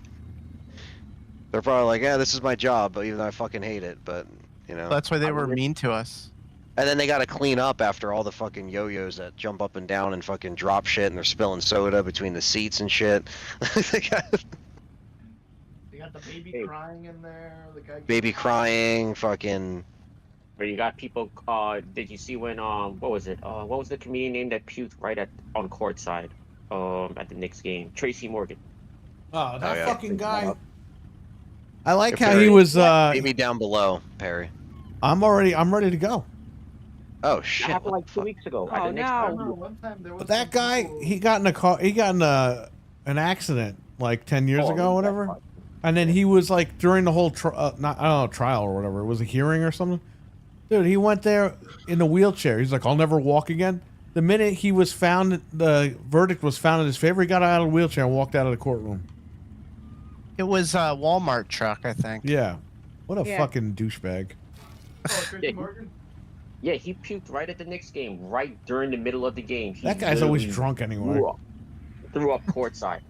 They're probably like, yeah, this is my job, but even though I fucking hate it, but you know. That's why they were mean to us. And then they got to clean up after all the fucking yo-yos that jump up and down and fucking drop shit, and they're spilling soda between the seats and shit. They got They got the baby Hey. crying in there. The guy. baby crying, fucking. Where you got people. Did you see when what was it? What was the comedian name that puked right on court side? At the Knicks game, Tracy Morgan. Oh, that yeah. fucking guy. I like If how Perry- he was. Meet me down below, Perry. I'm ready to go. Oh That shit! happened what like the 2 fuck? weeks ago. Oh, at the Knicks no. game. No, one time there was But that some guy, people- he got in a car. He got in an accident like 10 years Oh, ago, or whatever. And then he was like during the whole trial or whatever. It was a hearing or something. Dude, he went there in a wheelchair. He's like, I'll never walk again. The minute he was found, the verdict was found in his favor. He got out of the wheelchair and walked out of the courtroom. It was a Walmart truck, I think. Yeah, what a Yeah. fucking douchebag. Oh, Tracy Yeah. Morgan. Yeah, he puked right at the Knicks game, right during the middle of the game. He That guy's always literally drunk anyway. threw up courtside.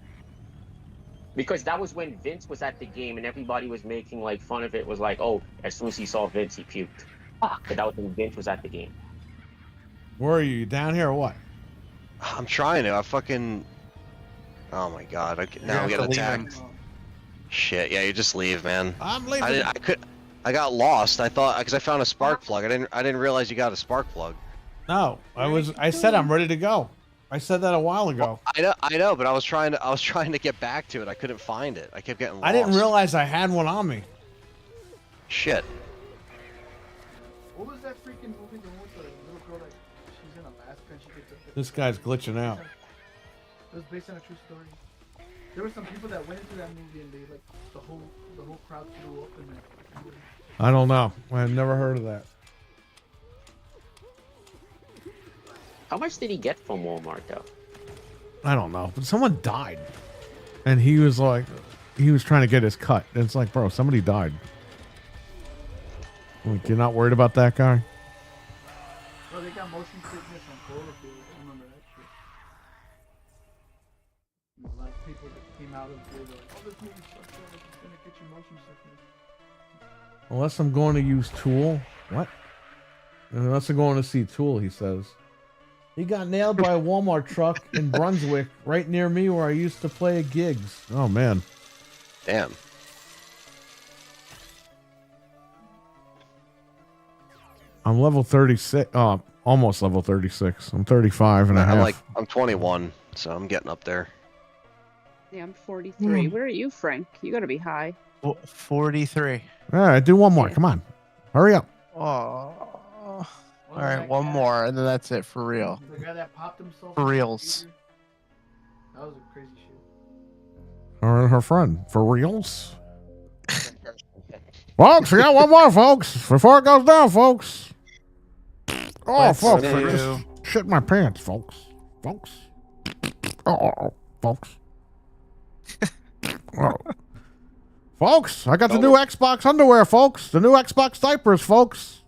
Because that was when Vince was at the game and everybody was making like fun of it. Was like, oh, as soon as he saw Vince, he puked. But that was when Vince was at the game. Where are you? You down here or what? I'm trying to. I fucking. Oh my god! Now we have get to leave attacked. him. Shit! Yeah, you just leave, man. I'm leaving. I got lost. I thought because I found a spark plug. I didn't realize you got a spark plug. No, I said I'm ready to go. I said that a while ago. I know, but I was trying to get back to it. I couldn't find it. I kept getting lost. I didn't realize I had one on me. Shit. What was that freaking movie? The one with the little girl that she's in Alaska and she gets up. This guy's glitching out. It was based on a true story. There were some people that went into that movie and they like the whole crowd threw up in that movie. I don't know. I've never heard of that. How much did he get from Walmart though? I don't know, but someone died, and he was like, he was trying to get his cut. And it's like, bro, somebody died. Like, you're not worried about that guy? Bro, they got motion sickness on Cloverfield. I remember that shit. You know, a lot of people that came out of it, they're like, oh, this movie sucks. It's gonna get you motion sickness. Unless I'm going to use Tool. What? Unless I'm going to see Tool, he says. He got nailed by a Walmart truck in Brunswick, right near me where I used to play at gigs. Oh, man. Damn. I'm level 36. Oh, almost level 36. I'm 35 and a half. I'm 21, so I'm getting up there. Yeah, I'm 43. Where are you, Frank? You gotta be high. 43. All right, do one more. Come on. Hurry up. Oh. All right, one more, and then that's it for real. The guy that popped himself. For reals. That was a crazy shit. Her and her friend. For reals? Folks, we got one more, folks. Before it goes down, folks. Oh, Let's folks. do- I just shit my pants, folks. Folks. Oh, folks. Oh. Folks, I got the new Xbox underwear, folks. The new Xbox diapers, folks.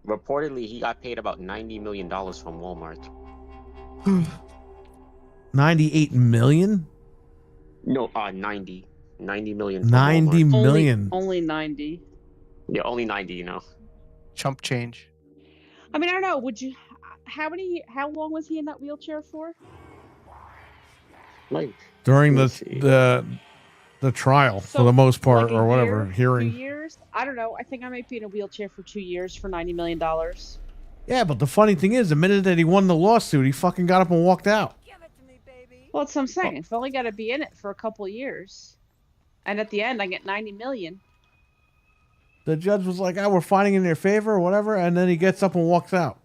Reportedly, he got paid about $90 million from Walmart. 98 million? No, 90 million. From 90 Walmart. million. Only 90. Yeah, only 90. You know. Chump change. I mean, I don't know. Would you? How long was he in that wheelchair for? Like During let's see. the trial, So, for the most part, like a or whatever, year, hearing. 2 years? I don't know. I think I might be in a wheelchair for 2 years for $90 million. Yeah, but the funny thing is, the minute that he won the lawsuit, he fucking got up and walked out. Give it to me, baby. Well, that's what I'm saying. I've only got to be in it for a couple years, and at the end, I get 90 million. The judge was like, "Oh, we're finding in their favor, or whatever," and then he gets up and walks out.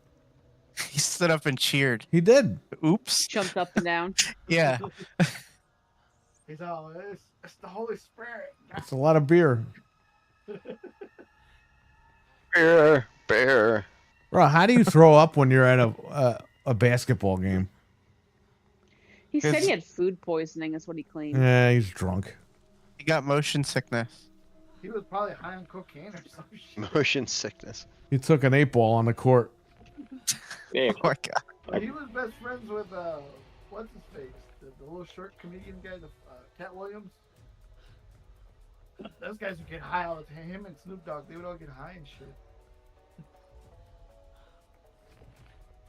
He stood up and cheered. He did. Oops. Jumped up and down. Yeah. He's all, it's the Holy Spirit. It's a lot of beer. Bear. Bro, how do you throw up when you're at a basketball game? He said It's- he had food poisoning. Is what he claimed. Yeah, he's drunk. He got motion sickness. He was probably high on cocaine or some shit. Motion sickness. He took an 8-ball on the court. Yeah. Oh my god. Well, he was best friends with, what's his face? The little short comedian guy, the Cat Williams. Those guys would get high all the time. Him and Snoop Dogg, they would all get high and shit.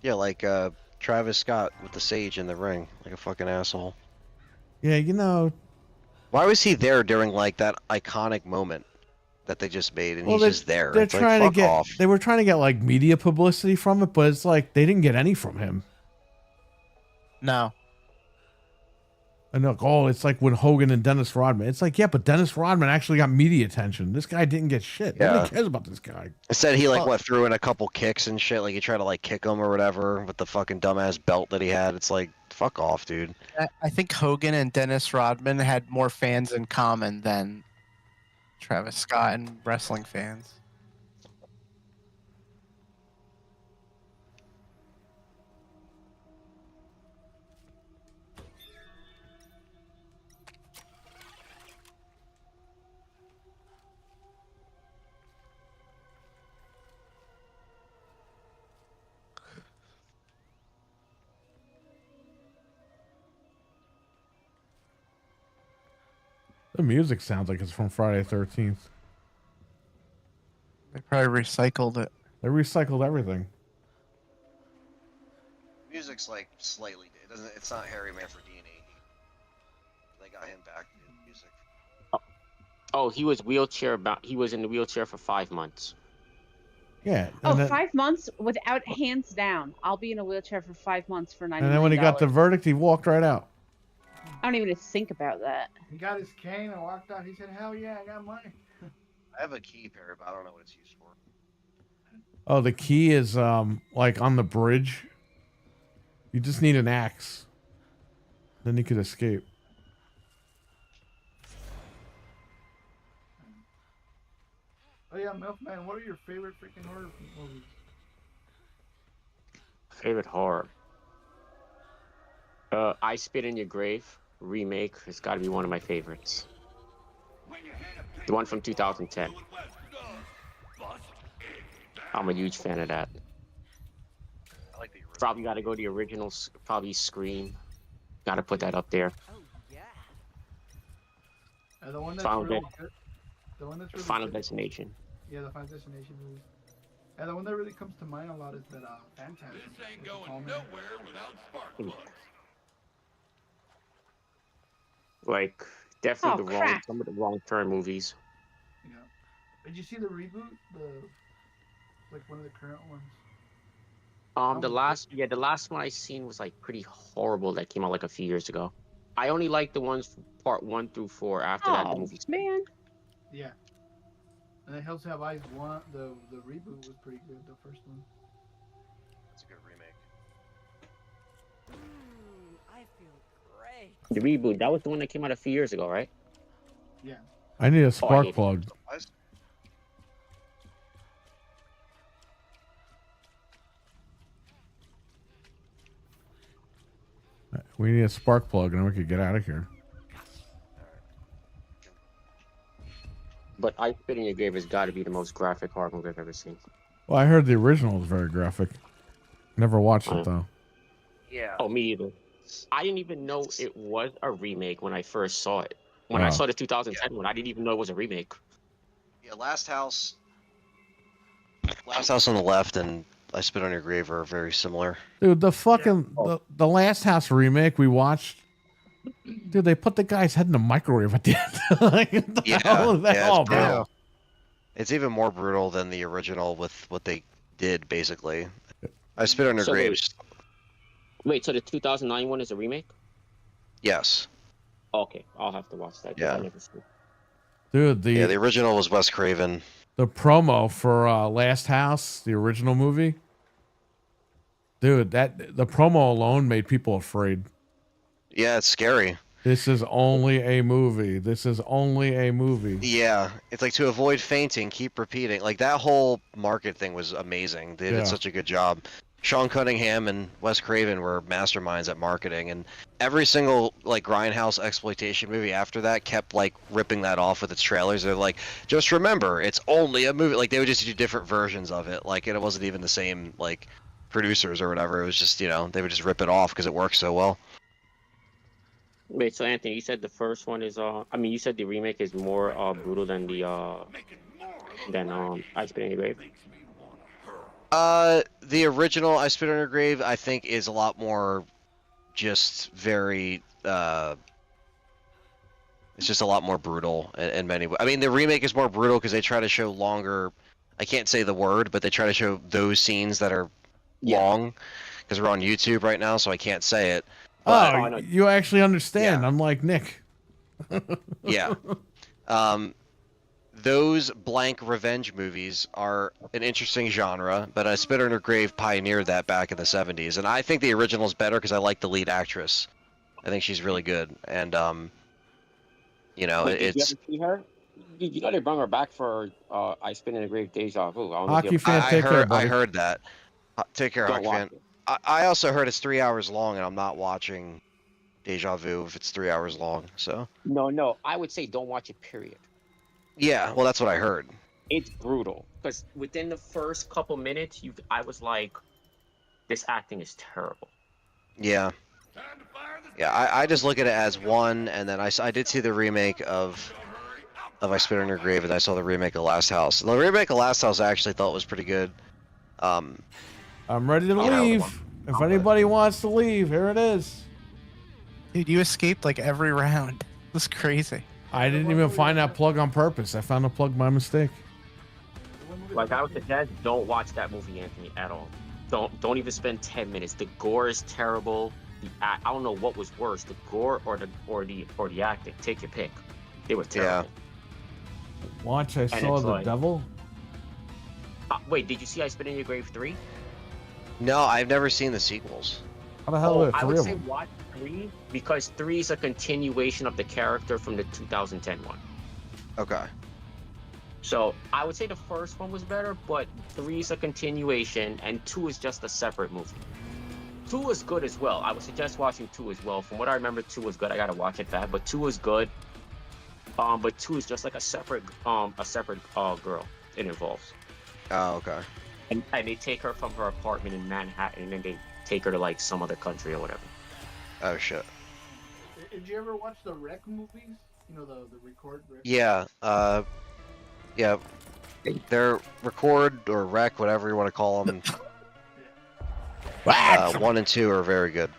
Yeah, like Travis Scott with the sage in the ring, like a fucking asshole. Yeah, you know. Why was he there during like that iconic moment that they just made, and Well, he's just there? They're It's trying like, to fuck get. off. They were trying to get like media publicity from it, but it's like they didn't get any from him. No. And look, oh, it's like when Hogan and Dennis Rodman. It's like, yeah, but Dennis Rodman actually got media attention. This guy didn't get shit. Yeah. Nobody cares about this guy. Instead, he like Oh. what threw in a couple kicks and shit. Like he tried to like kick him or whatever with the fucking dumbass belt that he had. It's like, fuck off, dude. I think Hogan and Dennis Rodman had more fans in common than Travis Scott and wrestling fans. The music sounds like it's from Friday the 13th. They probably recycled it. They recycled everything. Music's like slightly. It doesn't. It's not Harry Manfredini. They got him back in music. Oh, he was He was in the wheelchair for 5 months. Yeah. Oh, And then, 5 months without hands down. I'll be in a wheelchair for 5 months for $90 and then when he got the verdict, he walked right out. I don't even think about that. He got his cane and walked out. He said, hell yeah, I got money. I have a key pair, but I don't know what it's used for. Oh, the key is like on the bridge. You just need an axe. Then you could escape. Oh yeah, Milkman, what are your favorite freaking horror movies? Favorite horror. I Spit in Your Grave remake has got to be one of my favorites. The one from 2010. I'm a huge fan of that. I like the original. Probably got to go the originals. Probably Scream. Got to put that up there. Oh, yeah. The one that's Final really Des- good. The one that's really Final good. Destination. Yeah, the Final Destination movies. And the one that really comes to mind a lot is that Phantasm. This ain't with going Palmer. nowhere without spark plugs. Like definitely Oh, crap. some of the wrong turn movies. Yeah. Did you see the reboot? Like one of the current ones. The last one I seen was like pretty horrible. That came out like a few years ago. I only like the ones from part 1 through 4. After that, the Oh, movie. man. Yeah. And then Hills Have Eyes 1, the reboot was pretty good, the first one. That's a good remake. I feel great. The reboot. That was the one that came out a few years ago, right? Yeah. I need a spark hate plug. We need a spark plug, and then we could get out of here. But I Spit in Your Grave has got to be the most graphic horror movie I've ever seen. Well, I heard the original was very graphic. Never watched it though. Yeah. Oh, me either. I didn't even know it was a remake when I first saw it. When I Wow. saw the 2010 one, I didn't even know it was a remake. Yeah, Last House on the Left and I Spit on Your Grave are very similar. Dude, the fucking the Last House remake we watched. Dude, they put the guy's head in the microwave at the end. Like, what the hell is that yeah, all it's brutal. about? It's even more brutal than the original with what they did, basically. I Spit on Your So Grave. Wait, so the 2009 one is a remake? Yes. Okay, I'll have to watch that. 'cause Yeah. I never seen it. Dude, Yeah, the original was Wes Craven. the promo for Last House, the original movie. Dude, the promo alone made people afraid. Yeah, it's scary. This is only a movie. This is only a movie. Yeah, it's like to avoid fainting, keep repeating. Like that whole market thing was amazing. They Yeah. did such a good job. Sean Cunningham and Wes Craven were masterminds at marketing, and every single like grindhouse exploitation movie after that kept like ripping that off with its trailers. They're like, just remember, it's only a movie. Like they would just do different versions of it. Like and it wasn't even the same like producers or whatever. It was just they would just rip it off because it works so well. Wait, so Anthony, you said the first one is you said the remake is more brutal than the I Spit in Your Grave. The original I Spit on Your Grave, I think, is a lot more just very it's just a lot more brutal in many ways. I mean, the remake is more brutal because they try to show longer, I can't say the word, but they try to show those scenes that are long because we're on YouTube right now, so I can't say it. Oh, you actually understand. Yeah. I'm like Nick. Yeah. Those blank revenge movies are an interesting genre, but I Spit on Her Grave pioneered that back in the 70s. And I think the original is better because I like the lead actress. I think she's really good. And, Wait, did it's... you ever see her? You know they brought her back for I Spit in Your Grave Deja Vu. I don't know if Hockey you ever- fan, take care, I buddy. heard that. Take care, Don't hockey watch fan. it. I also heard it's 3 hours long, and I'm not watching Deja Vu if it's 3 hours long. So No, I would say don't watch it, period. yeah, well, that's what I heard. It's brutal because within the first couple minutes, I was like, this acting is terrible. Yeah. Yeah, I just look at it as one, and then I did see the remake of I Spit on Your Grave, and I saw the remake of Last House. And the remake of Last House I actually thought was pretty good. I'm ready to know, leave. If anybody wants to leave, here it is. Dude, you escaped like every round. That's crazy. I didn't even find that plug on purpose. I found the plug by mistake. Like I would suggest, don't watch that movie, Anthony, at all. Don't even spend 10 minutes. The gore is terrible. I don't know what was worse, the gore or the acting. Take your pick. They were terrible. Watch, I saw it's the like- devil. Wait, did you see I Spit in Your Grave 3? No, I've never seen the sequels. How the hell are there I three would of say them? watch 3 because 3 is a continuation of the character from the 2010 one. Okay. So I would say the first one was better, but 3 is a continuation and 2 is just a separate movie. 2 was good as well. I would suggest watching 2 as well. From what I remember, 2 was good. I gotta watch it back, but 2 was good. But 2 is just like a separate girl it involves. Oh, okay. And they take her from her apartment in Manhattan, and then they take her to like some other country or whatever. Oh shit. Did you ever watch the Rec movies? You know, the record. Rec? Yeah. Yeah. They're record or rec, whatever you want to call them. 1 and 2 are very good.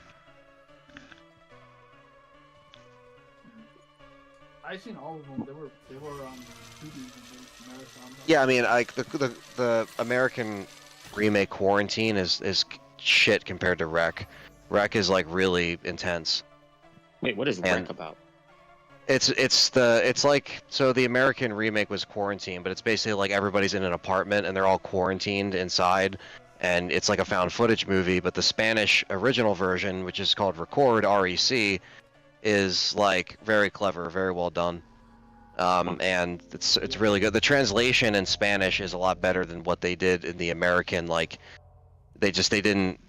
I seen all of them. They were on Tubi and marathon. Yeah, I mean, like the American remake Quarantine is shit compared to Rec. Rec is like really intense. Wait, what is Rec about? It's like, so the American remake was Quarantine, but it's basically like everybody's in an apartment and they're all quarantined inside, and it's like a found footage movie. But the Spanish original version, which is called Record, REC, is like very clever, very well done, and it's really good. The translation in Spanish is a lot better than what they did in the American. Like they just didn't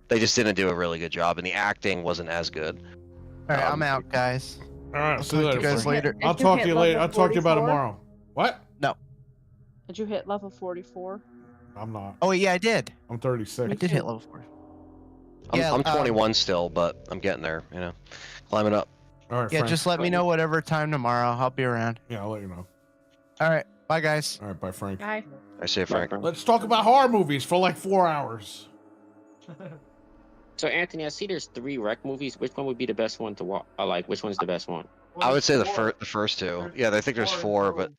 do a really good job, and the acting wasn't as good. All right, I'm out, guys. All right, see you talk later. to you guys Frank. later. I'll Did you talk to hit you later. I'll level talk to you about it 44? tomorrow. What? No. Did you hit level 44? I'm not. Oh yeah, I did. I'm 36. I did hit level 4. I'm 21 still, but I'm getting there. You know, climbing up. All right. Yeah, Frank. just let me know whatever time tomorrow. I'll be around. Yeah, I'll let you know. All right, bye guys. All right, bye, Frank. Bye. I say, Frank. Let's talk about horror movies for like 4 hours. So Anthony, I see there's 3 Rec movies. Which one would be the best one to watch? Like, which one's the best one? I would say the first 2. Yeah, I think there's 4, but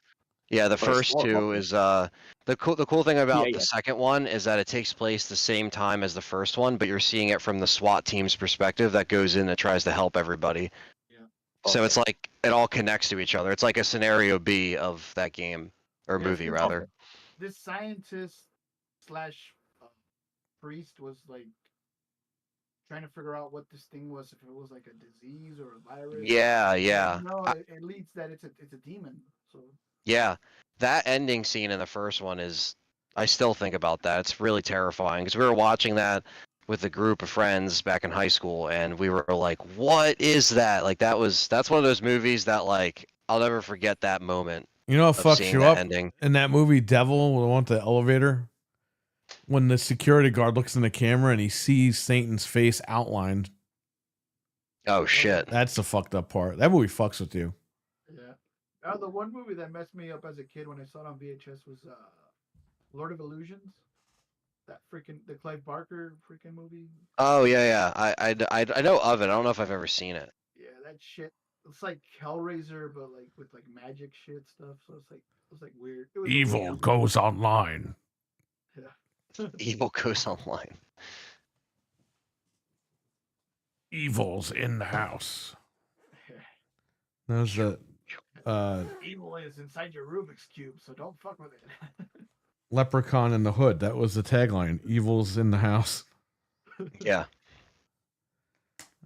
yeah, the first 2 is the cool thing about the second one is that it takes place the same time as the first one, but you're seeing it from the SWAT team's perspective that goes in and tries to help everybody. Yeah. So it's like it all connects to each other. It's like a scenario B of that game or movie rather. This scientist slash priest was like trying to figure out what this thing was, if it was like a disease or a virus. Yeah. No, it leads that it's a demon. So Yeah, that ending scene in the first one is, I still think about that. It's really terrifying because we were watching that with a group of friends back in high school, and we were like, "What is that?" Like that's one of those movies that like I'll never forget that moment. You know what of fucks seeing you that up ending. in that movie Devil, when I want the elevator? When the security guard looks in the camera and he sees Satan's face outlined. Oh shit. That's the fucked up part. That movie fucks with you. yeah. The one movie that messed me up as a kid when I saw it on VHS was Lord of Illusions. That the Clive Barker freaking movie. Oh yeah. I know of it. I don't know if I've ever seen it. Yeah, that shit. It's like Hellraiser, but like with like magic shit stuff. So it's like weird. It was Evil weird. goes online. Yeah. Evil goes online. Evil's in the house. There's the Evil is inside your Rubik's cube, so don't fuck with it. Leprechaun in the Hood. That was the tagline. Evil's in the house. Yeah.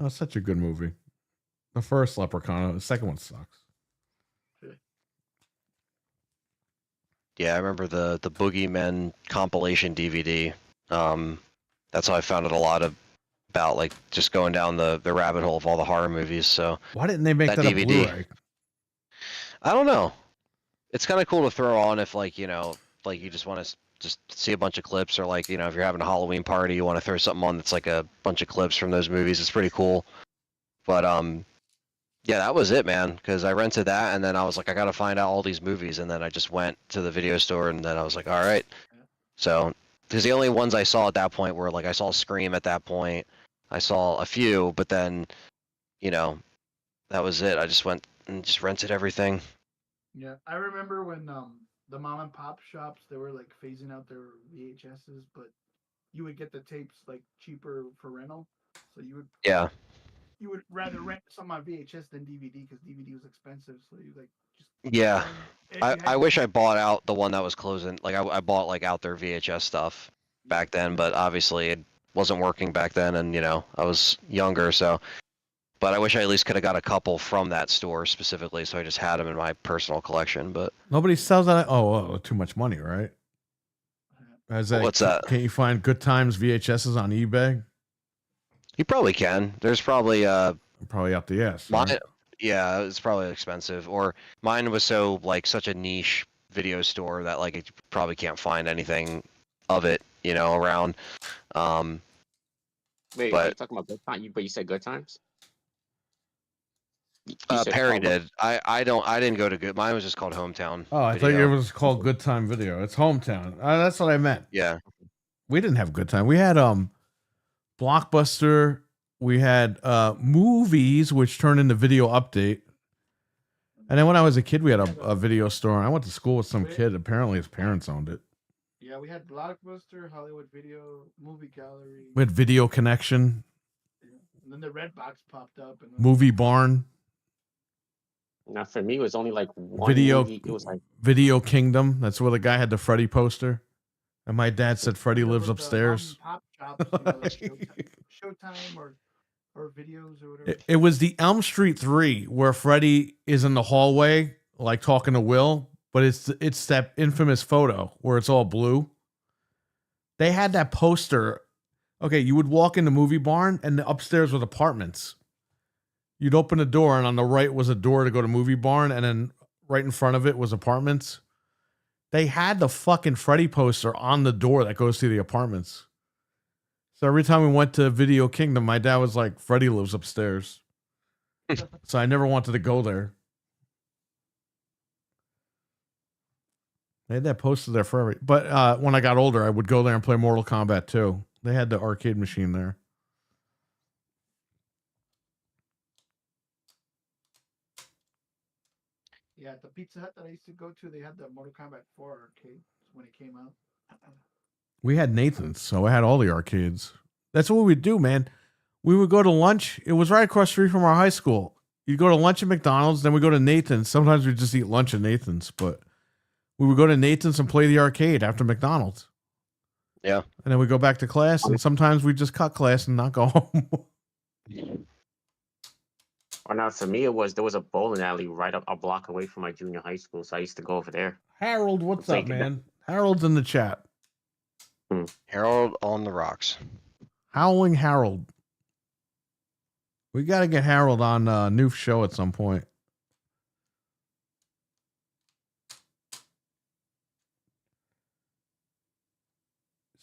Oh, such a good movie. The first Leprechaun. The second one sucks. Yeah, I remember the Boogeymen compilation DVD. That's how I found out a lot about like just going down the rabbit hole of all the horror movies. So Why didn't they make that a DVD. Blu-ray? I don't know. It's kind of cool to throw on if like you know like you just want to just see a bunch of clips, or like you know if you're having a Halloween party you want to throw something on that's like a bunch of clips from those movies. It's pretty cool. But yeah, that was it, man. Because I rented that, and then I was like, I gotta find out all these movies, and then I just went to the video store, and then I was like, all right. So, because the only ones I saw at that point were like I saw Scream at that point, I saw a few, but then, you know, that was it. I just went and just rented everything. Yeah, I remember when the mom and pop shops, they were like phasing out their VHSs, but you would get the tapes like cheaper for rental, so you would rather rent some on VHS than DVD because DVD was expensive. So you like just Yeah. and I wish I bought out the one that was closing. Like I bought like out their VHS stuff back then, but obviously it wasn't working back then, and you know I was younger, so. But I wish I at least could have got a couple from that store specifically, so I just had them in my personal collection. But Nobody sells that. Oh, too much money, right? What's that? Can't you find Good Times VHSs on eBay? You probably can. There's probably Probably out the ass. mine. Right? Yeah, it's probably expensive. Or mine was so like such a niche video store that like you probably can't find anything of it, you know, around. Wait, are you But talking about good time? But you said good times. You said Perry what? did. I didn't go to good. Mine was just called Hometown. Oh, I thought Video. it was called Good Time Video. It's Hometown. That's what I meant. Yeah. We didn't have Good Time. We had Blockbuster. We had movies, which turned into Video Update. And then when I was a kid, we had a video store. I went to school with some kid. Apparently, his parents owned it. Yeah, we had Blockbuster, Hollywood Video, Movie Gallery. We had Video Connection, And then the Red Box popped up. And Movie Barn, Now for me, it was only like one Video movie. It was like Video Kingdom. That's where the guy had the Freddy poster. And my dad said Freddy there lives was the upstairs. mom and pop shops, like Showtime or videos or whatever. It was the Elm Street 3 where Freddy is in the hallway, like talking to Will, but it's that infamous photo where it's all blue. They had that poster. Okay, you would walk in the Movie Barn and the upstairs was apartments. You'd open the door and on the right was a door to go to Movie Barn, and then right in front of it was apartments. They had the fucking Freddy poster on the door that goes to the apartments. So every time we went to Video Kingdom, my dad was like, Freddy lives upstairs. So I never wanted to go there. They had that poster there for every. But when I got older, I would go there and play Mortal Kombat 2. They had the arcade machine there. Yeah, at the Pizza Hut that I used to go to, they had the Mortal Kombat 4 arcade when it came out. We had Nathan's, so I had all the arcades. That's what we'd do, man. We would go to lunch. It was right across the street from our high school. You'd go to lunch at McDonald's, then we go to Nathan's. Sometimes we'd just eat lunch at Nathan's, but we would go to Nathan's and play the arcade after McDonald's. Yeah. And then we go back to class, and sometimes we just cut class and not go home. Or now for me, there was a bowling alley right up a block away from my junior high school, so I used to go over there. Harold, what's Like up, man? Harold's in the chat. Harold on the rocks. Howling Harold. We got to get Harold on a new show at some point.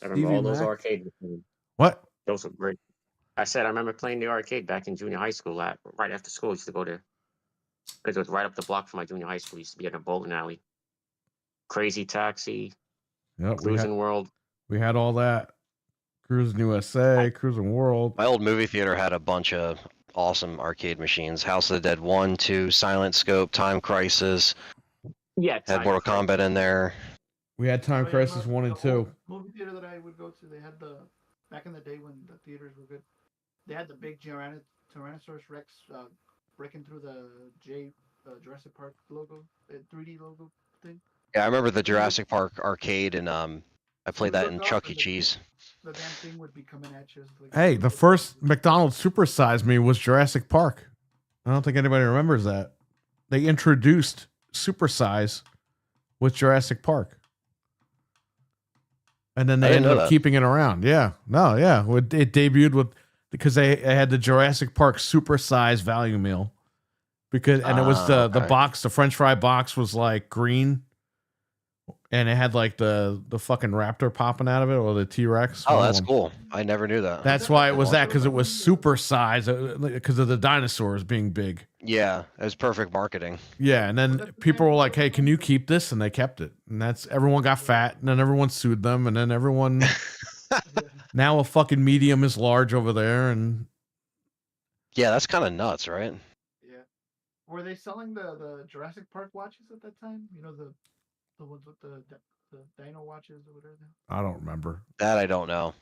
I remember Stevie all those Mac? arcade machines. What? Those were great. I said I remember playing the arcade back in junior high school. Right after school, I used to go there because it was right up the block from my junior high school. It used to be at a bowling alley. Crazy Taxi, Yep, Cruising World. we had all that. Cruising USA, Cruising World. My old movie theater had a bunch of awesome arcade machines. House of the Dead 1, 2, Silent Scope, Time Crisis. Yeah, Had Mortal Kombat in there. We had Time Crisis 1 and 2. Movie theater that I would go to, they had back in the day when the theaters were good, they had the big Tyrannosaurus Rex breaking through the Jurassic Park logo, the 3D logo thing. Yeah, I remember the Jurassic Park arcade, and I played that in Chuck E. Cheese. The damn thing would be coming at you. Like, Hey, the first McDonald's Super Size Me was Jurassic Park. I don't think anybody remembers that. They introduced Super Size with Jurassic Park. And then I they didn't ended know up that. keeping it around. Yeah. No, yeah. It debuted with, because they had the Jurassic Park Super Size value meal. Because, and it was the okay. box, the French fry box was like green. And it had like the fucking raptor popping out of it, or the T-Rex. Oh, one of that's them. cool. I never knew that. That's why it was that, because it was super size, because of the dinosaurs being big. Yeah, it was perfect marketing. Yeah, and then people were like, "Hey, can you keep this?" And they kept it, and that's everyone got fat, and then everyone sued them, and then everyone now a fucking medium is large over there, and Yeah, that's kind of nuts, right? Yeah. Were they selling the Jurassic Park watches at that time? You know, the ones with the dino watches or whatever. I don't remember. That I don't know.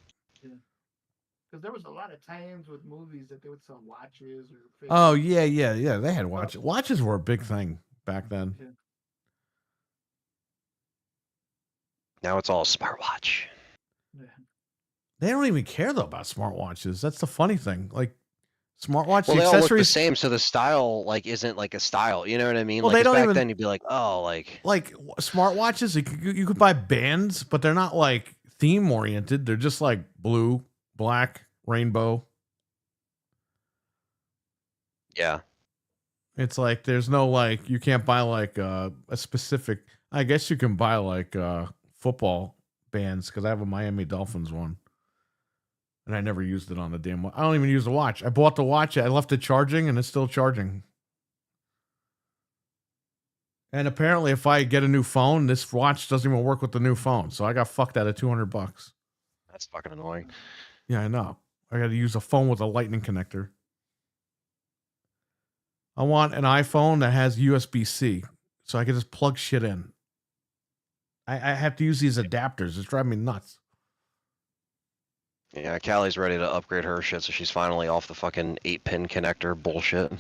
Because there was a lot of tie-ins with movies that they would sell watches or. Oh yeah. They had watches. Watches were a big thing back then. Yeah. Now it's all smartwatch. Yeah. They don't even care though about smartwatches. That's the funny thing. Like smartwatch, Well, the they all look the accessories, same, so the style like isn't like a style. You know what I mean? Well, like they 'cause don't back even- then you'd be like, oh, like smartwatches. You could buy bands, but they're not like theme oriented. They're just like blue, black, rainbow. Yeah. It's like there's no like you can't buy like a specific. I guess you can buy like football bands because I have a Miami Dolphins one, and I never used it on the damn. I don't even use the watch. I bought the watch. I left it charging, and it's still charging. And apparently, if I get a new phone, this watch doesn't even work with the new phone. So I got fucked out of $200. That's fucking annoying. Yeah, I know. I got to use a phone with a lightning connector. I want an iPhone that has USB-C, so I can just plug shit in. I have to use these adapters. It's driving me nuts. Yeah, Callie's ready to upgrade her shit, so she's finally off the fucking 8-pin connector bullshit.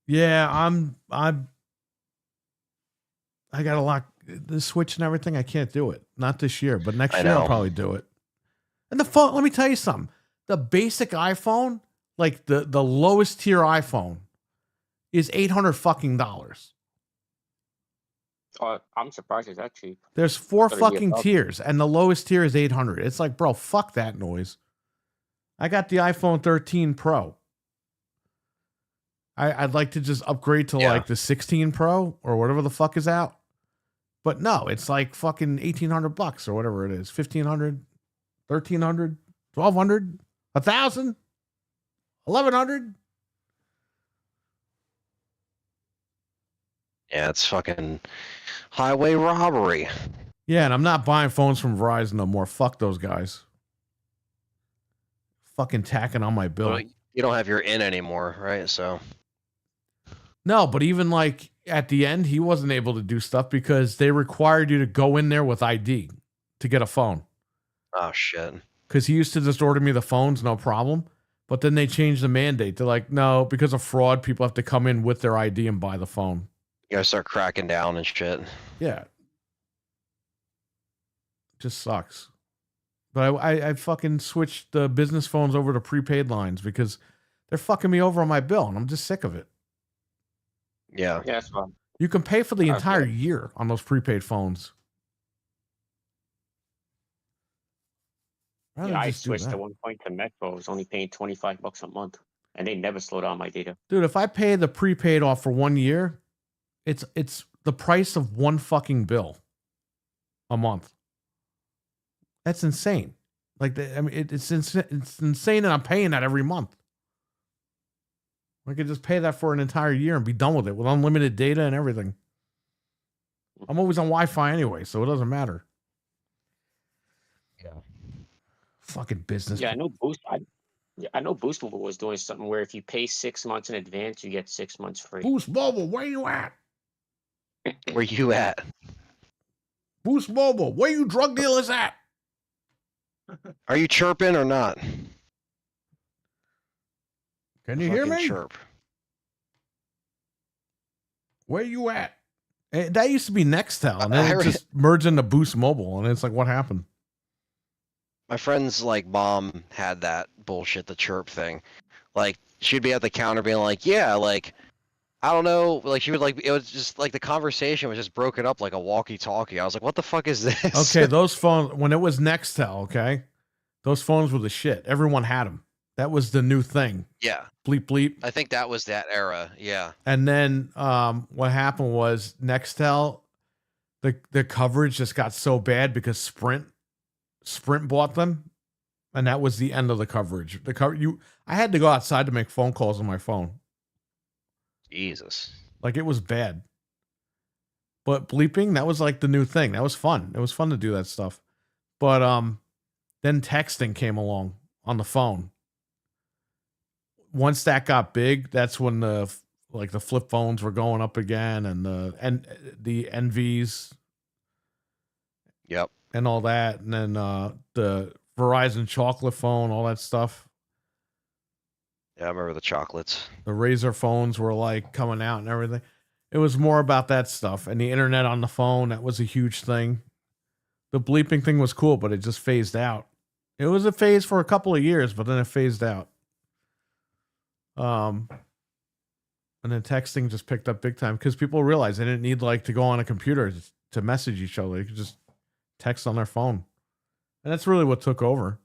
Yeah, I got a lot. The Switch and everything, I can't do it. Not this year, but next year I'll probably do it. And the phone, let me tell you something. The basic iPhone, like the lowest tier iPhone, is $800 fucking dollars. I'm surprised it's that cheap. There's 4 Better be fucking above. tiers, and the lowest tier is $800. It's like, bro, fuck that noise. I got the iPhone 13 Pro. I'd like to just upgrade to like the 16 Pro or whatever the fuck is out. But no, it's like fucking $1,800 or whatever it is. $1,500, $1,300, $1,200, $1,000, $1,100. Yeah, it's fucking highway robbery. Yeah, and I'm not buying phones from Verizon no more. Fuck those guys. Fucking tacking on my bill. Well, you don't have your in anymore, right? So no, but even like at the end, he wasn't able to do stuff because they required you to go in there with ID to get a phone. Oh shit. Because he used to just order me the phones, no problem. But then they changed the mandate. They're like, no, because of fraud, people have to come in with their ID and buy the phone. You gotta start cracking down and shit. Yeah. Just sucks. But I fucking switched the business phones over to prepaid lines because they're fucking me over on my bill, and I'm just sick of it. Yeah. Yeah, that's fine. You can pay for the entire year on those prepaid phones. Yeah, I switched at one point to Metro. I was only paying $25 a month, and they never slow down my data. Dude, if I pay the prepaid off for 1 year, it's the price of one fucking bill a month. That's insane. Like, I mean, it's insane, and I'm paying that every month. I could just pay that for an entire year and be done with it with unlimited data and everything. I'm always on Wi-Fi anyway, so it doesn't matter. Yeah. Fucking business. Yeah, I know Boost. I know Boost Mobile was doing something where if you pay 6 months in advance, you get 6 months free. Boost Mobile, where you at? Where you at? Boost Mobile, where you drug dealers at? Are you chirping or not? Can you hear Fucking me? Chirp. Where you at? That used to be Nextel, and then it just merged into Boost Mobile, and it's like, what happened? My friend's like mom had that bullshit, the chirp thing. Like she'd be at the counter being like, yeah, like I don't know, like she would like it was just like the conversation was just broken up like a walkie-talkie. I was like, what the fuck is this? Okay, those phones when it was Nextel, okay, those phones were the shit. Everyone had them. That was the new thing. Yeah. Bleep bleep. I think that was that era. Yeah. And then what happened was Nextel, the coverage just got so bad because Sprint bought them, and that was the end of the coverage. I had to go outside to make phone calls on my phone. Jesus. Like it was bad. But bleeping, that was like the new thing. That was fun. It was fun to do that stuff. But then texting came along on the phone. Once that got big, that's when the flip phones were going up again, and the NVs. Yep. And all that, and then the Verizon chocolate phone, all that stuff. Yeah, I remember the chocolates. The Razor phones were like coming out and everything. It was more about that stuff, and the internet on the phone, that was a huge thing. The bleeping thing was cool, but it just phased out. It was a phase for a couple of years, but then it phased out. And then texting just picked up big time because people realized they didn't need like to go on a computer to message each other. They could just text on their phone. And that's really what took over.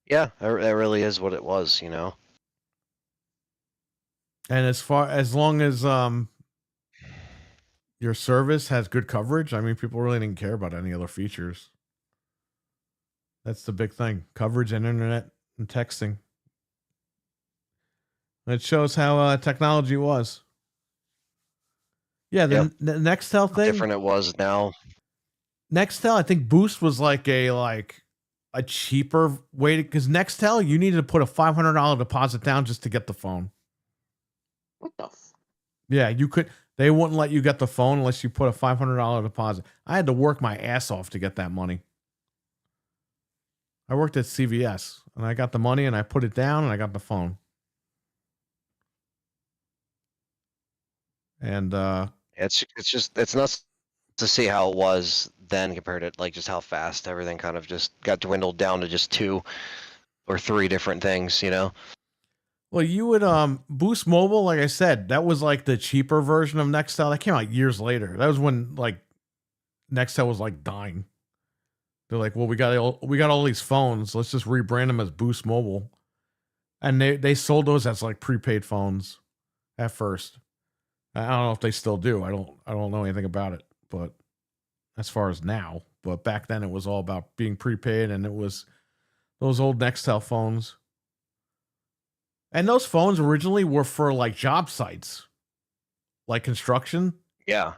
Yeah, that really is what it was, you know. And as long as your service has good coverage, I mean, people really didn't care about any other features. That's the big thing: coverage and internet and texting. It shows how technology was. Yeah, the Nextel thing. Different it was now. Nextel, I think Boost was like a cheaper way to, because Nextel, you needed to put a $500 deposit down just to get the phone. What the? Yeah, you could. They wouldn't let you get the phone unless you put a $500 deposit. I had to work my ass off to get that money. I worked at CVS and I got the money and I put it down and I got the phone. And it's nuts to see how it was then compared to like just how fast everything kind of just got dwindled down to just 2 or 3 different things, you know. Well, you would Boost Mobile, like I said, that was like the cheaper version of Nextel. That came out years later. That was when like Nextel was like dying. They're like, well, we got all these phones. Let's just rebrand them as Boost Mobile. And they sold those as like prepaid phones at first. I don't know if they still do. I don't know anything about it, but as far as now, but back then it was all about being prepaid, and it was those old Nextel phones. And those phones originally were for like job sites, like construction. Yeah.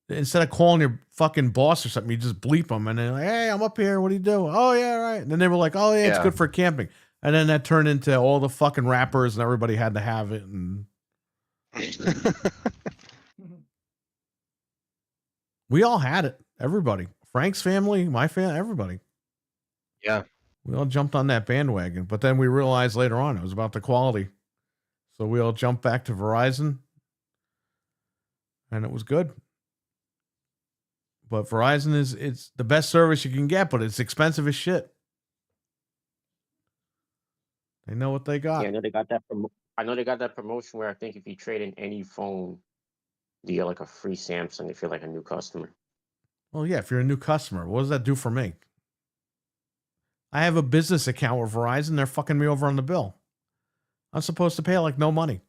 Instead of calling your fucking boss or something, you just bleep them, and they're like, "Hey, I'm up here. What do you do?" "Oh yeah, right." And then they were like, "Oh yeah, it's good for camping." And then that turned into all the fucking rappers, and everybody had to have it. And we all had it. Everybody, Frank's family, my family, everybody. Yeah. We all jumped on that bandwagon, but then we realized later on it was about the quality. So we all jumped back to Verizon, and it was good. But Verizon it's the best service you can get, but it's expensive as shit. They know what they got. Yeah, I know they got that. I know they got that promotion where I think if you trade in any phone, you get like a free Samsung if you're like a new customer. Well, yeah, if you're a new customer, what does that do for me? I have a business account with Verizon. They're fucking me over on the bill. I'm supposed to pay like no money.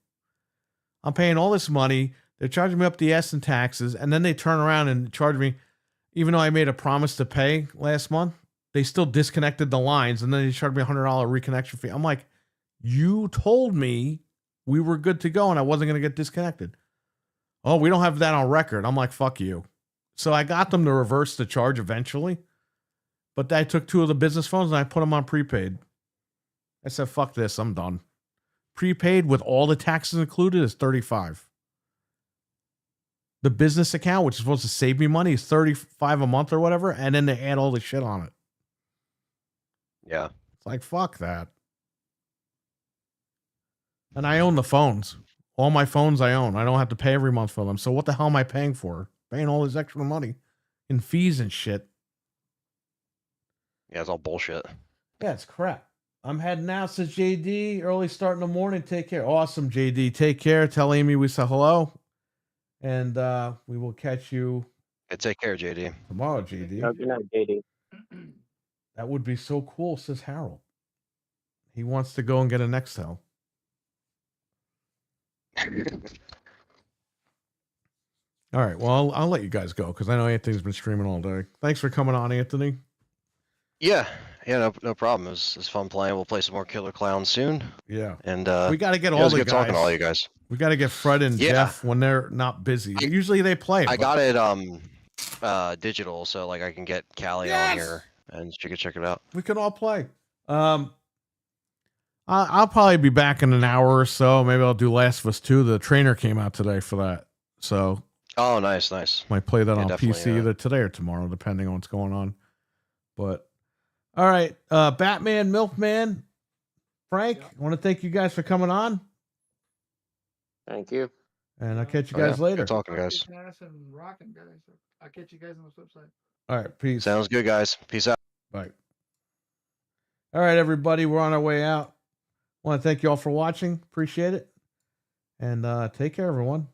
I'm paying all this money. They're charging me up the ass in taxes, and then they turn around and charge me, even though I made a promise to pay last month, they still disconnected the lines, and then they charged me $100 reconnection fee. I'm like, you told me we were good to go and I wasn't going to get disconnected. Oh, we don't have that on record. I'm like, fuck you. So I got them to reverse the charge eventually, but I took 2 of the business phones and I put them on prepaid. I said, fuck this, I'm done. Prepaid with all the taxes included is $35. The business account, which is supposed to save me money, is $35 a month or whatever, and then they add all the shit on it. Yeah. It's like, fuck that. And I own the phones. All my phones I own. I don't have to pay every month for them. So what the hell am I paying for? Paying all this extra money in fees and shit. Yeah, it's all bullshit. Yeah, it's crap. I'm heading out, says JD. Early start in the morning. Take care. Awesome, JD. Take care. Tell Amy we say hello. And we will catch you. Yeah, take care, JD. Tomorrow, JD. Good night, JD. That would be so cool, says Harold. He wants to go and get a Nextel. All right. Well, I'll let you guys go because I know Anthony's been streaming all day. Thanks for coming on, Anthony. Yeah, no problem. It was fun playing. We'll play some more Killer Klowns soon. Yeah. And we got to get it all was the good guys. talking to all you guys. We got to get Fred and Jeff when they're not busy. Usually they play. I got it digital, so like I can get Callie on here and she can check it out. We can all play. I'll probably be back in an hour or so. Maybe I'll do Last of Us 2. The trainer came out today for that. So oh, nice. Might play that on definitely, PC either today or tomorrow, depending on what's going on. But all right, Batman, Milkman, Frank, I want to thank you guys for coming on. Thank you. And I'll catch you guys later. Good talking, guys. And rocking, guys. I'll catch you guys on the flip side. All right, peace. Sounds good, guys. Peace out. Bye. All right, everybody, we're on our way out. Want to thank you all for watching. Appreciate it. And take care, everyone.